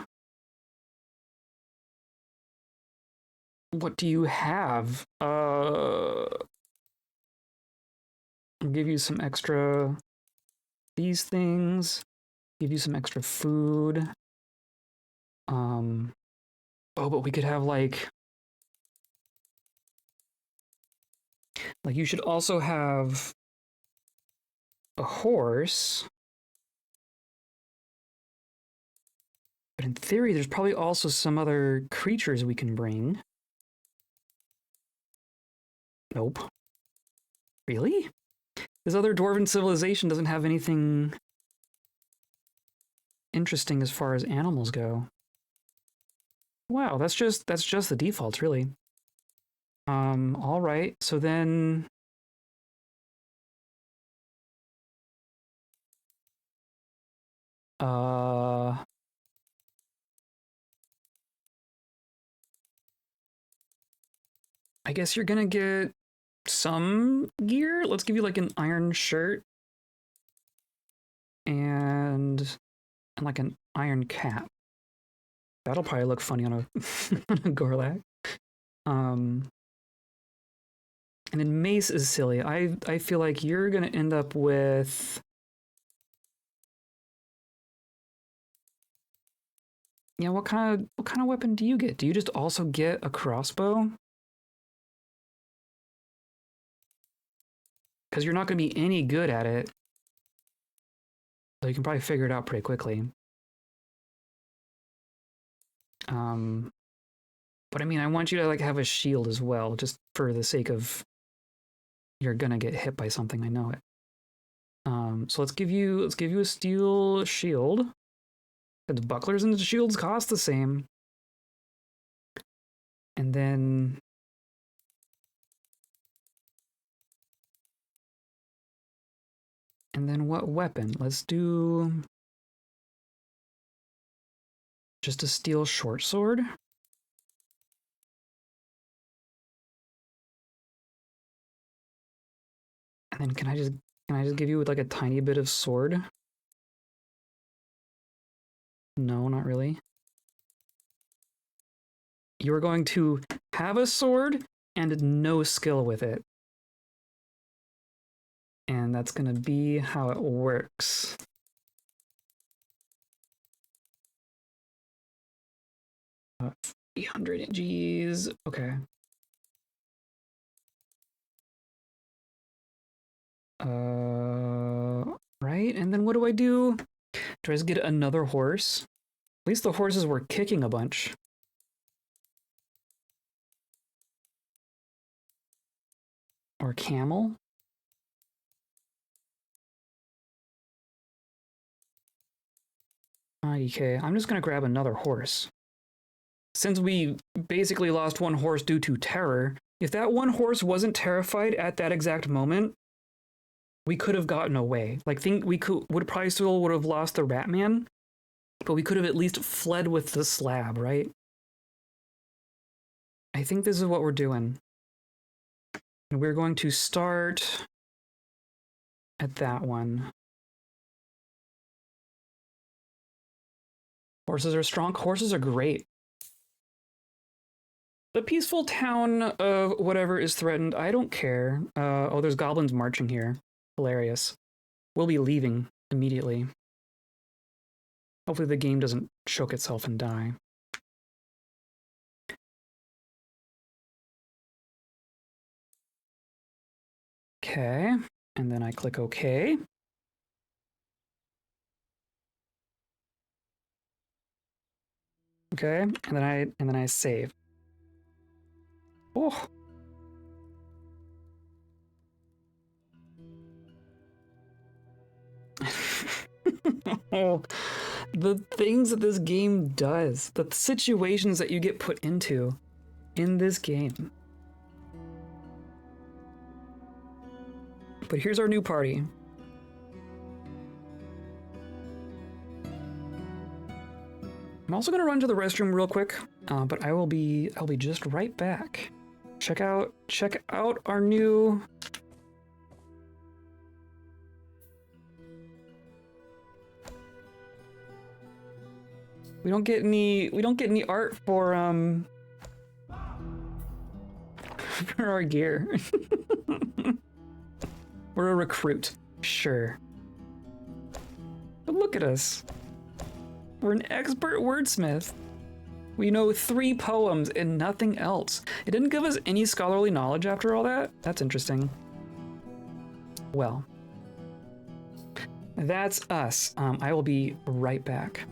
what do you have? I'll give you some extra these things. Give you some extra food. Oh, but we could have like you should also have a horse. But in theory, there's probably also some other creatures we can bring. Nope. Really? This other dwarven civilization doesn't have anything interesting as far as animals go. Wow, that's just the defaults, really. All right. So then I guess you're gonna get some gear. Let's give you like an iron shirt and like an iron cap. That'll probably look funny on a, on a Gorlak. And then mace is silly. I feel like you're gonna end up with, yeah. What kind of weapon do you get? Do you just also get a crossbow? Because you're not gonna be any good at it. So you can probably figure it out pretty quickly. But I mean, I want you to like have a shield as well, just for the sake of you're gonna get hit by something. I know it. So let's give you a steel shield. The bucklers and the shields cost the same. And then what weapon? Let's do just a steel short sword. And then can I just give you like a tiny bit of sword? No, not really. You are going to have a sword and no skill with it. And that's gonna be how it works. 300 Gs. Okay. Right? And then what do I do? Do I just get another horse? At least the horses were kicking a bunch. Or camel. Okay, I'm just gonna grab another horse. Since we basically lost one horse due to terror, if that one horse wasn't terrified at that exact moment, we could have gotten away. Like, think we would probably still would have lost the rat man, but we could have at least fled with the slab, right? I think this is what we're doing. And we're going to start at that one. Horses are strong. Horses are great. The peaceful town of whatever is threatened, I don't care. Oh, there's goblins marching here. Hilarious. We'll be leaving immediately. Hopefully the game doesn't choke itself and die. Okay, and then I click OK. Okay, and then I save. Oh. Oh, the things that this game does, the situations that you get put into in this game. But here's our new party. I'm also gonna run to the restroom real quick, but I'll be just right back. Check out our new. We don't get any art for for our gear. We're a recruit, sure. But look at us. We're an expert wordsmith. We know 3 poems and nothing else. It didn't give us any scholarly knowledge after all that? That's interesting. Well, that's us. I will be right back.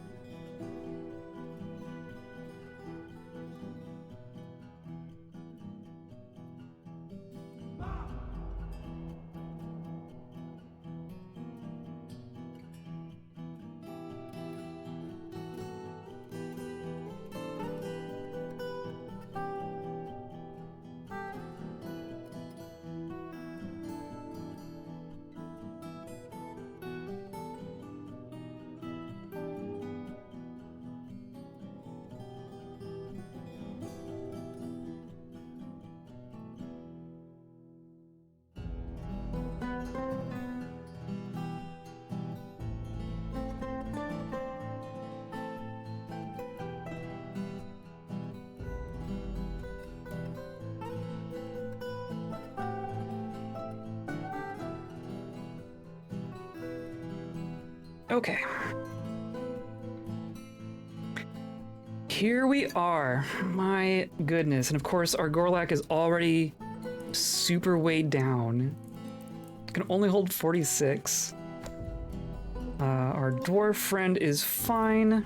Okay. Here we are. My goodness. And of course, our Gorlak is already super weighed down. It can only hold 46. Our dwarf friend is fine.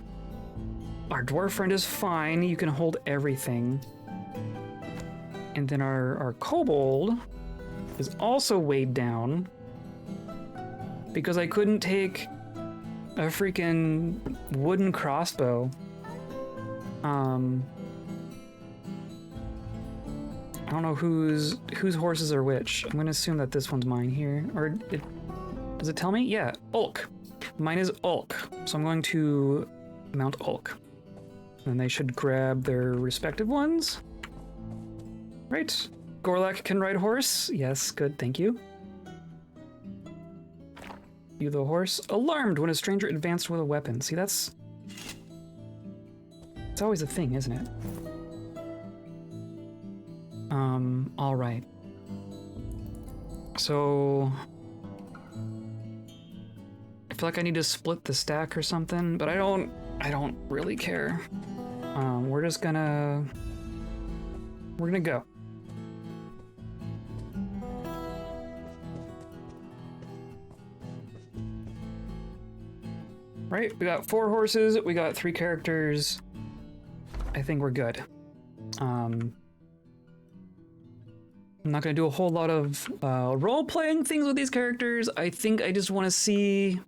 Our dwarf friend is fine. You can hold everything. And then our kobold is also weighed down because I couldn't take a freaking wooden crossbow. I don't know whose horses are which. I'm gonna assume that this one's mine here. Or does it tell me? Yeah, Ulk. Mine is Ulk. So I'm going to mount Ulk. And they should grab their respective ones. Right. Gorlak can ride horse. Yes, good, thank you. You the horse. Alarmed when a stranger advanced with a weapon. See, it's always a thing, isn't it? All right. So I feel like I need to split the stack or something, but I don't really care. We're gonna go. Right, we got 4 horses, we got 3 characters. I think we're good. I'm not going to do a whole lot of role-playing things with these characters. I think I just want to see...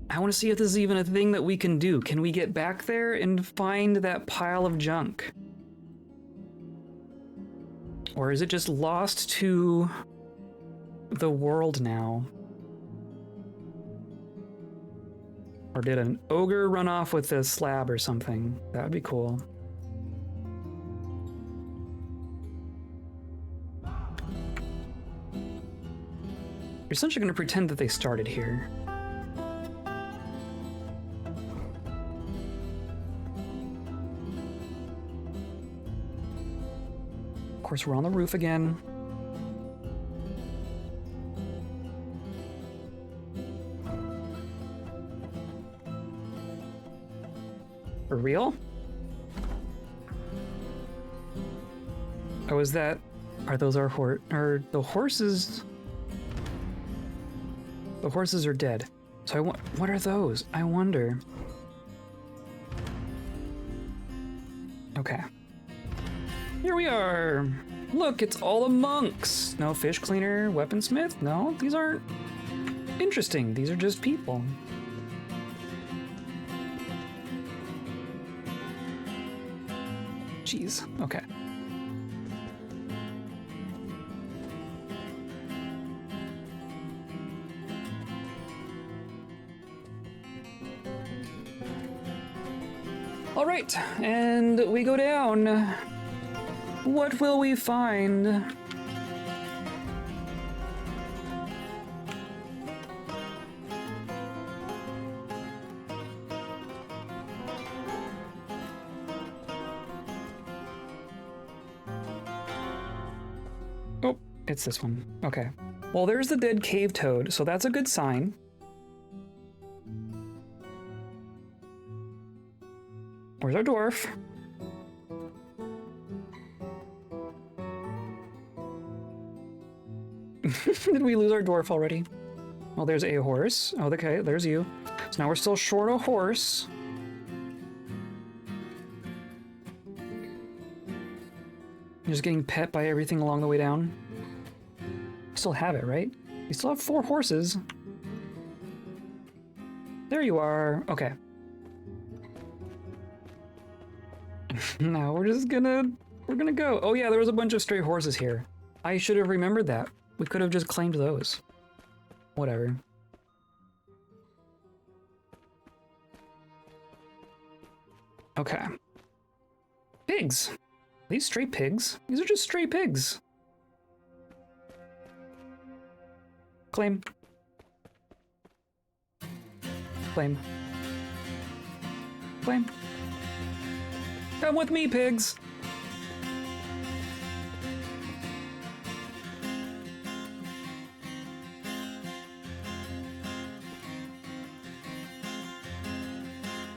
I want to see if this is even a thing that we can do. Can we get back there and find that pile of junk? Or is it just lost to the world now? Or did an ogre run off with a slab or something? That would be cool. You're essentially going to pretend that they started here. Of course, we're on the roof again. For real? Oh, is that... Are those our the horses... The horses are dead. So what are those? I wonder. Okay. Here we are. Look, it's all the monks. No fish cleaner, weaponsmith. No, these aren't interesting. These are just people. Jeez. Okay. All right, and we go down. What will we find? Oh, it's this one. Okay. Well, there's the dead cave toad, so that's a good sign. Where's our dwarf? Did we lose our dwarf already? Oh, there's a horse. Oh, okay, there's you. So now we're still short a horse. You're just getting pet by everything along the way down. You still have it, right? You still have 4 horses. There you are. Okay. Now we're gonna go. Oh yeah, there was a bunch of stray horses here. I should have remembered that. We could have just claimed those. Whatever. Okay. Pigs. Are these stray pigs? These are just stray pigs. Claim. Claim. Claim. Come with me, pigs!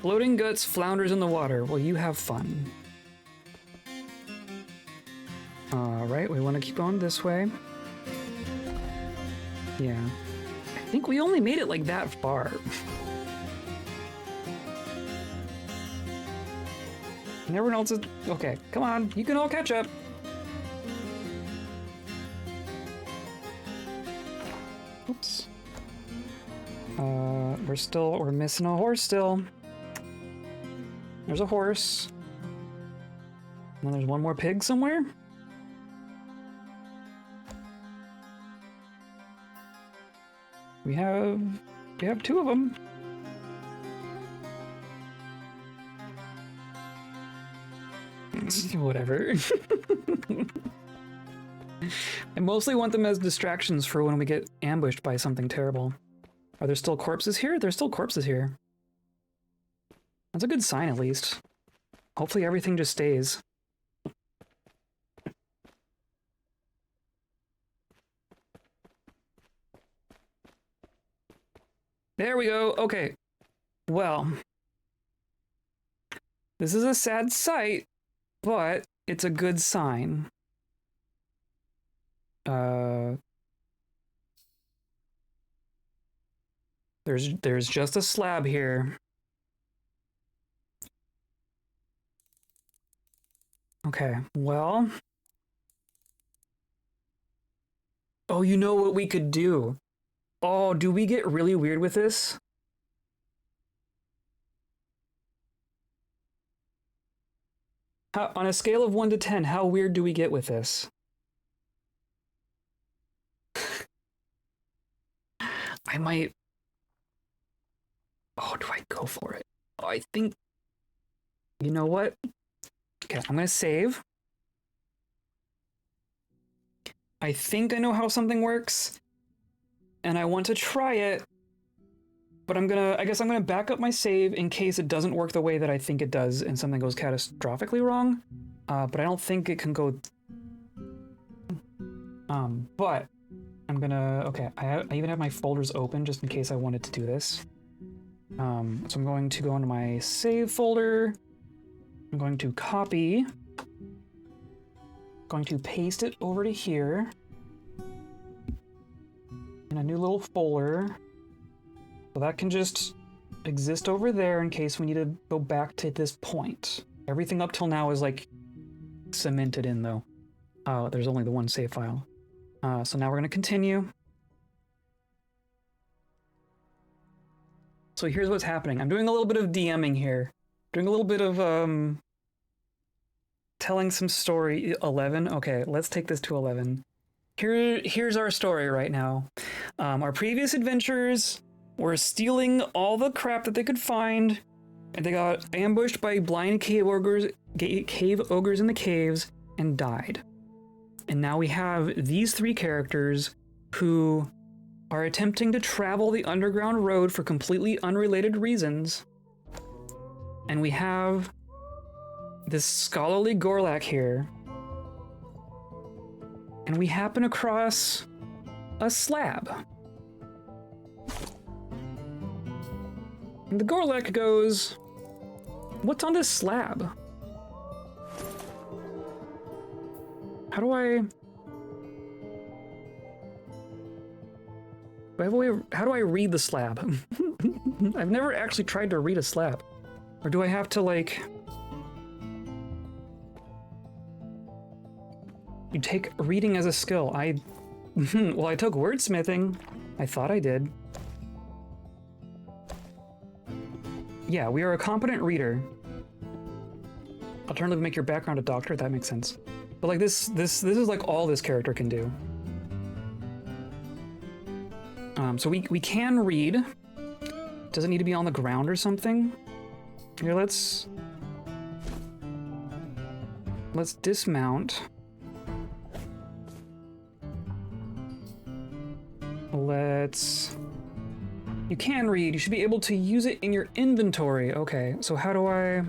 Floating guts flounders in the water. Well, you have fun. Alright, we want to keep going this way. Yeah. I think we only made it like that far. And everyone else is... Okay, come on, you can all catch up. Oops. We're missing a horse still. There's a horse. And there's one more pig somewhere. We have 2 of them. Whatever. I mostly want them as distractions for when we get ambushed by something terrible. Are there still corpses here? There's still corpses here. That's a good sign, at least. Hopefully everything just stays. There we go. Okay. Well, this is a sad sight, but it's a good sign. There's just a slab here. Okay, well, Oh, you know what we could do? Oh, do we get really weird with this? On a scale of 1 to 10, how weird do we get with this? I might... Oh, do I go for it? Oh, I think... You know what? Okay, I'm gonna save. I think I know how something works, and I want to try it, but I guess I'm gonna back up my save in case it doesn't work the way that I think it does and something goes catastrophically wrong. But I don't think it can go... But I'm gonna... Okay, I even have my folders open just in case I wanted to do this. So I'm going to go into my save folder. I'm going to copy. Going to paste it over to here. In a new little folder. So that can just exist over there in case we need to go back to this point. Everything up till now is like cemented in though. There's only the one save file. So now we're gonna continue. So here's what's happening. I'm doing a little bit of DMing here. Doing a little bit of telling some story. 11. Okay, let's take this to 11. Here's our story right now. Our previous adventures were stealing all the crap that they could find, and they got ambushed by blind cave ogres in the caves and died. And now we have these three characters who are attempting to travel the underground road for completely unrelated reasons. And we have this scholarly Gorlak here. And we happen across a slab. And the Gorlak goes, "What's on this slab? How do I have a way? How do I read the slab?" I've never actually tried to read a slab. Or do I have to, like... You take reading as a skill. Well, I took wordsmithing. I thought I did. Yeah, we are a competent reader. Alternatively, make your background a doctor. That makes sense. But like this is like all this character can do. So we can read. Does it need to be on the ground or something? Here, let's dismount. You can read. You should be able to use it in your inventory. Okay, so how do I...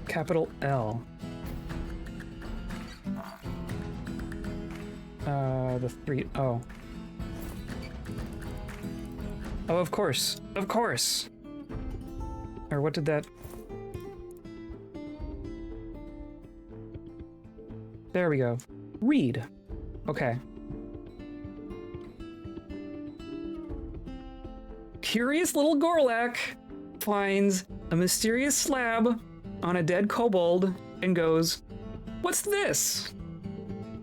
Capital L. The 3... Oh. Oh, of course. Of course! Or what did that... There we go. Read. Okay. Curious little Gorlak finds a mysterious slab on a dead kobold and goes, "What's this?"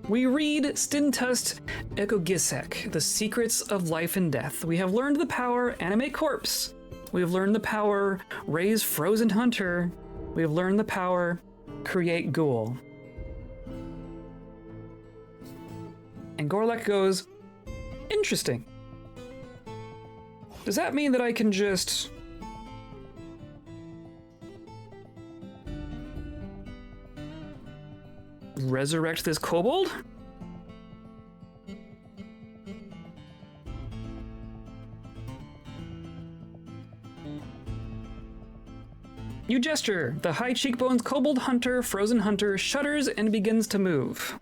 We read Stintust Ekogisek, the secrets of life and death. We have learned the power animate corpse. We have learned the power raise frozen hunter. We have learned the power create ghoul. And Gorlak goes, "Interesting. Does that mean that I can just... resurrect this kobold?" You gesture. The high cheekbones kobold hunter, frozen hunter, shudders and begins to move.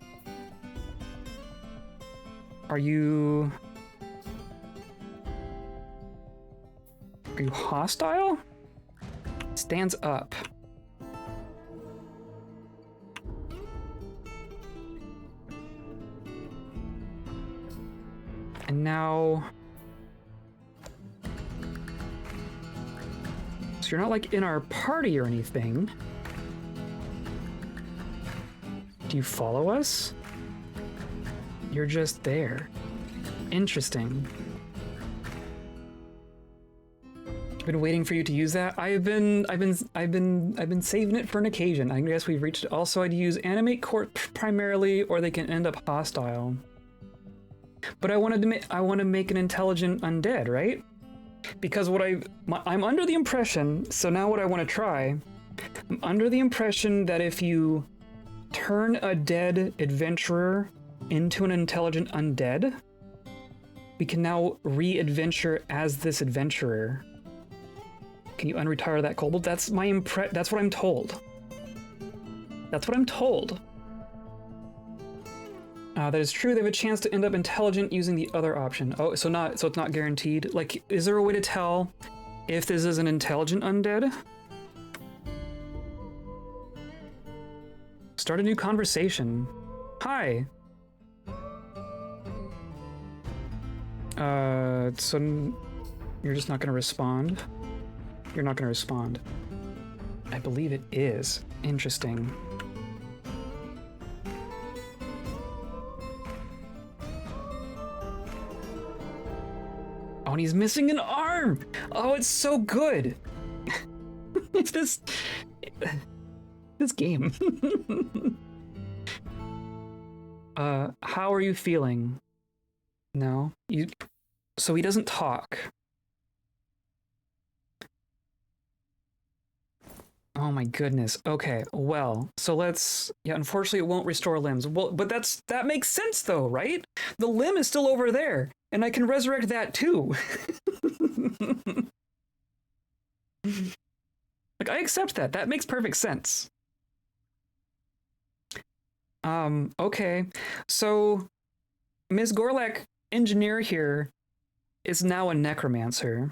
Are you hostile? Stands up. And now... So you're not like in our party or anything. Do Do you follow us? You're just there. Interesting. I've been waiting for you to use that. I've been saving it for an occasion. I guess we've reached it. Also, I'd use animate corpse primarily, or they can end up hostile. But I want to make an intelligent undead, right? Because I'm under the impression. So now what I want to try, I'm under the impression that if you turn a dead adventurer into an intelligent undead, we can now re-adventure as this adventurer. Can you unretire that kobold? That's that's what I'm told. That's what I'm told. That is true. They have a chance to end up intelligent using the other option. Oh, so it's not guaranteed. Like, is there a way to tell if this is an intelligent undead? Start a new conversation. Hi. So you're just not going to respond? You're not going to respond. I believe it is. Interesting. Oh, and he's missing an arm! Oh, it's so good! It's this game. How are you feeling? No? So he doesn't talk. Oh my goodness. Okay, well, so yeah, unfortunately it won't restore limbs. Well, but that makes sense though, right? The limb is still over there, and I can resurrect that too. Like, I accept that. That makes perfect sense. Okay. So Ms. Gorlak, engineer here, is now a necromancer.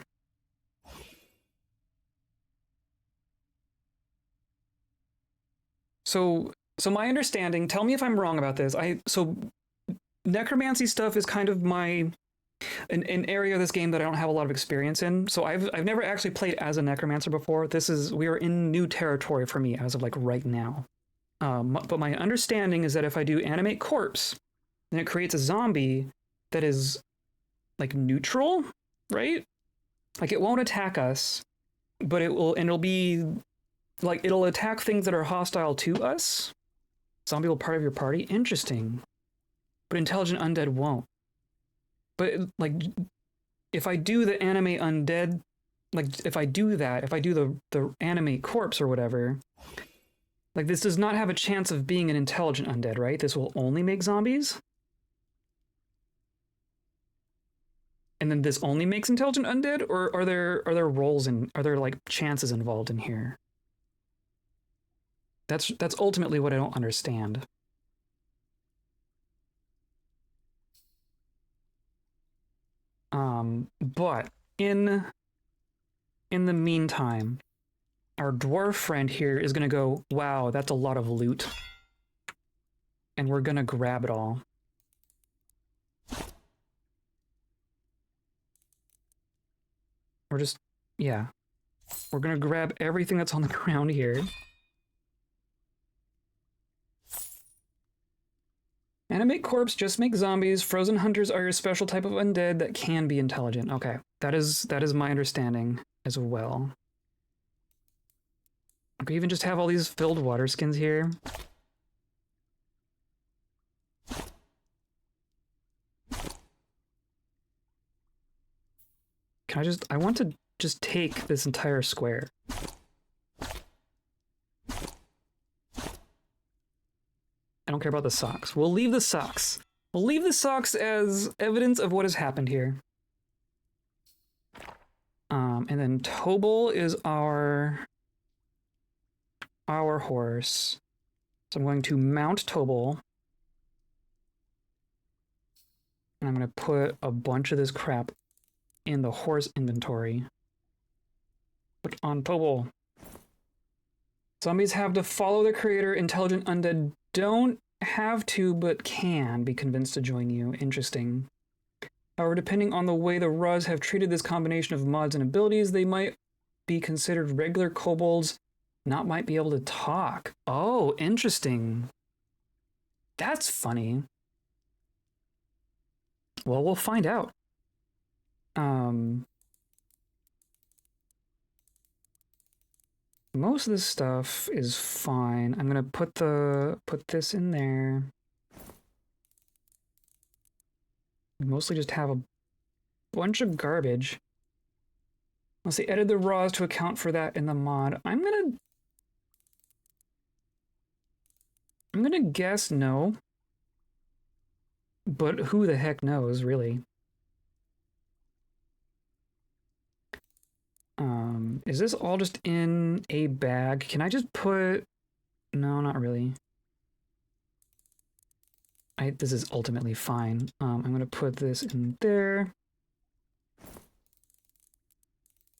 So my understanding, tell me if I'm wrong about this. So necromancy stuff is kind of an area of this game that I don't have a lot of experience in. So I've never actually played as a necromancer before. We are in new territory for me as of like right now. But my understanding is that if I do animate corpse, then it creates a zombie that is like neutral, right? Like, it won't attack us, but it'll be like, it'll attack things that are hostile to us. Zombie will part of your party. Interesting. But intelligent undead won't. But like, if I do the animate undead, like if I do the animate corpse or whatever, like, this does not have a chance of being an intelligent undead, right? This will only make zombies. And then this only makes intelligent undead, or are there roles are there like chances involved in here? That's ultimately what I don't understand. But in the meantime, our dwarf friend here is gonna go, wow, that's a lot of loot. And we're gonna grab it all. Yeah. We're gonna grab everything that's on the ground here. Animate corpse, just make zombies. Frozen hunters are your special type of undead that can be intelligent. Okay, that is my understanding as well. We even just have all these filled water skins here. I want to just take this entire square. I don't care about the socks. We'll leave the socks. We'll leave the socks as evidence of what has happened here. And then Tobel is our horse. So I'm going to mount Tobel. And I'm going to put a bunch of this crap in the horse inventory. Put on Tobel. Zombies have to follow their creator. Intelligent undead don't have to, but can be convinced to join you. Interesting. However, depending on the way the Ruz have treated this combination of mods and abilities, they might be considered regular kobolds, might be able to talk. Oh, interesting. That's funny. Well, we'll find out. Most of this stuff is fine. I'm gonna put this in there. We mostly just have a bunch of garbage. Unless they edit the raws to account for that in the mod. I'm gonna guess no. But who the heck knows, really? Is this all just in a bag? Can I just put... No, not really. This is ultimately fine. I'm gonna put this in there.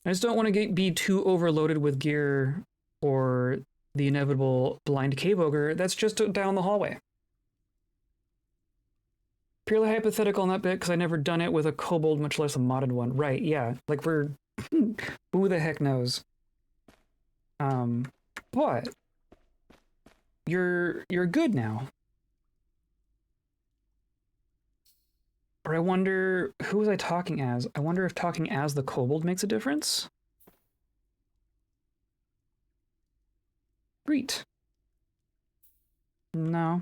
I just don't want to be too overloaded with gear or the inevitable blind cave ogre that's just down the hallway. Purely hypothetical on that bit because I never done it with a kobold, much less a modded one. Right, yeah. Like we're... who the heck knows? But... You're good now. Or I wonder, who was I talking as? I wonder if talking as the kobold makes a difference? Great. No.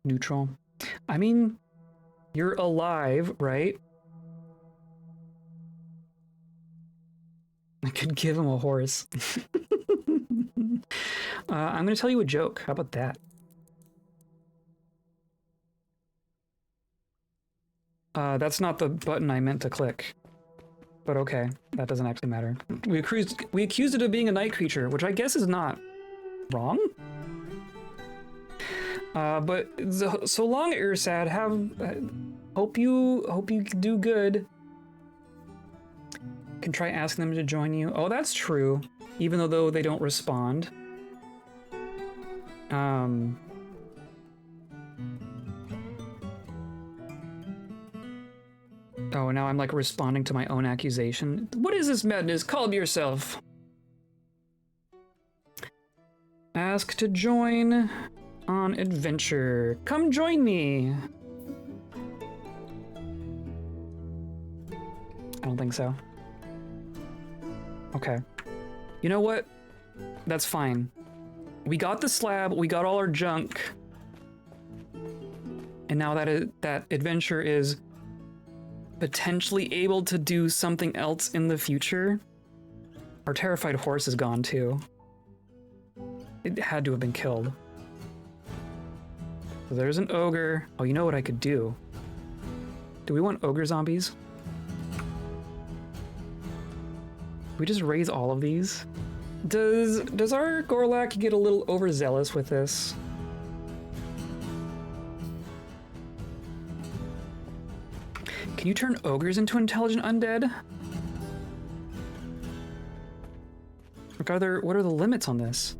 Neutral. I mean, you're alive, right? I could give him a horse. I'm going to tell you a joke. How about that? That's not the button I meant to click. But okay, that doesn't actually matter. We accused it of being a night creature, which I guess is not wrong. But so long, Ursad. Hope you do good. Can try asking them to join you. Oh, that's true. Even though they don't respond. Oh, now I'm like responding to my own accusation. What is this madness? Calm yourself. Ask to join on adventure. Come join me. I don't think so. Okay. You know what? That's fine. We got the slab, we got all our junk. And now that adventure is potentially able to do something else in the future. Our terrified horse is gone too. It had to have been killed. So there's an ogre. Oh, you know what I could do? Do we want ogre zombies? We just raise all of these? Does our Gorlak get a little overzealous with this? Can you turn ogres into intelligent undead? Like, what are the limits on this?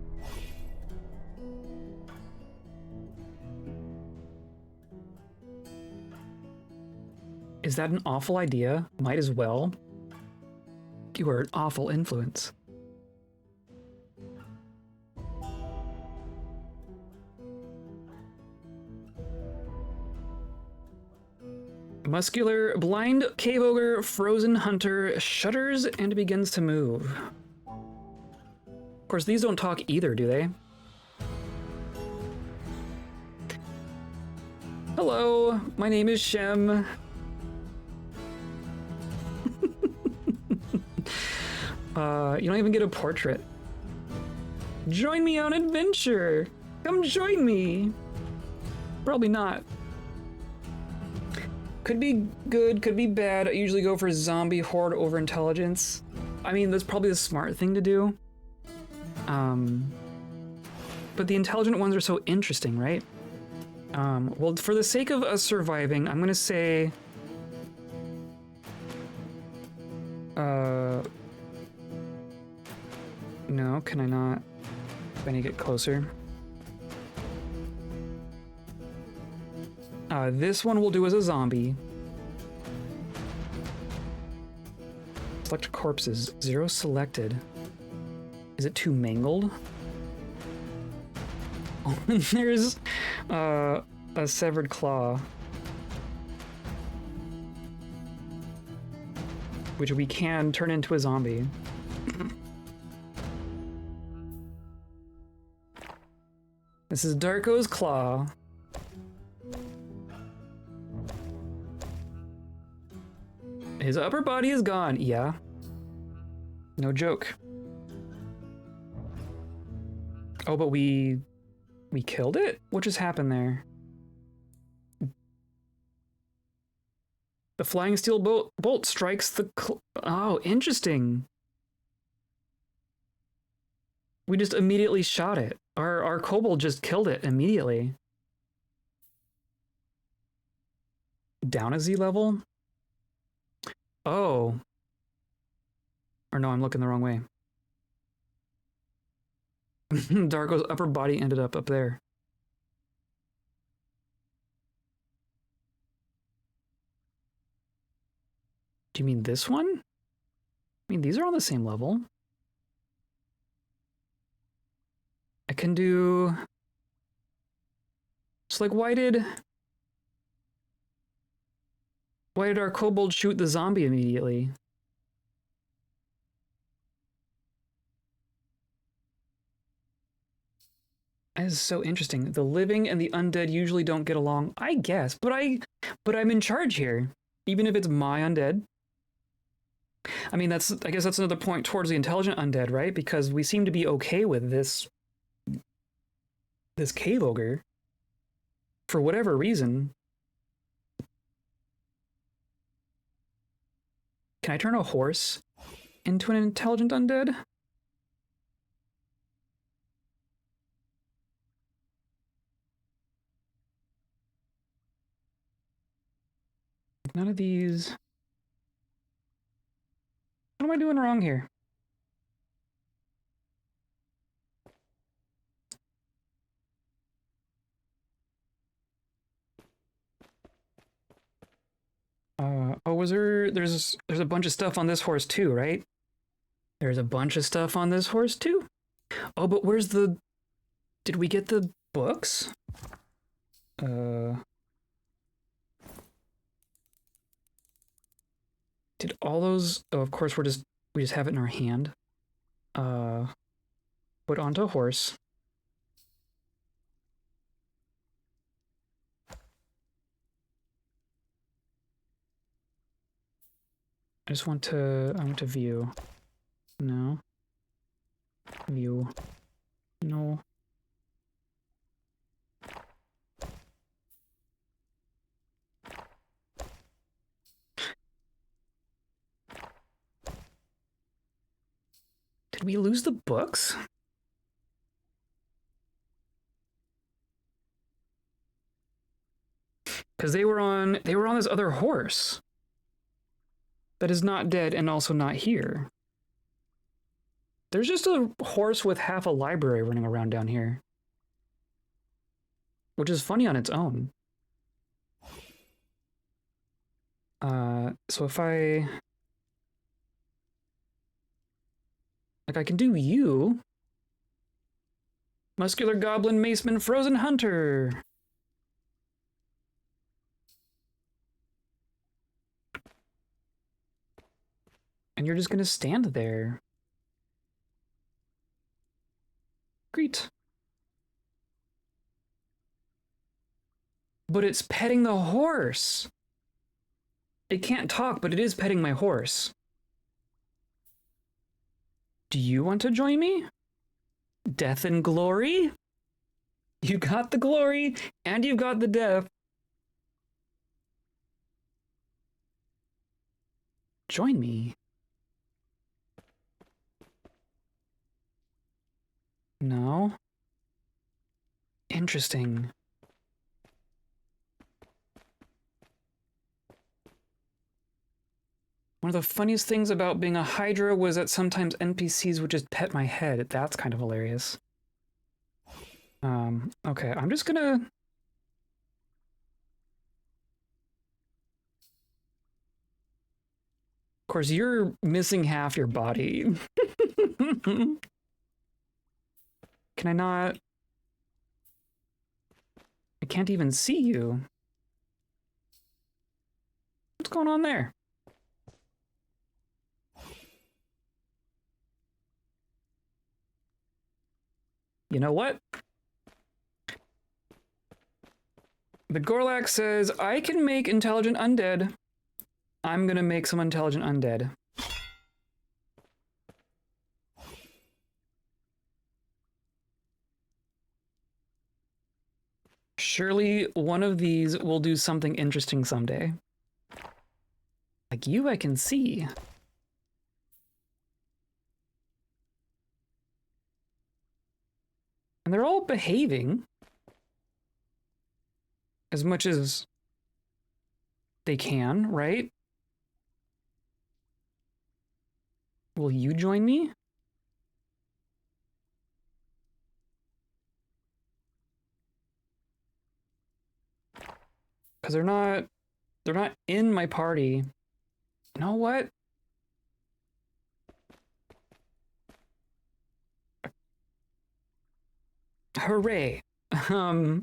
Is that an awful idea? Might as well. You are an awful influence. Muscular, blind cave ogre, frozen hunter, shudders and begins to move. Of course, these don't talk either, do they? Hello, my name is Shem. You don't even get a portrait. Join me on adventure. Come join me. Probably not. Could be good, could be bad. I usually go for zombie horde over intelligence. I mean, that's probably the smart thing to do. But the intelligent ones are so interesting, right? Well, for the sake of us surviving, I'm gonna say... No, can I not? I need to get closer. This one we'll do as a zombie. Select corpses. 0 selected. Is it too mangled? Oh, and there's a severed claw. Which we can turn into a zombie. This is Darko's claw. His upper body is gone. Yeah. No joke. Oh, but we killed it? What just happened there? The flying steel bolt strikes the oh, interesting. We just immediately shot it. Our kobold just killed it immediately. Down a Z level? Oh. Or no, I'm looking the wrong way. Darko's upper body ended up there. Do you mean this one? I mean, these are on the same level. I can do... So, like, why did our kobold shoot the zombie immediately? That is so interesting. The living and the undead usually don't get along, I guess, but I'm in charge here, even if it's my undead. I mean, I guess that's another point towards the intelligent undead, right? Because we seem to be okay with this cave ogre for whatever reason. Can I turn a horse into an intelligent undead? None of these. What am I doing wrong here? Oh, there's a bunch of stuff on this horse too, right? There's a bunch of stuff on this horse too. Oh, but did we get the books? Did all those, oh, of course we just have it in our hand. Put onto a horse. I want to view. No. View. No. Did we lose the books? Because they were on this other horse that is not dead and also not here. There's just a horse with half a library running around down here, which is funny on its own. So if I can do you, muscular goblin, maceman, frozen hunter. And you're just gonna stand there. Great. But it's petting the horse. It can't talk, but it is petting my horse. Do you want to join me? Death and glory? You got the glory, and you've got the death. Join me. No? Interesting. One of the funniest things about being a Hydra was that sometimes NPCs would just pet my head. That's kind of hilarious. Okay, I'm just gonna... Of course, you're missing half your body. Can I not? I can't even see you. What's going on there? You know what? The Gorlak says, I can make intelligent undead. I'm gonna make some intelligent undead. Surely one of these will do something interesting someday. Like you, I can see. And they're all behaving as much as they can, right? Will you join me? Because they're not in my party. You know what? Hooray. I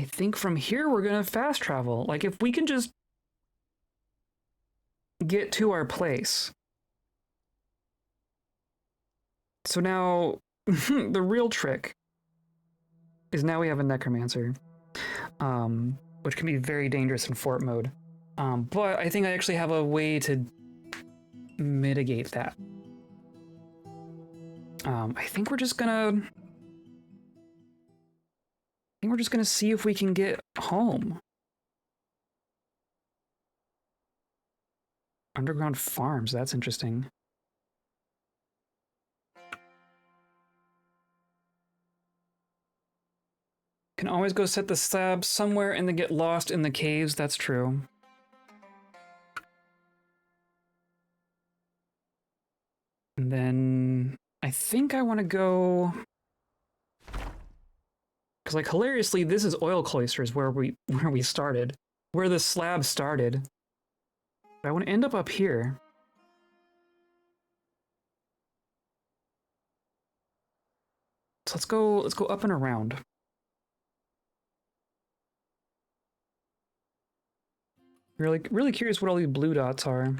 think from here we're gonna fast travel. Like if we can just get to our place. So now the real trick is now we have a necromancer, which can be very dangerous in fort mode. But I think I actually have a way to mitigate that. I think we're just gonna see if we can get home. Underground farms, that's interesting. Can always go set the slab somewhere and then get lost in the caves, that's true. And then I think I want to go... Because like hilariously, this is oil cloisters where we started. Where the slab started. But I want to end up here. So let's go up and around. Really curious what all these blue dots are.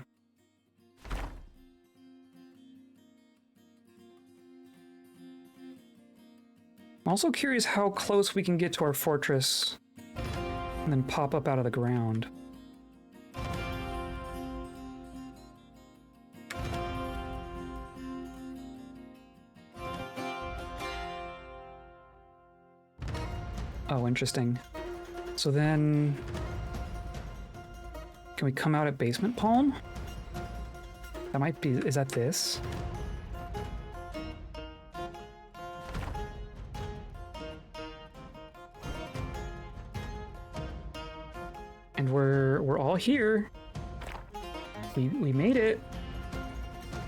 I'm also curious how close we can get to our fortress and then pop up out of the ground. Oh, interesting. So then... Can we come out at basement palm? That might be... Is that this? And we're all here. We made it.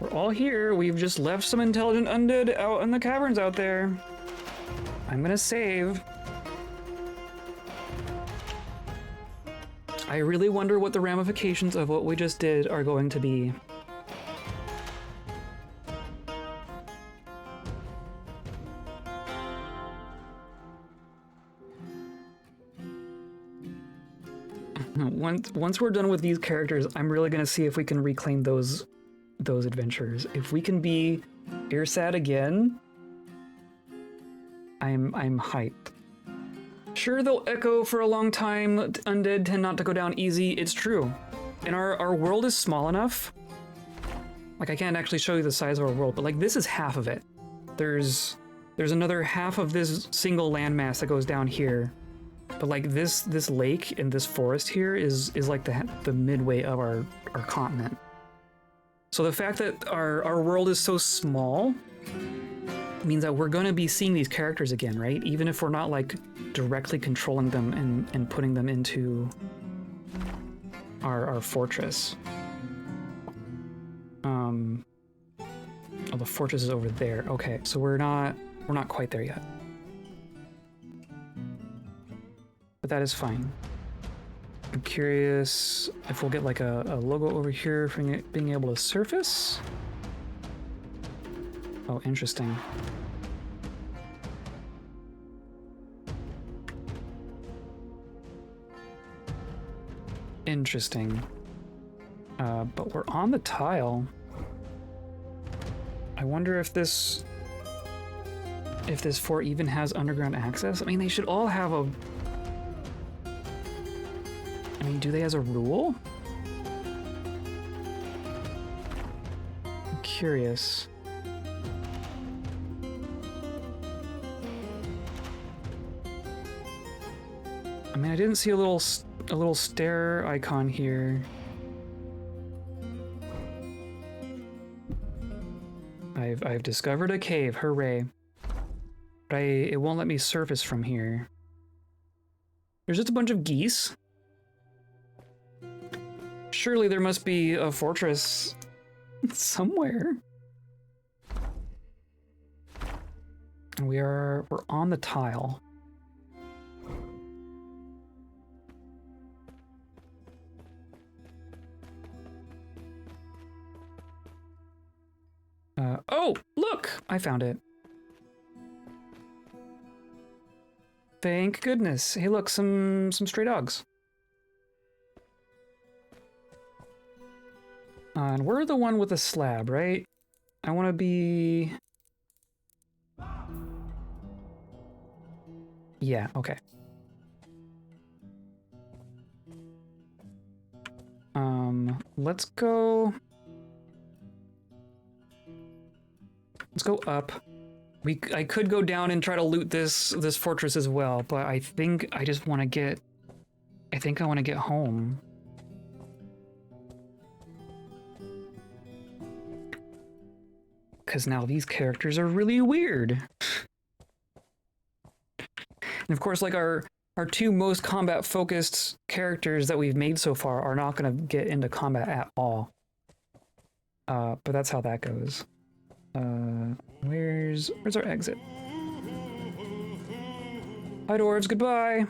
We're all here. We've just left some intelligent undead out in the caverns out there. I'm gonna save. I really wonder what the ramifications of what we just did are going to be. Once we're done with these characters, I'm really gonna see if we can reclaim those adventures. If we can be Irsad again, I'm hyped. Sure, they'll echo for a long time. Undead tend not to go down easy. It's true. And our world is small enough. Like, I can't actually show you the size of our world, but like this is half of it. There's another half of this single landmass that goes down here. But like this lake and this forest here is like the midway of our continent. So the fact that our world is so small means that we're gonna be seeing these characters again, right? Even if we're not like directly controlling them and putting them into our fortress. Oh, the fortress is over there. Okay, so we're not quite there yet. But that is fine. I'm curious if we'll get like a logo over here for being able to surface. Oh, interesting. Interesting. But we're on the tile. I wonder if this fort even has underground access. I mean, they should all have a... I mean, do they as a rule? I'm curious. I mean, I didn't see a little stair icon here. I've discovered a cave, hooray. But it won't let me surface from here. There's just a bunch of geese. Surely there must be a fortress somewhere. And we're on the tile. Oh, look! I found it. Thank goodness. Hey, look, some stray dogs. And we're the one with the slab, right? I want to be... Yeah, okay. Let's go... Let's go up. I could go down and try to loot this fortress as well, but I think I just want to get... I think I want to get home. Because now these characters are really weird. And of course, like our two most combat-focused characters that we've made so far are not going to get into combat at all. But that's how that goes. Where's our exit? Hi, dwarves, goodbye.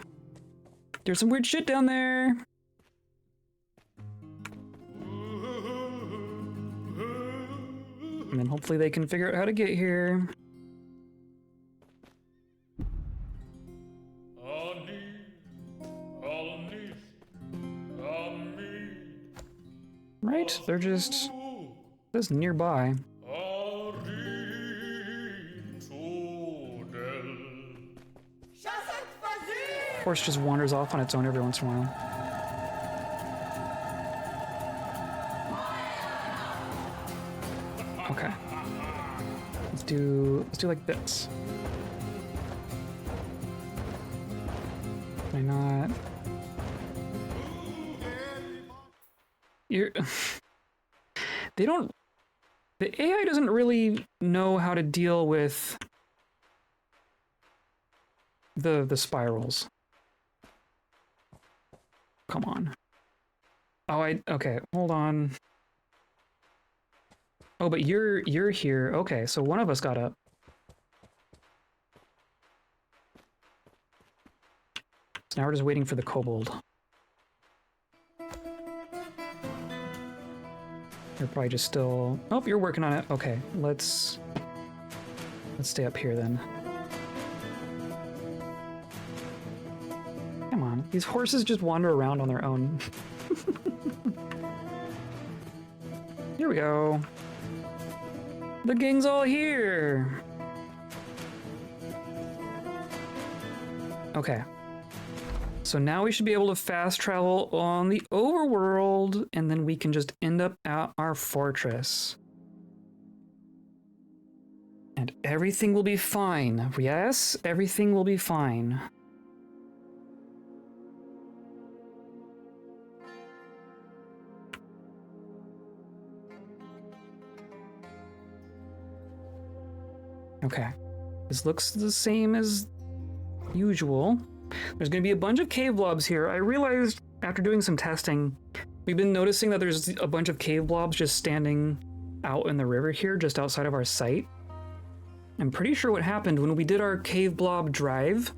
There's some weird shit down there. And then hopefully they can figure out how to get here. Right? They're just nearby. Horse just wanders off on its own every once in a while. Okay. Let's do like this. Can I not? They don't... The AI doesn't really know how to deal with the spirals. Come on. Oh, okay, hold on. Oh, but you're here. Okay, so one of us got up. So now we're just waiting for the kobold. You're probably just still... Oh, you're working on it. Okay, let's stay up here then. Come on, these horses just wander around on their own. Here we go. The gang's all here. Okay. So now we should be able to fast travel on the overworld, and then we can just end up at our fortress. And everything will be fine. Yes, everything will be fine. Okay. This looks the same as usual. There's going to be a bunch of cave blobs here. I realized after doing some testing, we've been noticing that there's a bunch of cave blobs just standing out in the river here, just outside of our site. I'm pretty sure what happened when we did our cave blob drive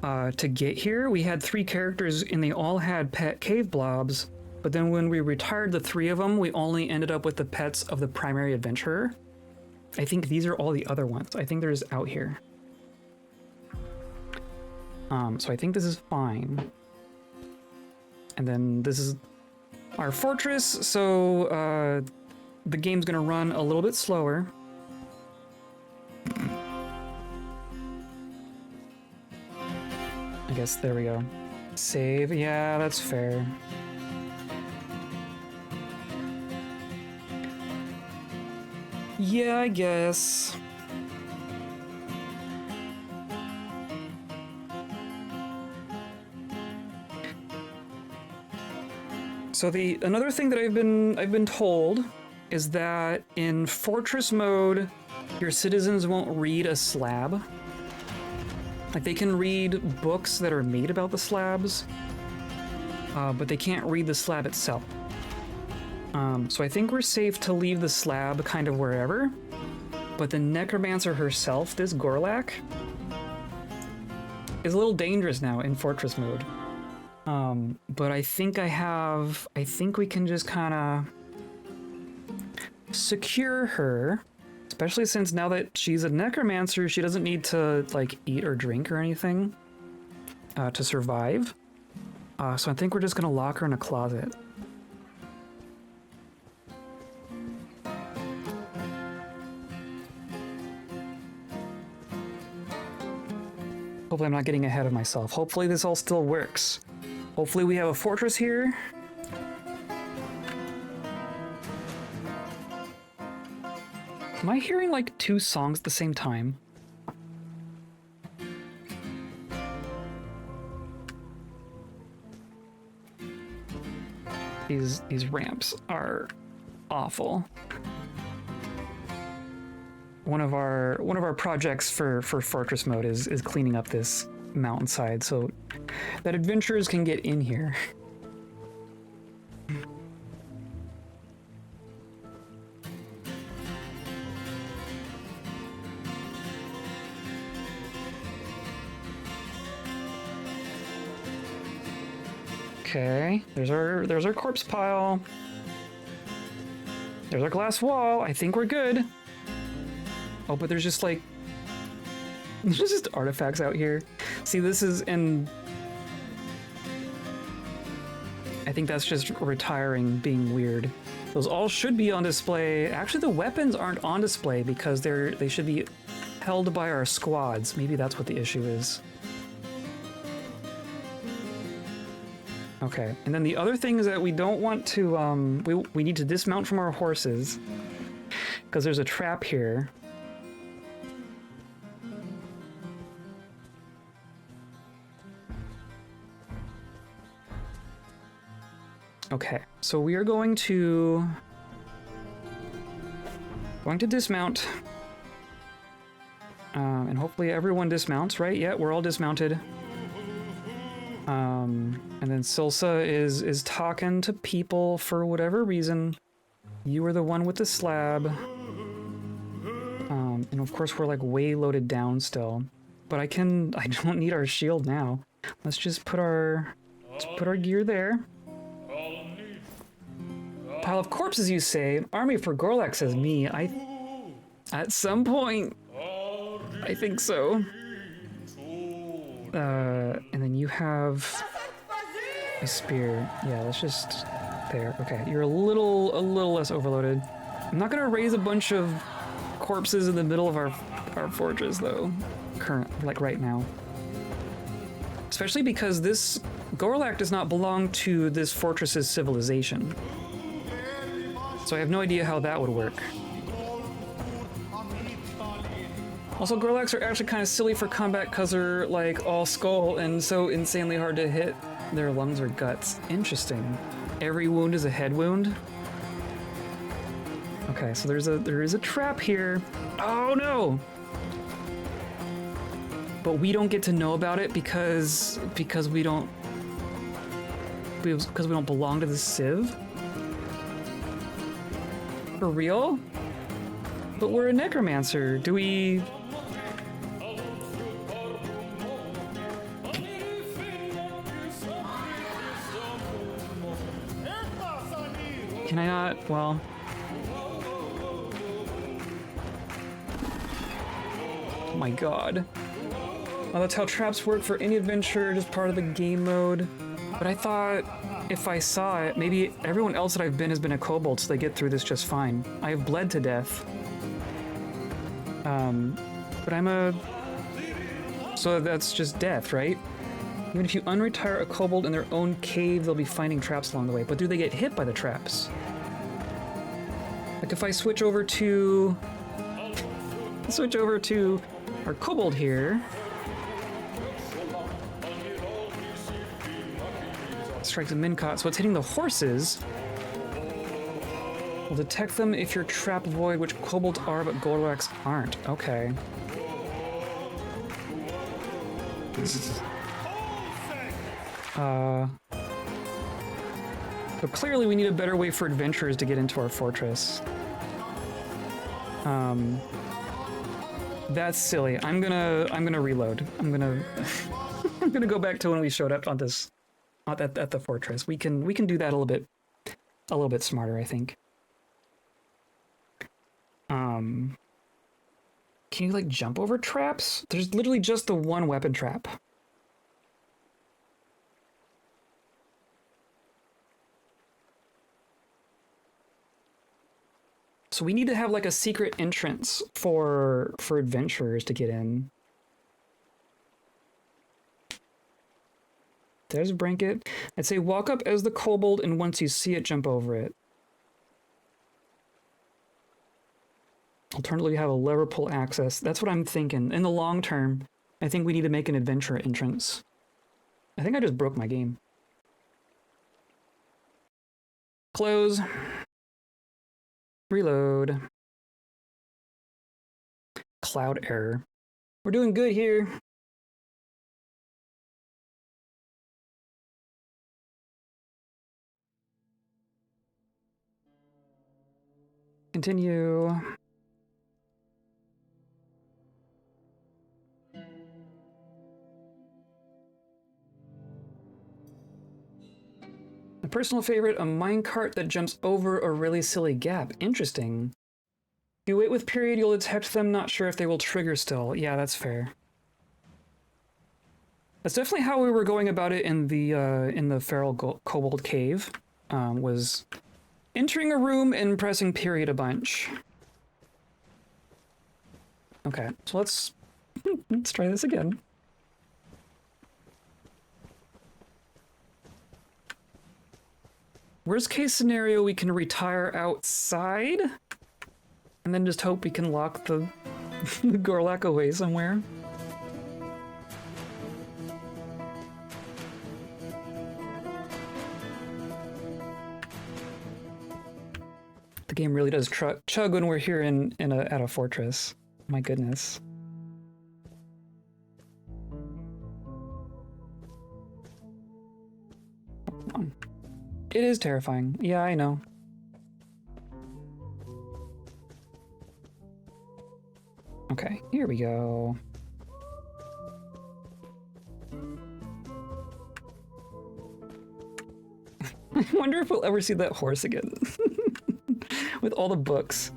to get here, we had 3 characters and they all had pet cave blobs, but then when we retired the 3 of them, we only ended up with the pets of the primary adventurer. I think these are all the other ones. I think they're just out here. So I think this is fine. And then this is our fortress, so the game's gonna run a little bit slower. I guess, there we go. Save, yeah, that's fair. Yeah, I guess. So another thing that I've been told is that in fortress mode, your citizens won't read a slab. Like, they can read books that are made about the slabs, but they can't read the slab itself. So I think we're safe to leave the slab kind of wherever, but the necromancer herself, this Gorlak, is a little dangerous now in fortress mode. But I think we can just kind of secure her, especially since now that she's a necromancer, she doesn't need to, like, eat or drink or anything to survive. So I think we're just gonna lock her in a closet. Hopefully I'm not getting ahead of myself. Hopefully this all still works. Hopefully we have a fortress here. Am I hearing like two songs at the same time? These ramps are awful. One of our projects for fortress mode is cleaning up this mountainside so that adventurers can get in here. Okay, there's our corpse pile. There's our glass wall. I think we're good. Oh, but there's just like there's just artifacts out here. See, this is in. I think that's just retiring being weird. Those all should be on display. Actually, the weapons aren't on display because they should be held by our squads. Maybe that's what the issue is. Okay, and then the other thing is that we don't want to, we need to dismount from our horses because there's a trap here. Okay, so we are going to dismount, and hopefully everyone dismounts, right? Yeah, we're all dismounted. And then Silsa is talking to people for whatever reason. You were the one with the slab. And of course we're like way loaded down still. But I don't need our shield now. Let's just put our gear there. Pile of corpses, you say? Army for Gorlak, says me. At some point, I think so. And then you have a spear. Yeah, let's just there. Okay, you're a little less overloaded. I'm not gonna raise a bunch of corpses in the middle of our fortress though. Like right now. Especially because this Gorlak does not belong to this fortress's civilization. So I have no idea how that would work. Also, Gorlaks are actually kind of silly for combat because they're like all skull and so insanely hard to hit their lungs or guts. Interesting. Every wound is a head wound. Okay, so there is a trap here. Oh no! But we don't get to know about it because we don't belong to the Civ. For real? But we're a necromancer. Do we? Can I not? Well. Oh my god. Oh, that's how traps work for any adventure, just part of the game mode. But I thought if I saw it, maybe everyone else that I've been has been a kobold, so they get through this just fine. I have bled to death. But I'm a... So that's just death, right? Even if you unretire a kobold in their own cave, they'll be finding traps along the way. But do they get hit by the traps? Like if I switch over to our kobold here. Strikes a mincot, so it's hitting the horses. Will detect them if you're trap void, which kobolds are, but goldraks aren't. Okay. So clearly we need a better way for adventurers to get into our fortress. That's silly. I'm gonna reload. I'm gonna I'm gonna go back to when we showed up on this at the fortress. We can do that a little bit smarter, I think. Can you like jump over traps? There's literally just the one weapon trap. So we need to have like a secret entrance for adventurers to get in. There's a blanket. I'd say walk up as the kobold, and once you see it, jump over it. Alternatively, you have a lever pull access. That's what I'm thinking. In the long term, I think we need to make an adventure entrance. I think I just broke my game. Close. Reload. Cloud error. We're doing good here. Continue. A personal favorite, a minecart that jumps over a really silly gap. Interesting. If you wait with period, you'll detect them. Not sure if they will trigger still. Yeah, that's fair. That's definitely how we were going about it in the feral kobold cave. Was entering a room and pressing period a bunch. Okay, so let's try this again. Worst case scenario, we can retire outside and then just hope we can lock the, the Gorlak away somewhere. The game really does chug when we're here at a fortress. My goodness. It is terrifying. Yeah, I know. Okay, here we go. I wonder if we'll ever see that horse again. With all the books.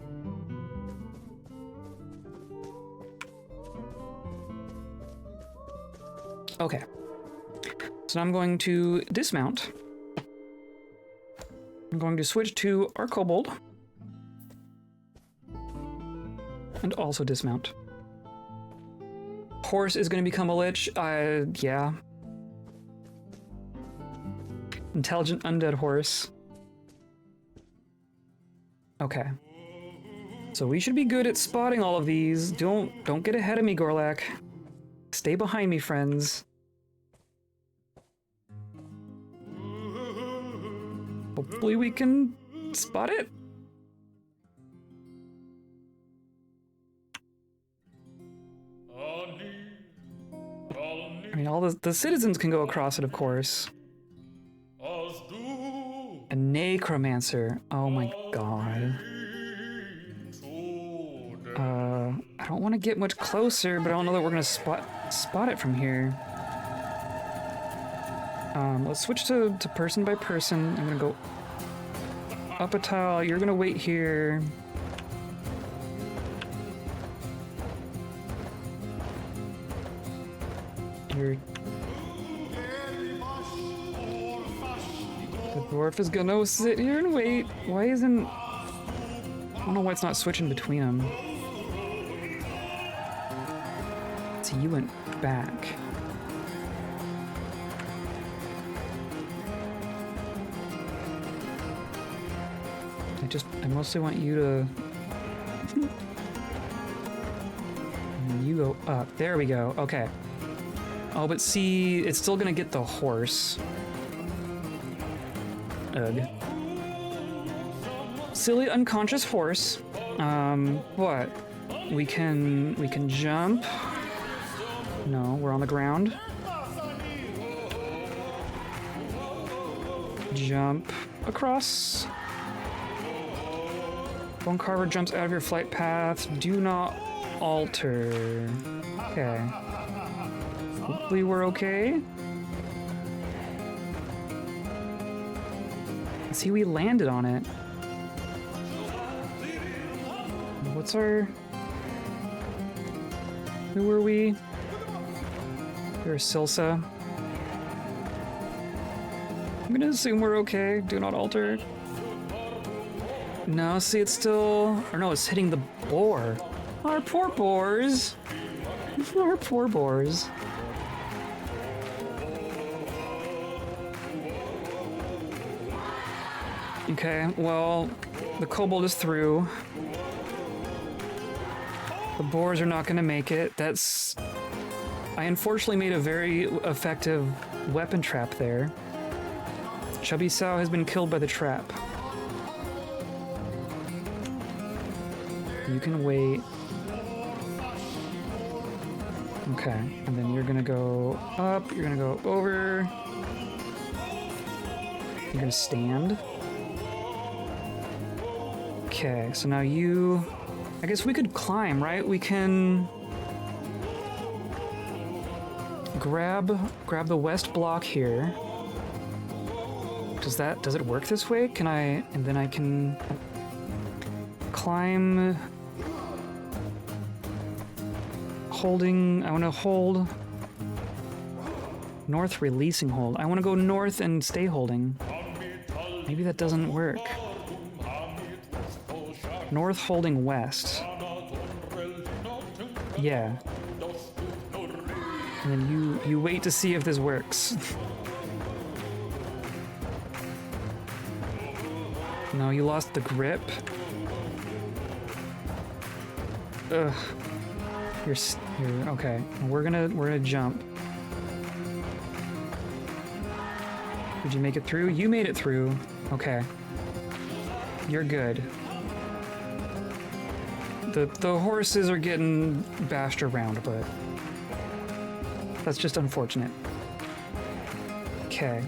Okay. So now I'm going to dismount. I'm going to switch to our kobold. And also dismount. Horse is going to become a lich. Yeah. Intelligent undead horse. Okay. So we should be good at spotting all of these. Don't get ahead of me, Gorlak. Stay behind me, friends. Hopefully we can spot it. I mean, all the citizens can go across it, of course. A necromancer. Oh my god. I don't want to get much closer, but I don't know that we're gonna spot it from here. Let's switch to person by person. I'm gonna go up a tile. You're gonna wait here. You're... The dwarf is gonna sit here and wait. Why isn't... I don't know why it's not switching between them. So you went back. I mostly want you to... And you go up. There we go. Okay. Oh, but see, it's still gonna get the horse. Ugh. Silly unconscious horse. What? We can jump. No, we're on the ground. Jump across. Bone Carver jumps out of your flight path. Do not alter. Okay. Hopefully we're okay. See, we landed on it. What's our... Who were we? We were Silsa. I'm gonna assume we're okay. Do not alter. No, see, it's still... Or no, it's hitting the boar. Our poor boars. Our poor boars. Okay, well, the kobold is through. The boars are not gonna make it. That's... I unfortunately made a very effective weapon trap there. Chubby Sow has been killed by the trap. You can wait. Okay, and then you're gonna go up, you're gonna go over. You're gonna stand. Okay, so now you... I guess we could climb, right? We can... Grab the west block here. Does it work this way? Can I... And then I can... Climb... Holding... I want to hold... North releasing hold. I want to go north and stay holding. Maybe that doesn't work. North holding west. Yeah. And then you wait to see if this works. No, you lost the grip. Ugh. You're okay. We're gonna jump. Did you make it through? You made it through. Okay. You're good. The horses are getting bashed around, but that's just unfortunate. Okay.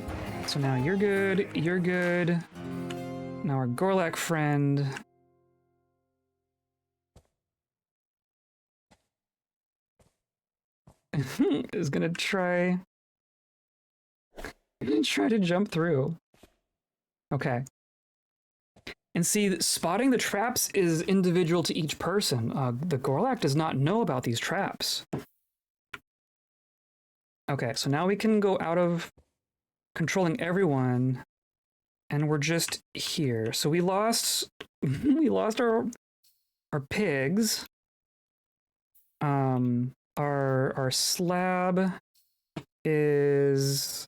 So now you're good. You're good. Now our Gorlak friend. is gonna try to jump through. Okay. And see, spotting the traps is individual to each person. The Gorlak does not know about these traps. Okay, so now we can go out of controlling everyone, and we're just here. So we lost our pigs. Our slab is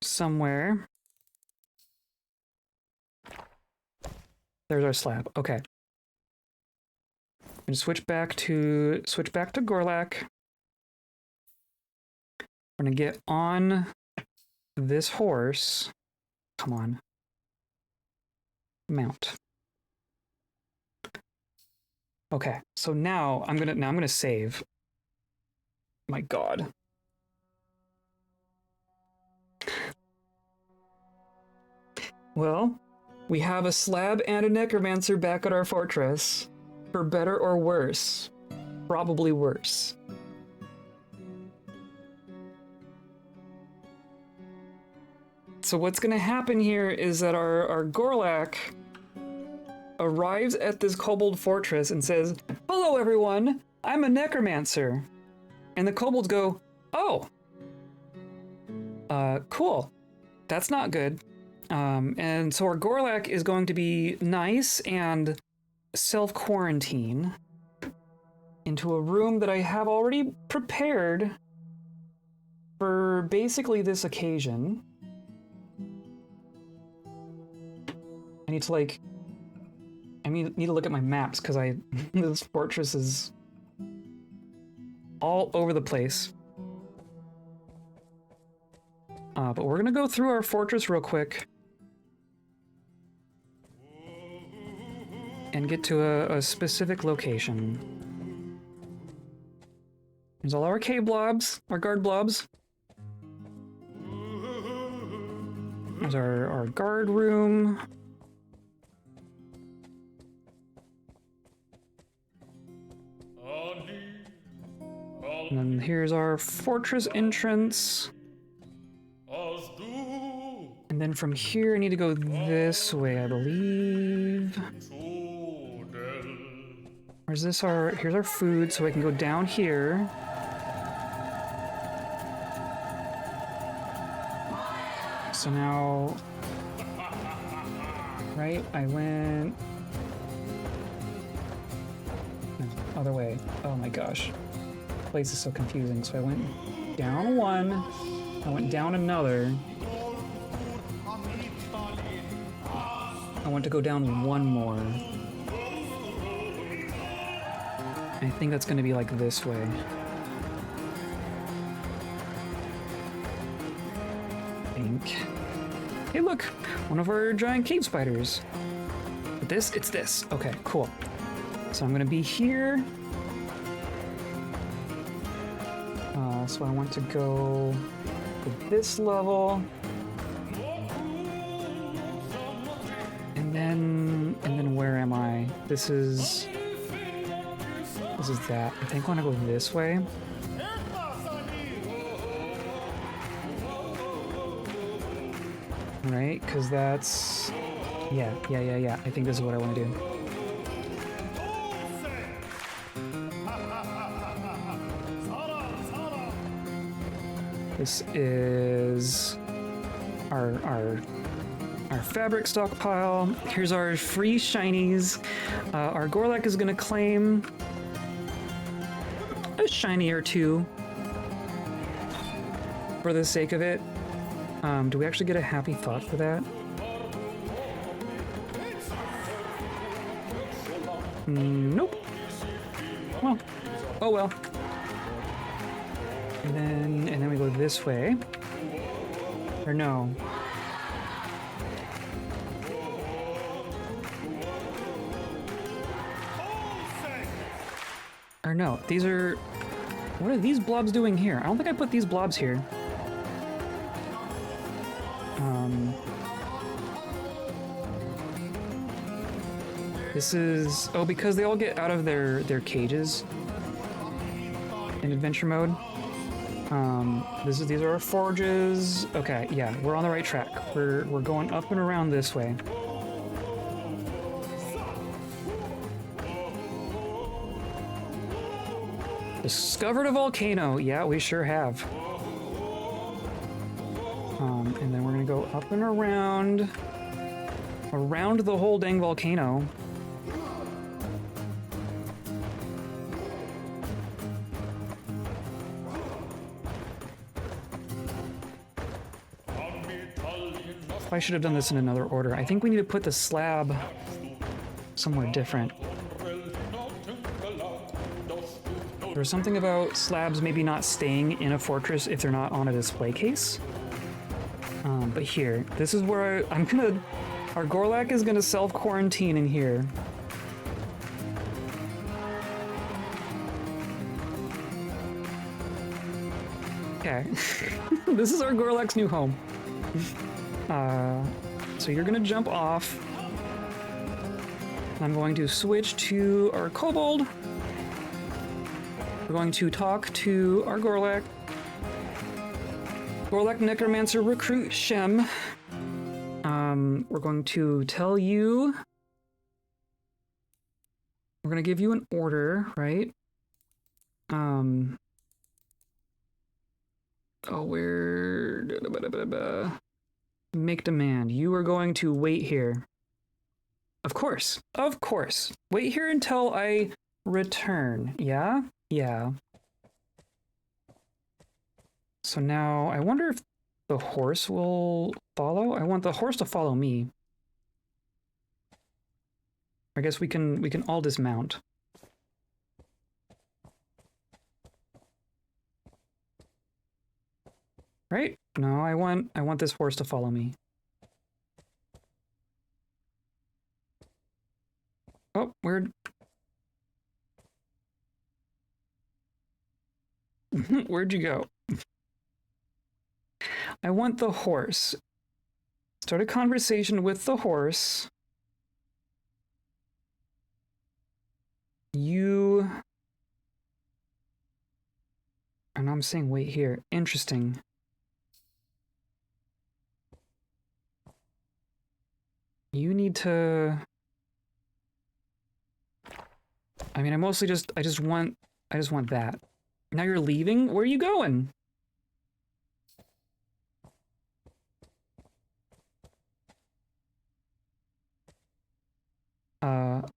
somewhere. There's our slab. Okay. And switch back to Gorlak. We're gonna get on this horse. Come on. Mount. Okay, so now I'm gonna save. My God. Well, we have a slab and a necromancer back at our fortress. For better or worse. Probably worse. So what's gonna happen here is that our Gorlak arrives at this kobold fortress and says, "Hello everyone, I'm a necromancer. And the kobolds go, oh, cool. That's not good. And so our Gorlak is going to be nice and self-quarantine into a room that I have already prepared for basically this occasion. I need to need to look at my maps because this fortress is all over the place. But we're gonna go through our fortress real quick and get to a specific location. There's all our cave blobs, our guard blobs. There's our guard room. And then here's our fortress entrance. And then from here, I need to go this way, I believe. Where's this? Here's our food, so I can go down here. So now, right, I went no, other way. Oh my gosh, the place is so confusing. So I went down one, I went down another. I want to go down one more. I think that's going to be like this way. I think. Hey, look! One of our giant cave spiders. But it's this. Okay, cool. So I'm going to be here. So I want to go to this level. And then where am I? This is that. I think I want to go this way. Right? Because that's... Yeah. I think this is what I want to do. This is our fabric stockpile. Here's our free shinies. Our Gorlak is gonna claim a shiny or two for the sake of it. Do we actually get a happy thought for that? Nope. Well, oh well. And then we go this way. Or no. Or no, these are... What are these blobs doing here? I don't think I put these blobs here. This is... Oh, because they all get out of their cages in adventure mode. These are our forges. Okay, yeah, we're on the right track. We're going up and around this way. Discovered a volcano. Yeah, we sure have. And then we're gonna go up and around the whole dang volcano. I should have done this in another order. I think we need to put the slab somewhere different. There's something about slabs maybe not staying in a fortress if they're not on a display case. But here, this is where our Gorlak is gonna self-quarantine in here. Okay. This is our Gorlak's new home. So you're gonna jump off. I'm going to switch to our Kobold. We're going to talk to our Gorlak. Gorlak Necromancer Recruit Shem. We're going to tell you... We're going to give you an order, right? Oh, we're... Make demand. You are going to wait here. Of course. Of course. Wait here until I return. Yeah? Yeah. So now, I wonder if the horse will follow? I want the horse to follow me. I guess we can all dismount. Right? No, I want this horse to follow me. Oh, where'd where'd you go? I want the horse. Start a conversation with the horse. You... And I'm saying wait here. Interesting. You need to... I mean, I just want that. Now you're leaving? Where are you going?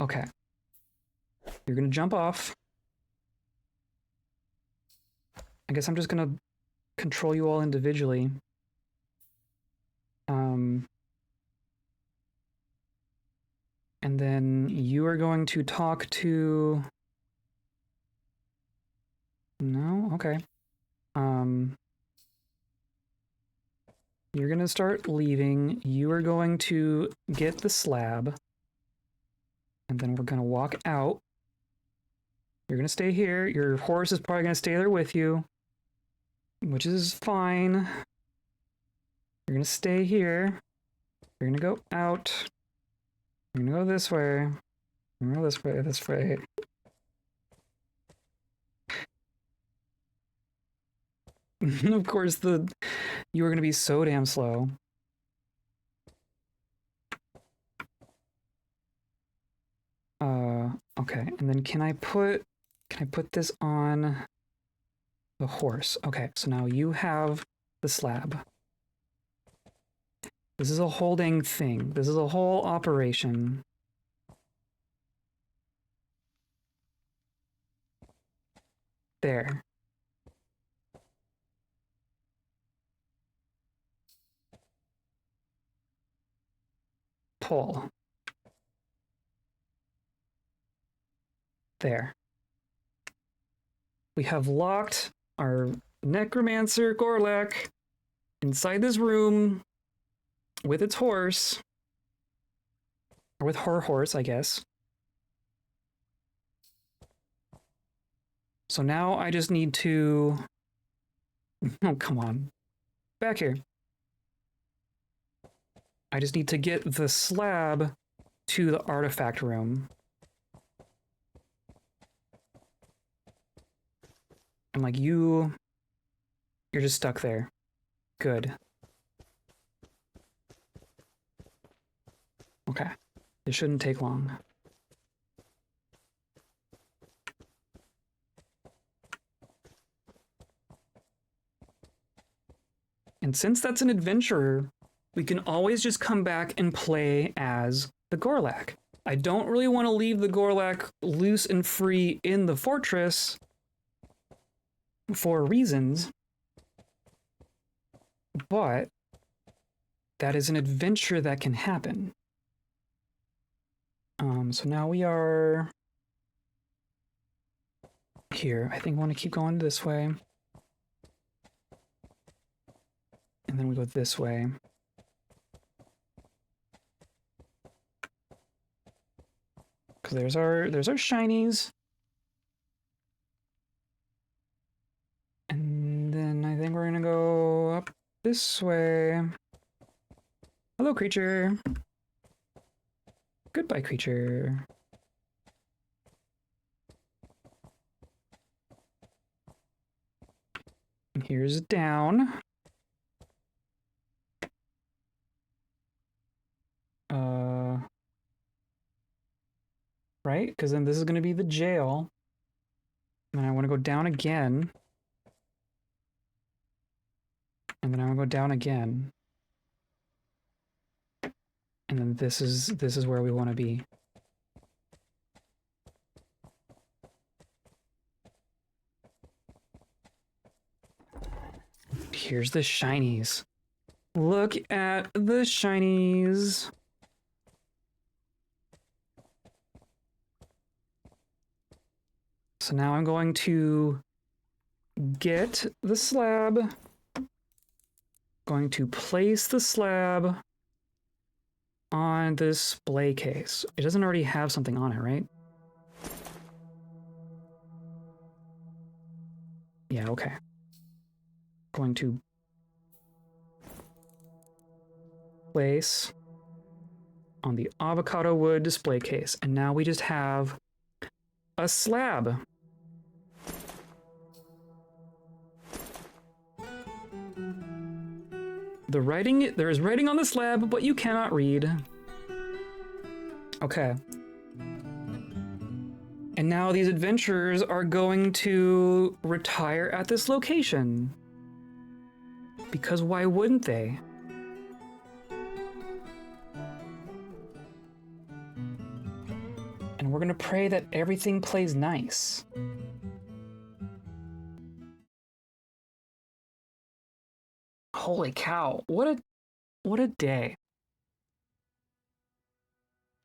Okay. You're gonna jump off. I guess I'm just gonna control you all individually. And then you are going to talk to... No? Okay. You're gonna start leaving. You are going to get the slab. And then we're gonna walk out. You're gonna stay here. Your horse is probably gonna stay there with you, which is fine. You're gonna stay here. You're gonna go out. You're gonna go this way. You're gonna go this way, this way. Of course, you are gonna be so damn slow. Okay, and then can I put this on the horse? Okay, so now you have the slab. This is a holding thing. This is a whole operation. There. Pull. There. We have locked our necromancer Gorlak inside this room with its horse. Or with her horse, I guess. So now I just need to... Oh, come on. Back here. I just need to get the slab to the artifact room. And like you're just stuck there. Good. Okay. It shouldn't take long. And since that's an adventurer, we can always just come back and play as the Gorlak. I don't really want to leave the Gorlak loose and free in the fortress for reasons, but that is an adventure that can happen. So now we are here. I think I want to keep going this way. And then we go this way. Because there's our shinies. And then I think we're gonna go up this way. Hello, creature. Goodbye, creature. And here's down. Right? Because then this is going to be the jail. And I want to go down again. And then I want to go down again. And then this is where we want to be. Here's the shinies. Look at the shinies. So now I'm going to get the slab. Going to place the slab on the display case. It doesn't already have something on it, right? Yeah, okay. Going to place on the avocado wood display case. And now we just have a slab. There is writing on the slab, but you cannot read. Okay. And now these adventurers are going to retire at this location. Because why wouldn't they? And we're gonna pray that everything plays nice. Holy cow, what a day.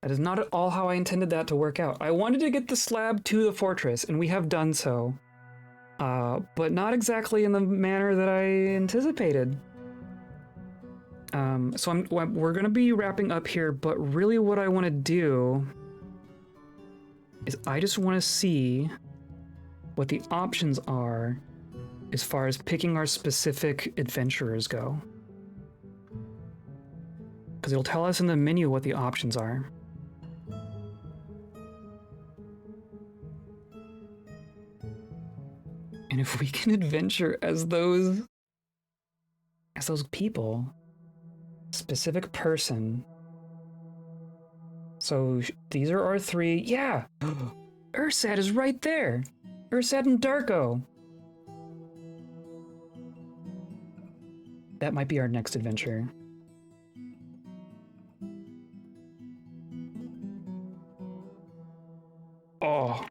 That is not at all how I intended that to work out. I wanted to get the slab to the fortress, and we have done so. But not exactly in the manner that I anticipated. So we're gonna be wrapping up here, but really what I want to do is I just want to see what the options are as far as picking our specific adventurers go. Because it'll tell us in the menu what the options are. And if we can adventure as those people, specific person. So these are our three. Yeah, Ursad is right there. Ursad and Darko. That might be our next adventure. Oh.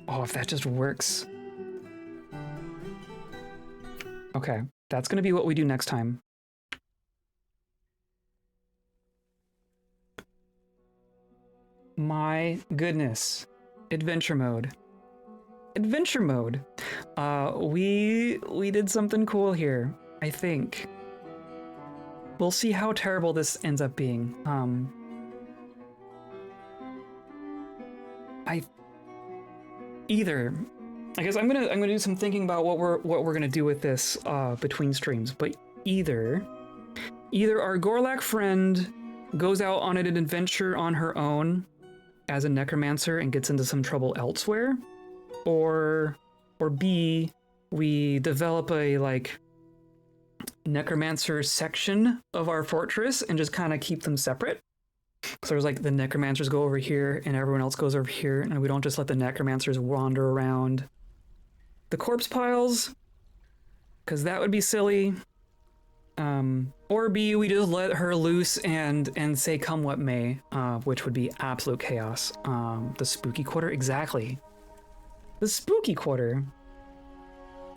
Oh, if that just works. Okay, that's gonna be what we do next time. My goodness. Adventure mode. Adventure mode. We did something cool here, I think. We'll see how terrible this ends up being. I guess I'm gonna do some thinking about what we're gonna do with this between streams. But either our Gorlak friend goes out on an adventure on her own as a necromancer and gets into some trouble elsewhere, or B, we develop a like necromancer section of our fortress and just kind of keep them separate. So there's like the necromancers go over here and everyone else goes over here, and we don't just let the necromancers wander around the corpse piles, because that would be silly. Or B, we just let her loose and say come what may, which would be absolute chaos. The spooky quarter, exactly. The spooky quarter.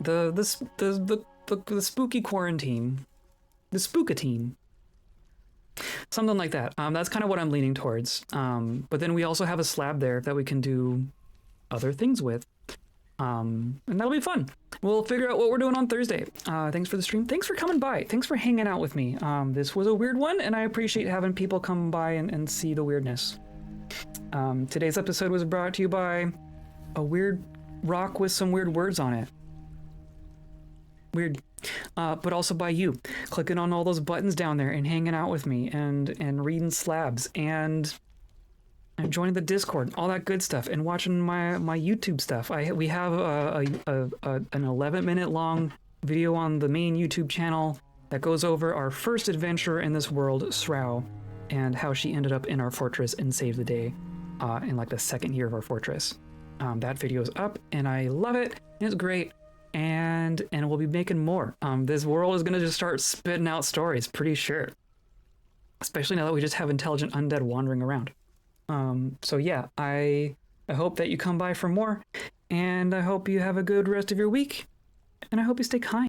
The spooky quarantine. The spookatine. Something like that. That's kind of what I'm leaning towards. But then we also have a slab there that we can do other things with. And that'll be fun. We'll figure out what we're doing on Thursday. Thanks for the stream. Thanks for coming by. Thanks for hanging out with me. This was a weird one, and I appreciate having people come by and see the weirdness. Today's episode was brought to you by a weird rock with some weird words on it. Weird. But also by you, clicking on all those buttons down there and hanging out with me and reading slabs and joining the Discord, all that good stuff, and watching my YouTube stuff. We have an 11-minute long video on the main YouTube channel that goes over our first adventure in this world, Srau, and how she ended up in our fortress and saved the day in like the second year of our fortress. That video is up, and I love it. It's great, and we'll be making more. This world is gonna just start spitting out stories, pretty sure. Especially now that we just have intelligent undead wandering around. So yeah, I hope that you come by for more, and I hope you have a good rest of your week, and I hope you stay kind.